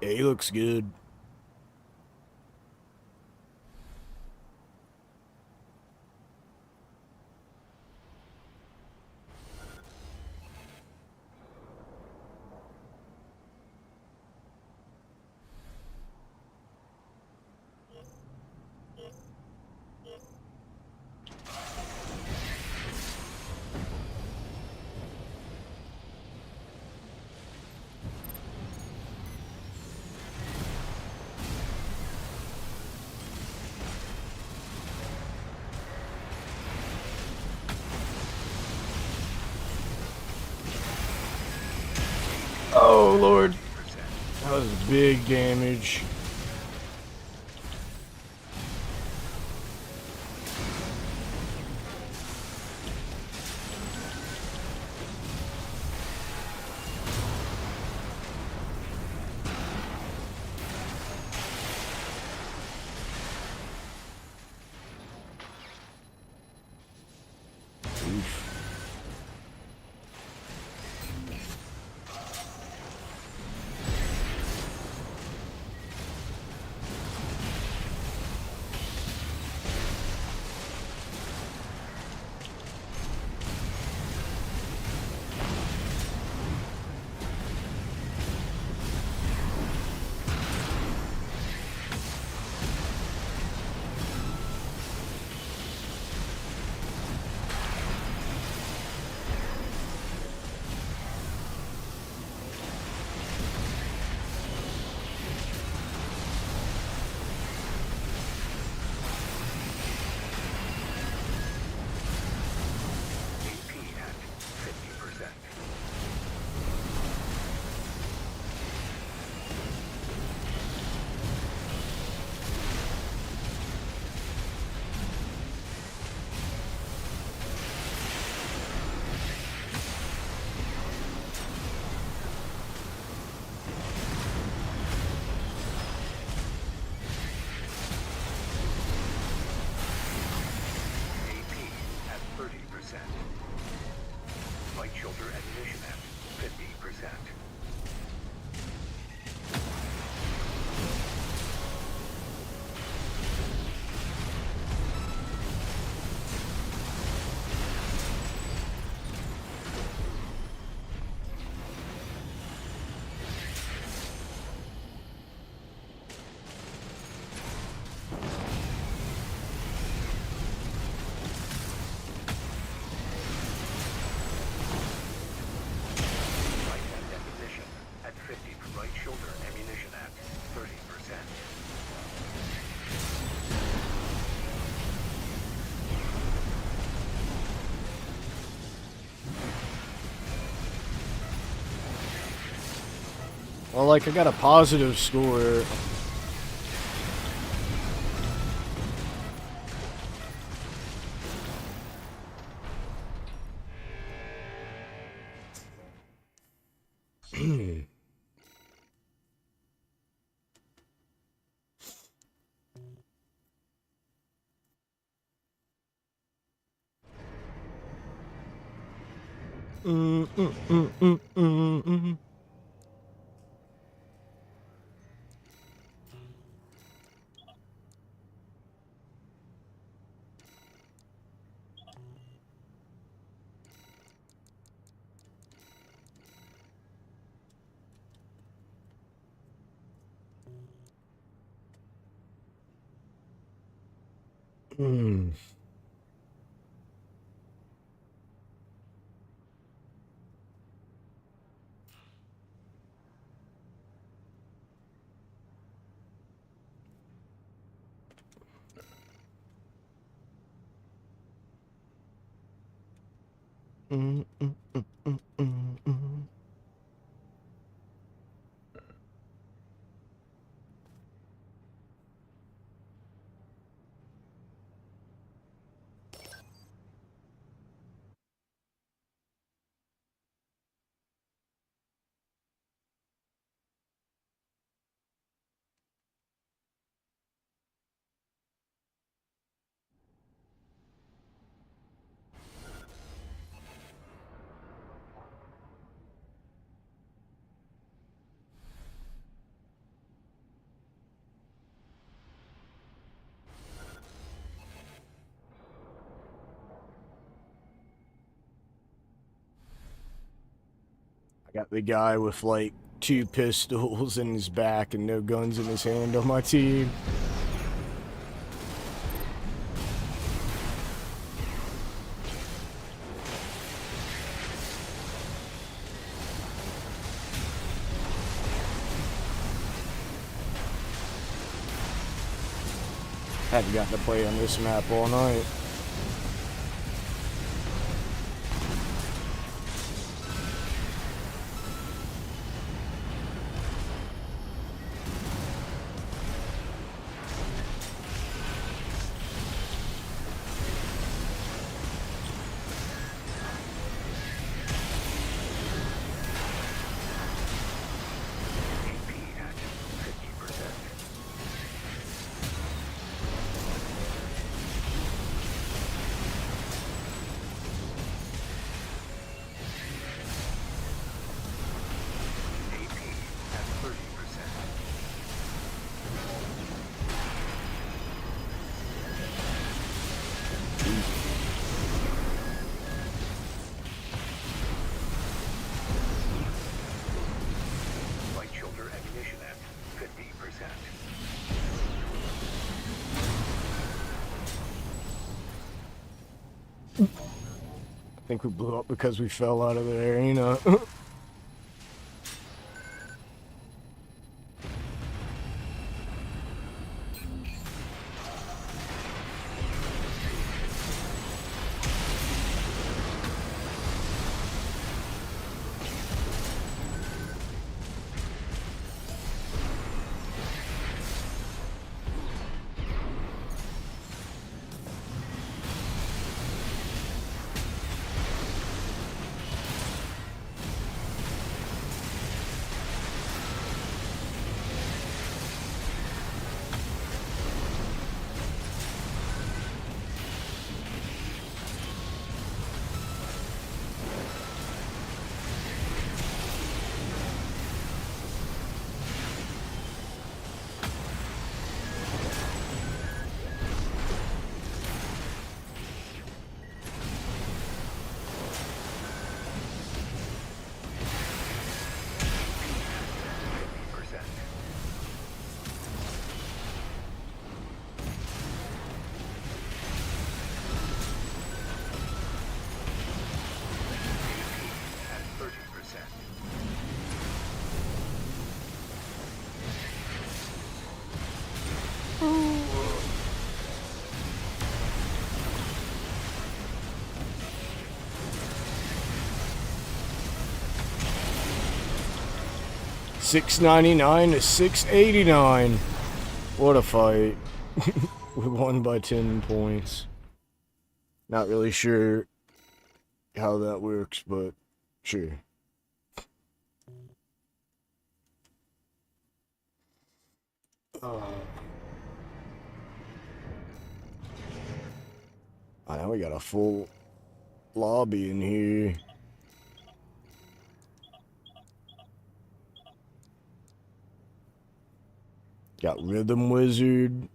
Yeah, he looks good. Oh, Lord. That was big damage. Well, like, I got a positive score. I got the guy with like 2 pistols in his back and no guns in his hand on my team. Haven't gotten to play on this map all night. I think we blew up because we fell out of the arena. 699 to 689. What a fight. We won by 10 points. Not really sure how that works, but sure. Now we got a full lobby in here. Got Rhythm Wizard.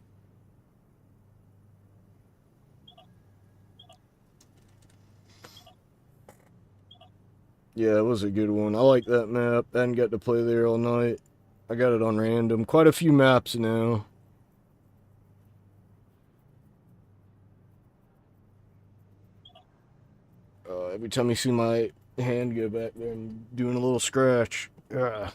Yeah, it was a good one. I like that map. I hadn't got to play there all night. I got it on random. Quite a few maps now. Every time you see my hand go back there, I'm doing a little scratch. Ugh.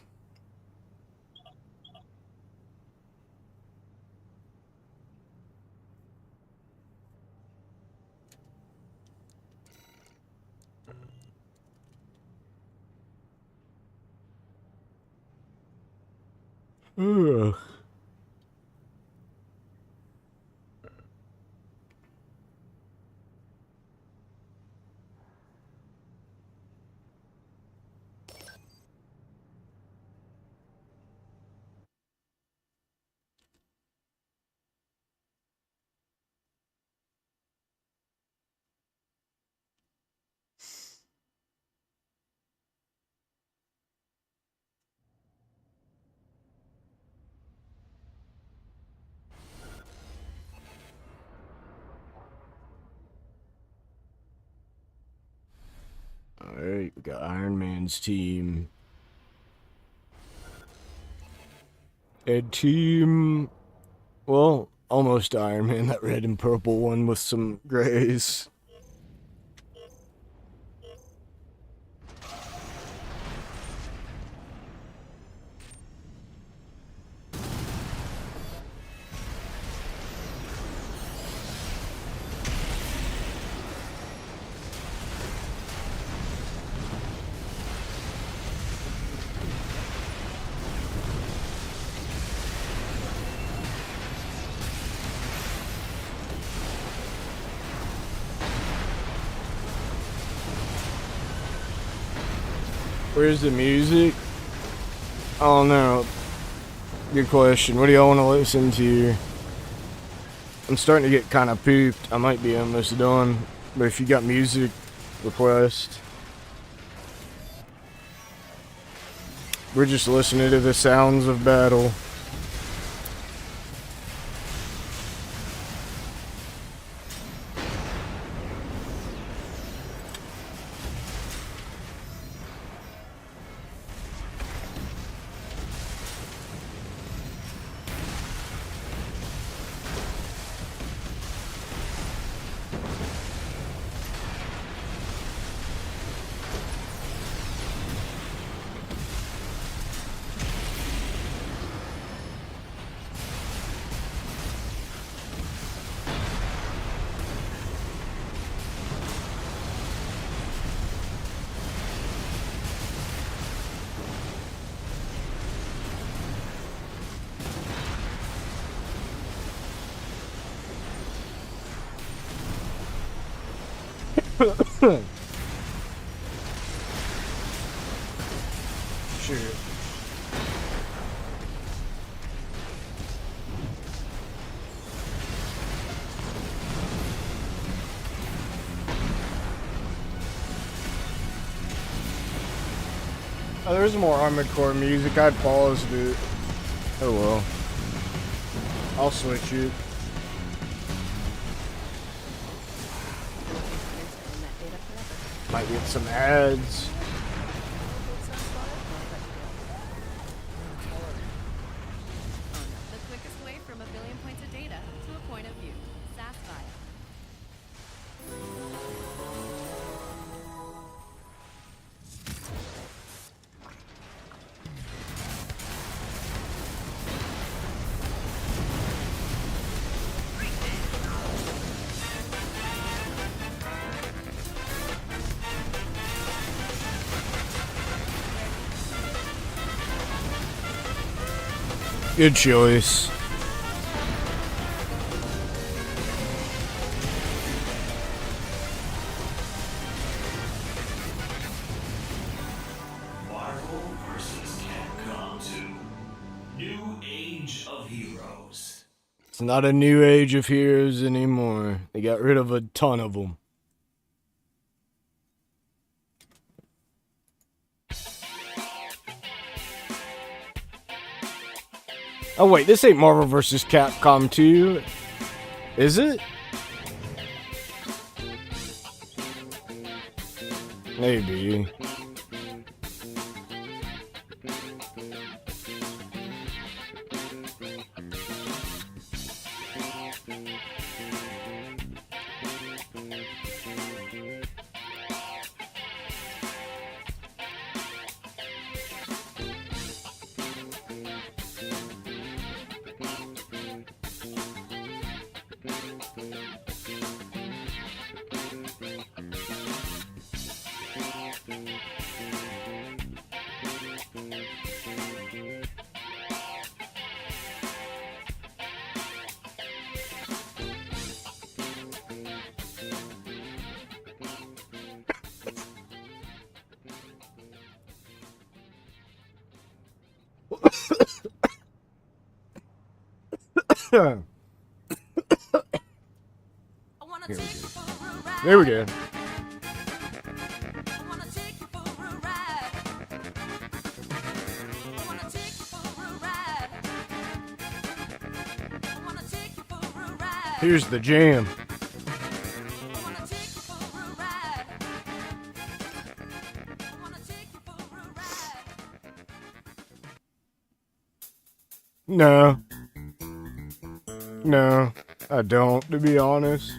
Ugh. Alright, we got Iron Man's team. And team... Well, almost Iron Man, that red and purple one with some grays. Where's the music? I don't know. Good question. What do y'all want to listen to? I'm starting to get kind of pooped. I might be almost done. But if you got music, request. We're just listening to the sounds of battle. Shit. Oh, there's more Armored Core music. I paused it. Oh well. I'll switch it. Might get some ads. The quickest way from a billion points of data to a point of view. SAS File. Good choice. Marvel vs. Capcom 2. New Age of Heroes. It's not a new age of heroes anymore. They got rid of a ton of them. Oh wait, this ain't Marvel vs. Capcom 2. Is it? Maybe. There we go. Here's the jam. No. No, I don't, to be honest.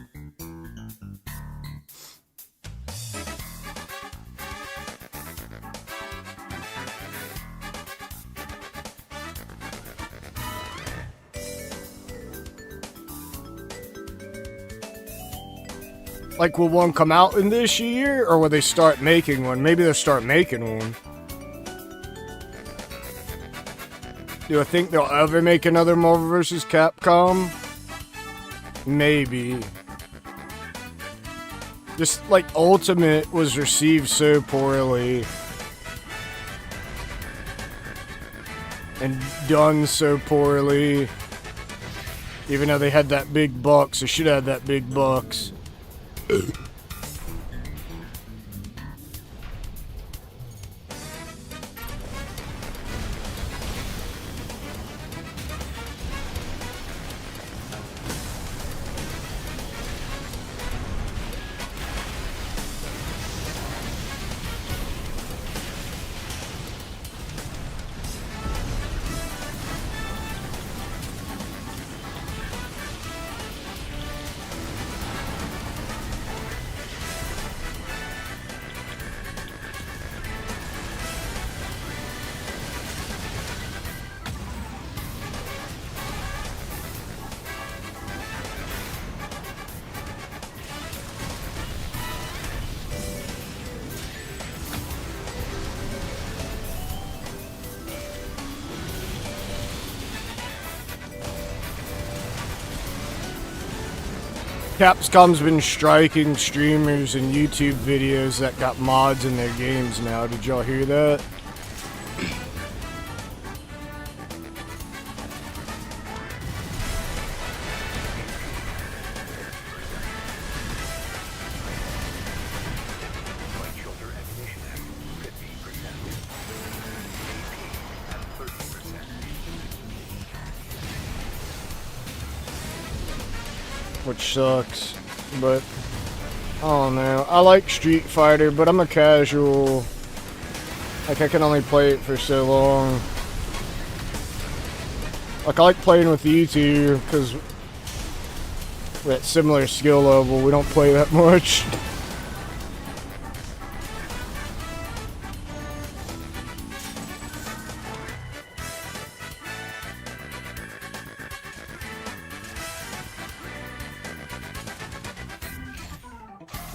Like, will one come out in this year, or will they start making one? Maybe they'll start making one. Do I think they'll ever make another Marvel vs. Capcom? Maybe. Just like Ultimate was received so poorly. And done so poorly. Even though they had that big bucks, they should have had that big bucks. Capcom's been striking streamers and YouTube videos that got mods in their games now. Did y'all hear that? Which sucks, but I don't know. I like Street Fighter, but I'm a casual. Like, I can only play it for so long. Like, I like playing with you two because we're at similar skill level. We don't play that much.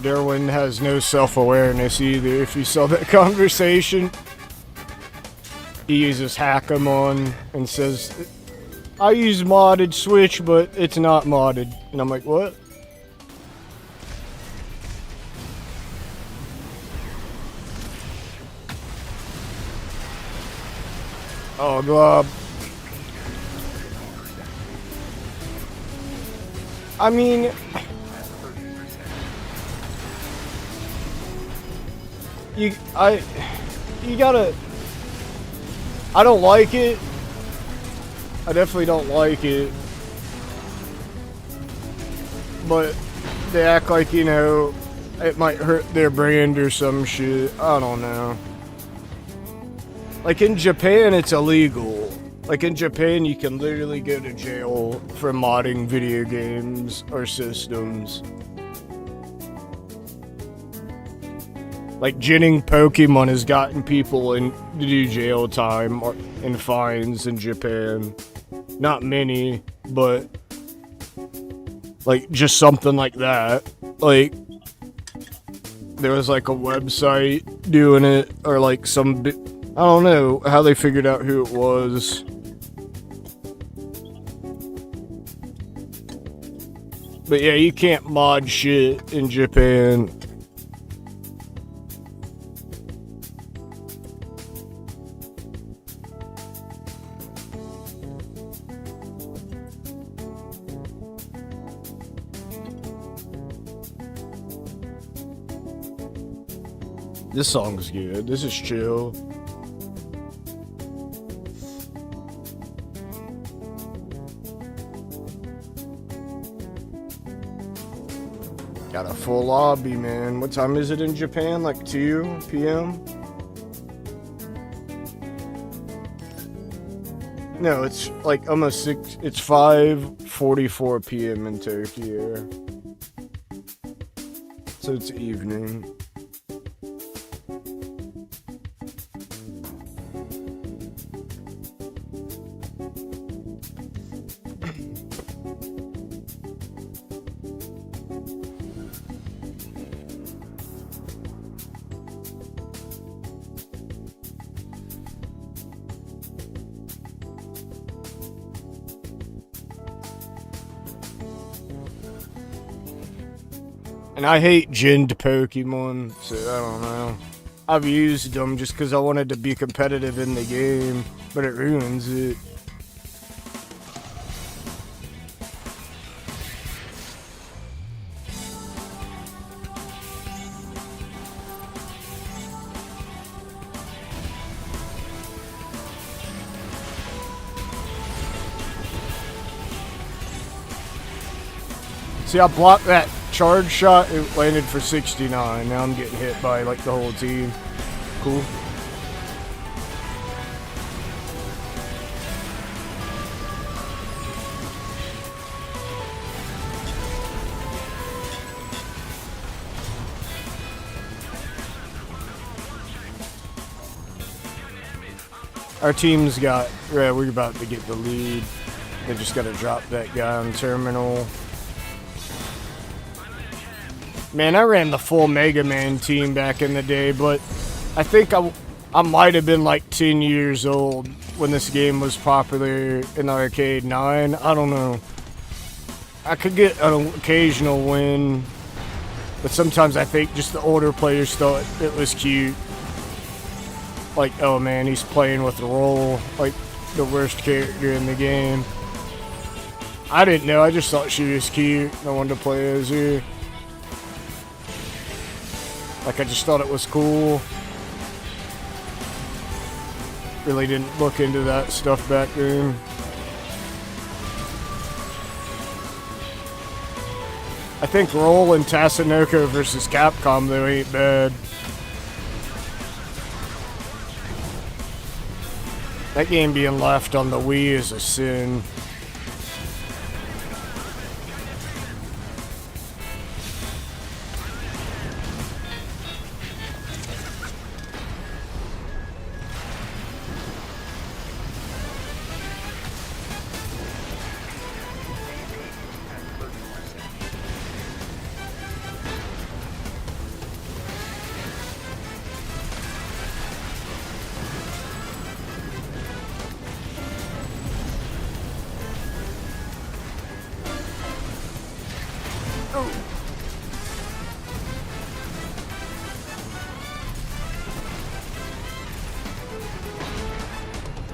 Derwin has no self-awareness either. If you saw that conversation, he uses Hackamon and says, I use modded Switch, but it's not modded. And I'm like, what? Oh, Glob. I mean, you gotta, I don't like it. I definitely don't like it. But they act like, you know, it might hurt their brand or some shit. I don't know. Like in Japan, it's illegal. Like in Japan, you can literally go to jail for modding video games or systems. Like ginning Pokemon has gotten people in to do jail time or and fines in Japan. Not many, but like just something like that. Like there was like a website doing it, or like some I don't know how they figured out who it was. But yeah, you can't mod shit in Japan. This song's good. This is chill. Got a full lobby, man. What time is it in Japan? Like 2 p.m.? No, it's like almost 6. It's 5:44 p.m. in Tokyo. So it's evening. And I hate ginned Pokemon, so I don't know. I've used them just because I wanted to be competitive in the game, but it ruins it. See, I blocked that charge shot, it landed for 69. Now I'm getting hit by like the whole team. Cool. Our team's got, yeah, we're about to get the lead. They just got to drop that guy on terminal. Man, I ran the full Mega Man team back in the day, but I think I might have been like 10 years old when this game was popular in the arcade. 9, I don't know. I could get an occasional win, but sometimes I think just the older players thought it was cute. Like, oh man, he's playing with Roll, like the worst character in the game. I didn't know, I just thought she was cute. I wanted to play as her. Like, I just thought it was cool. Really didn't look into that stuff back then. I think Roll and Tatsunoko versus Capcom, though, ain't bad. That game being left on the Wii is a sin.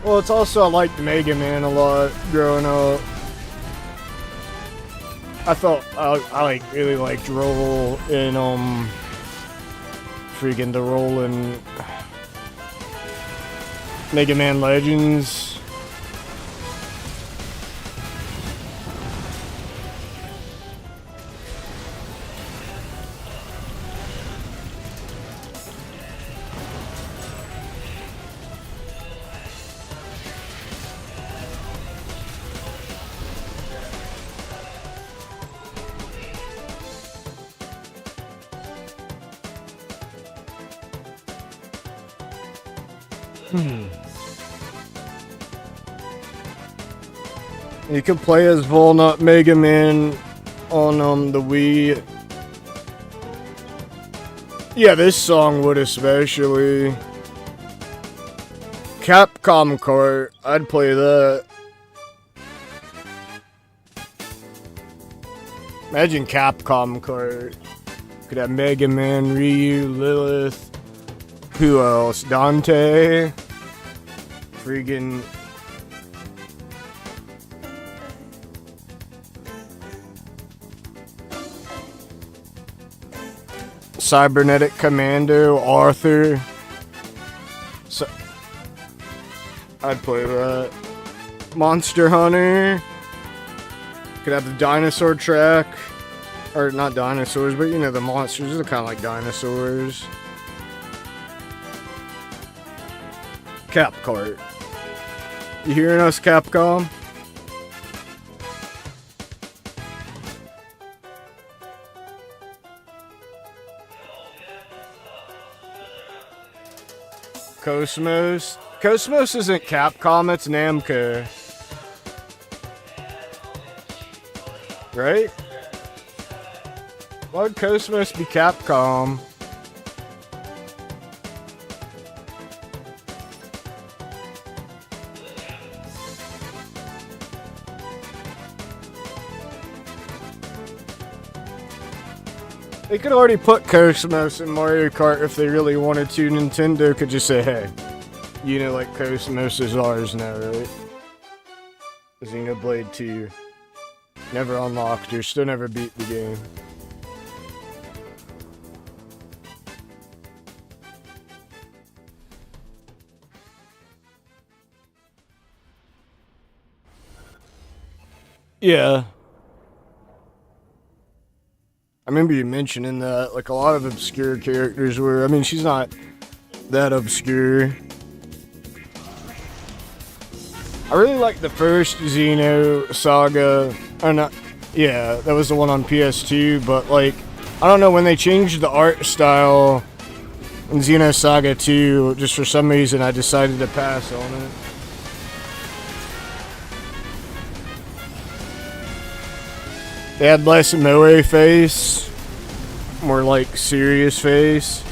Well, it's also, I liked Mega Man a lot growing up. I thought, I like really liked Roll in, freaking the Roll in Mega Man Legends. You can play as Volnut Mega Man on the Wii. Yeah, this song would especially. Capcom Kart, I'd play that. Imagine Capcom Kart. Could have Mega Man, Ryu, Lilith. Who else? Dante. Freaking. Cybernetic Commando, Arthur. So, I'd play that. Monster Hunter. Could have the dinosaur track. Or not dinosaurs, but you know the monsters are kind of like dinosaurs. Cap Kart. You hearing us, Capcom? Cosmos. Cosmos isn't Capcom, it's Namco. Right? Why would Cosmos be Capcom? They could already put Cosmos in Mario Kart if they really wanted to. Nintendo could just say, hey, you know, like Cosmos is ours now, right? Xenoblade 2. Never unlocked or still never beat the game. Yeah. I remember you mentioning that, like, a lot of obscure characters were. I mean, she's not that obscure. I really like the first Xeno Saga. Or not. Yeah, that was the one on PS2, but, like, I don't know, when they changed the art style in Xeno Saga 2, just for some reason I decided to pass on it. They had less moe face, more like serious face.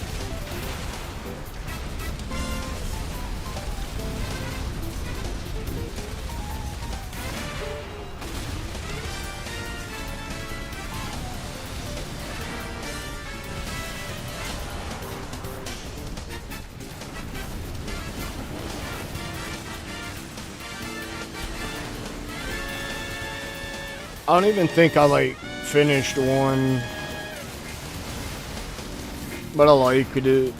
I don't even think I, like, finished one. But I liked it.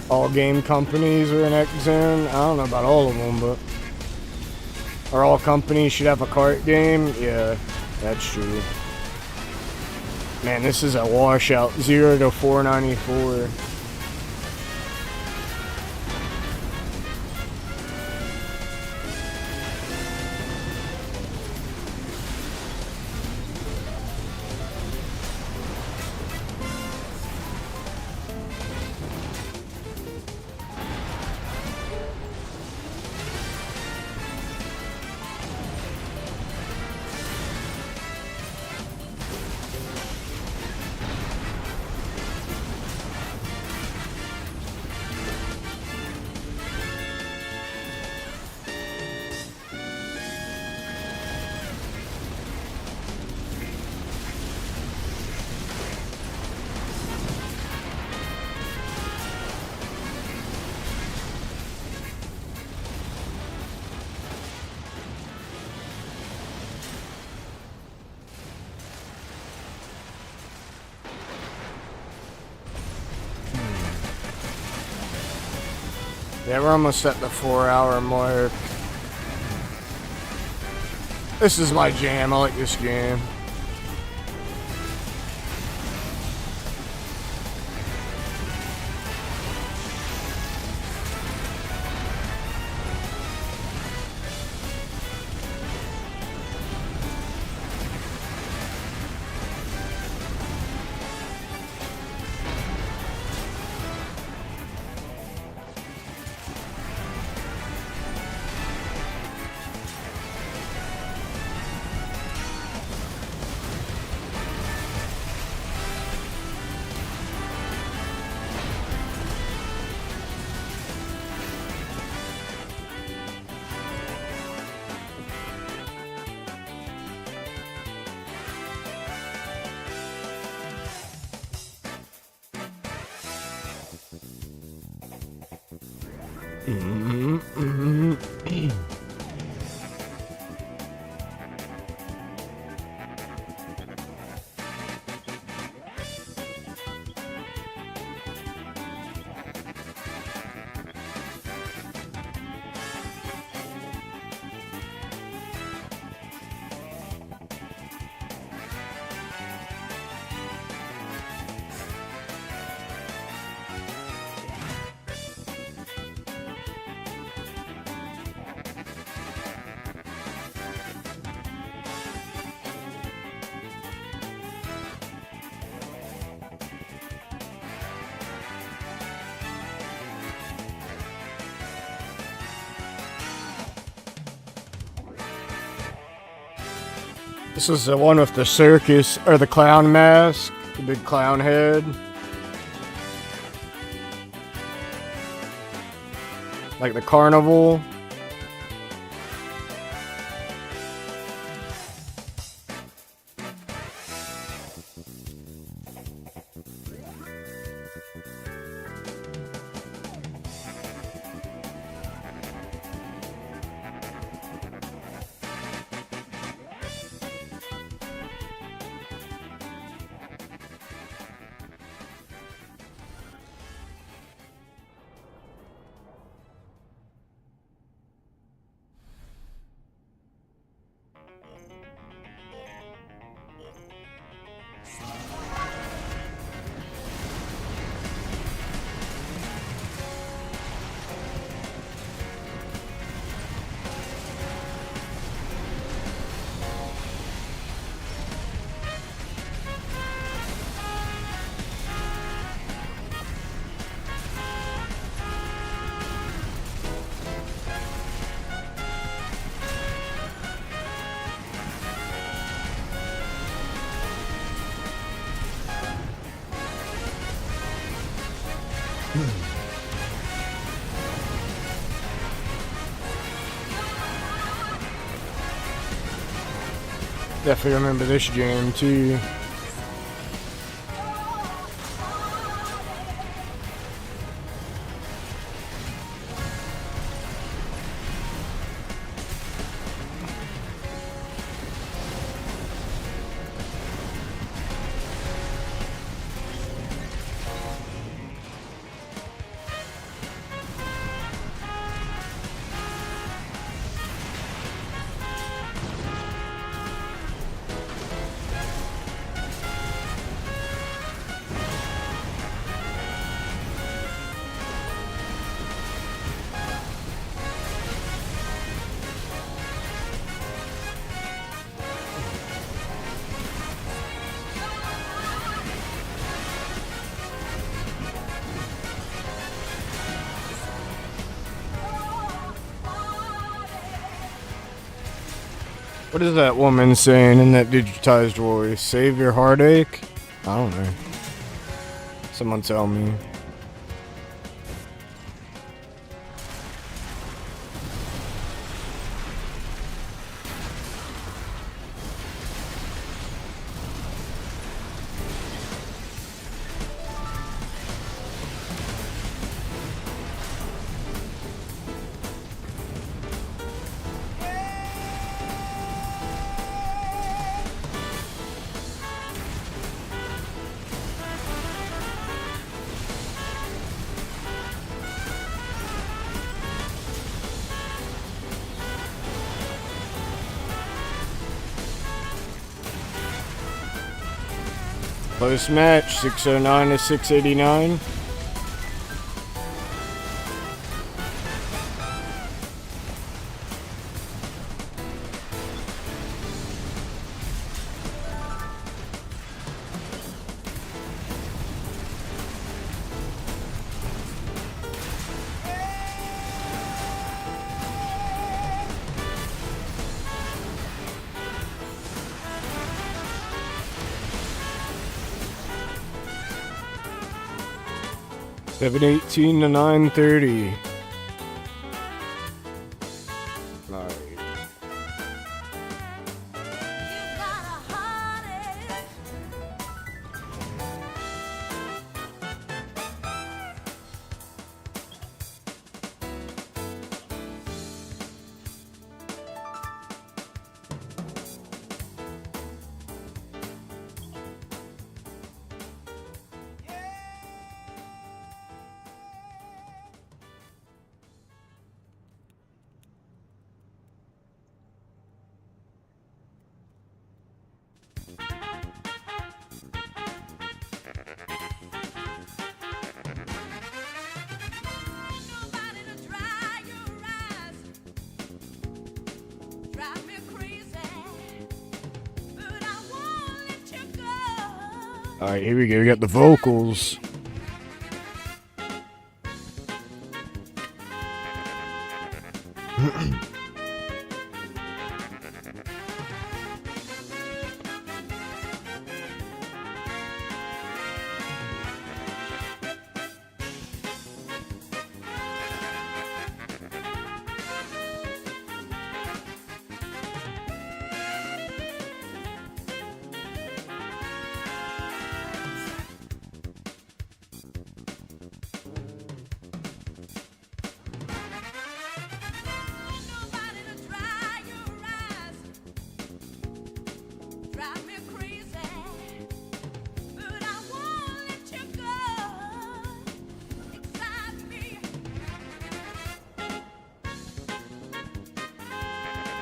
All game companies are in X-Zone. I don't know about all of them, but... Or all companies should have a kart game? Yeah, that's true. Man, this is a washout. 0 to 494. Yeah, we're almost at the 4-hour mark. This is my jam. I like this game. This is the one with the circus, or the clown mask, the big clown head. Like the carnival. Definitely remember this jam too. What is that woman saying in that digitized voice? Save your heartache? I don't know. Someone tell me. Close match, 609 to 689. $718 to $930. Alright. Alright, here we go. We got the vocals.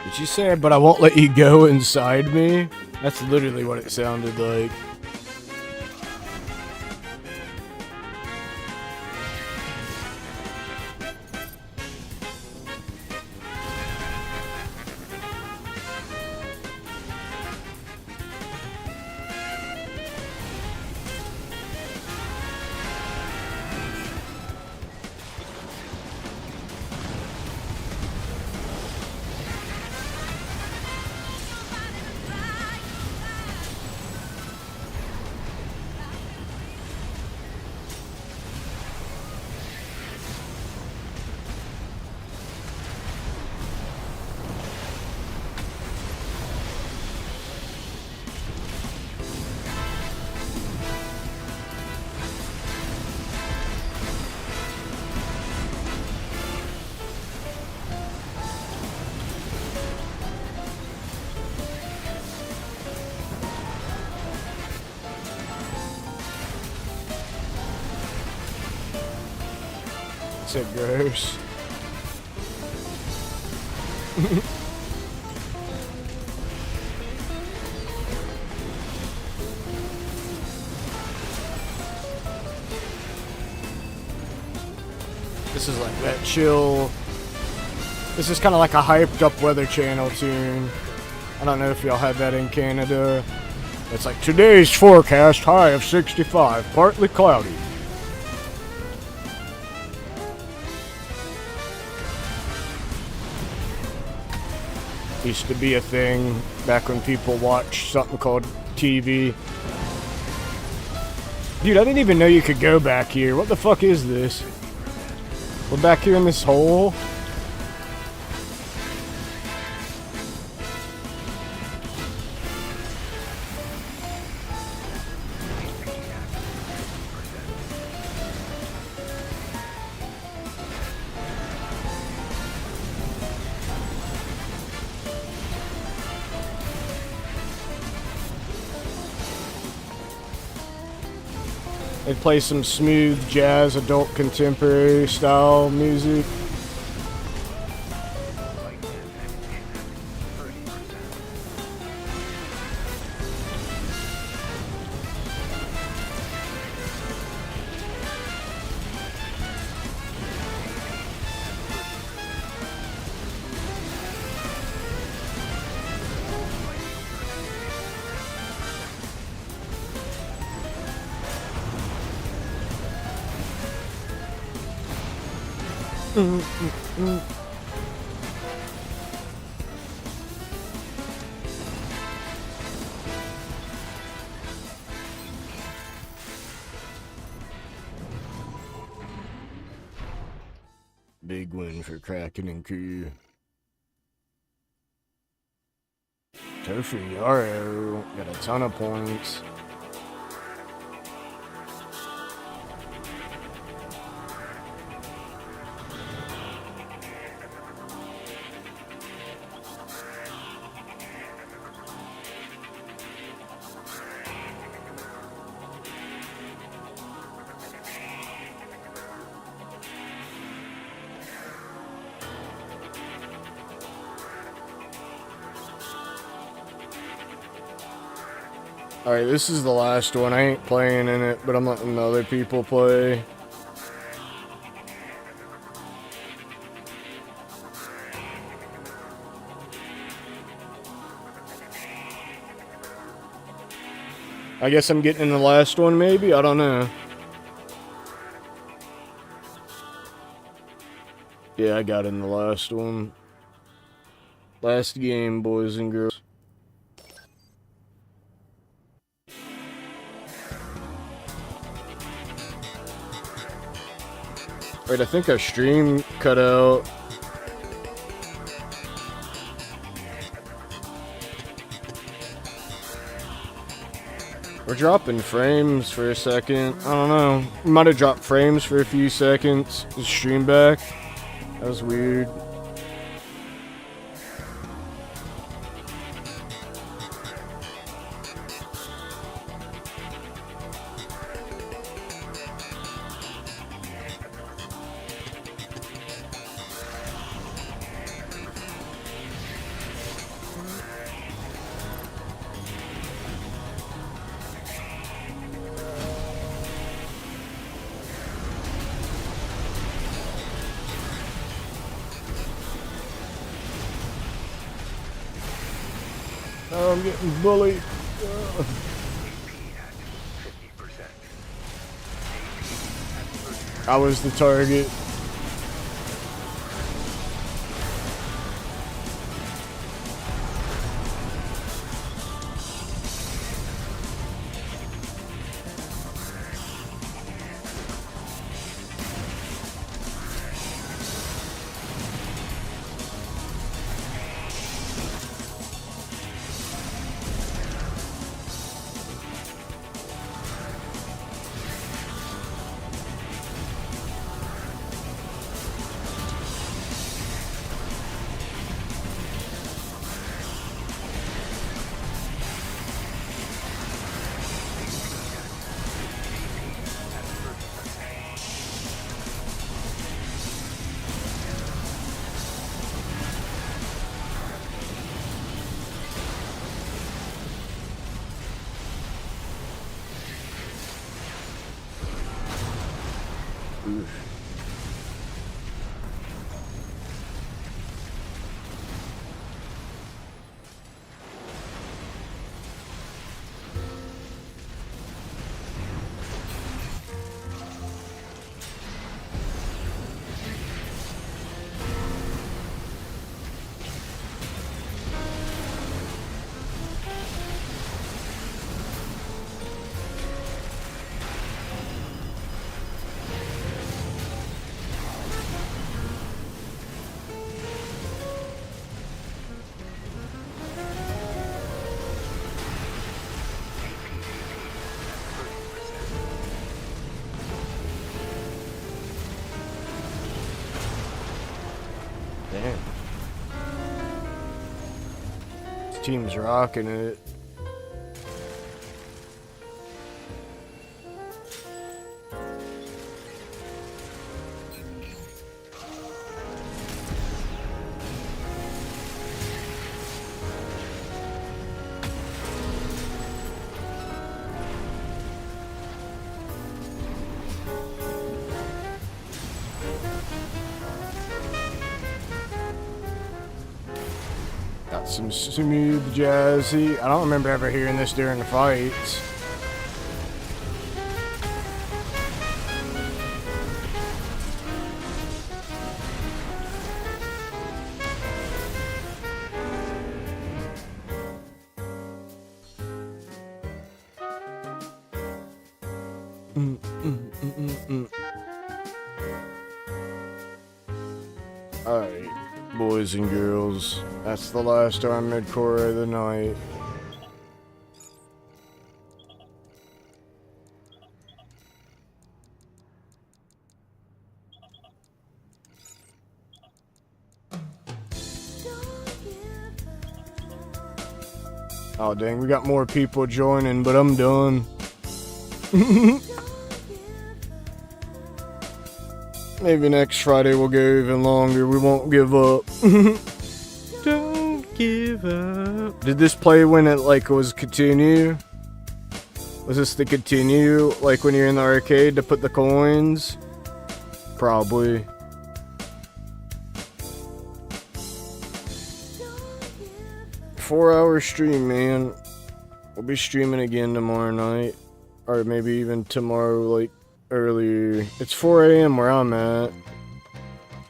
Did you say, but I won't let you go inside me? That's literally what it sounded like. So gross. This is like that chill. This is kind of like a hyped up Weather Channel tune. I don't know if y'all had that in Canada. It's like today's forecast high of 65, partly cloudy. Used to be a thing back when people watched something called TV. Dude, I didn't even know you could go back here. What the fuck is this? We're back here in this hole? They play some smooth jazz, adult contemporary style music. Big win for Kraken and crew. Tofu Yaro got a ton of points. Alright, this is the last one. I ain't playing in it, but I'm letting other people play. I guess I'm getting in the last one, maybe? I don't know. Yeah, I got in the last one. Last game, boys and girls. Wait, I think our stream cut out. We're dropping frames for a second. I don't know. We might have dropped frames for a few seconds. The stream back. That was weird. Oh, I'm getting bullied. I was the target. Damn. This team's rocking it. Got some smooth jazzy. I don't remember ever hearing this during the fights. Alright, boys and girls, that's the last armored core of the night. Oh dang, we got more people joining, but I'm done. Maybe next Friday we'll go even longer. We won't give up. Don't give up. Did this play when it like was continue? Was this the continue like when you're in the arcade to put the coins? Probably. Four-hour stream, man. We'll be streaming again tomorrow night, or maybe even tomorrow, like, earlier. It's 4 a.m. where I'm at.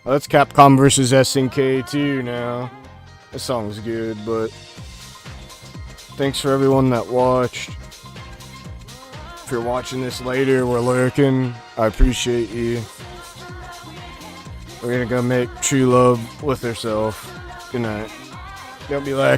Oh, that's Capcom versus SNK 2 now. This song's good, but thanks for everyone that watched. If you're watching this later, we're lurking. I appreciate you. We're gonna go make true love with herself. Good night. Don't be like.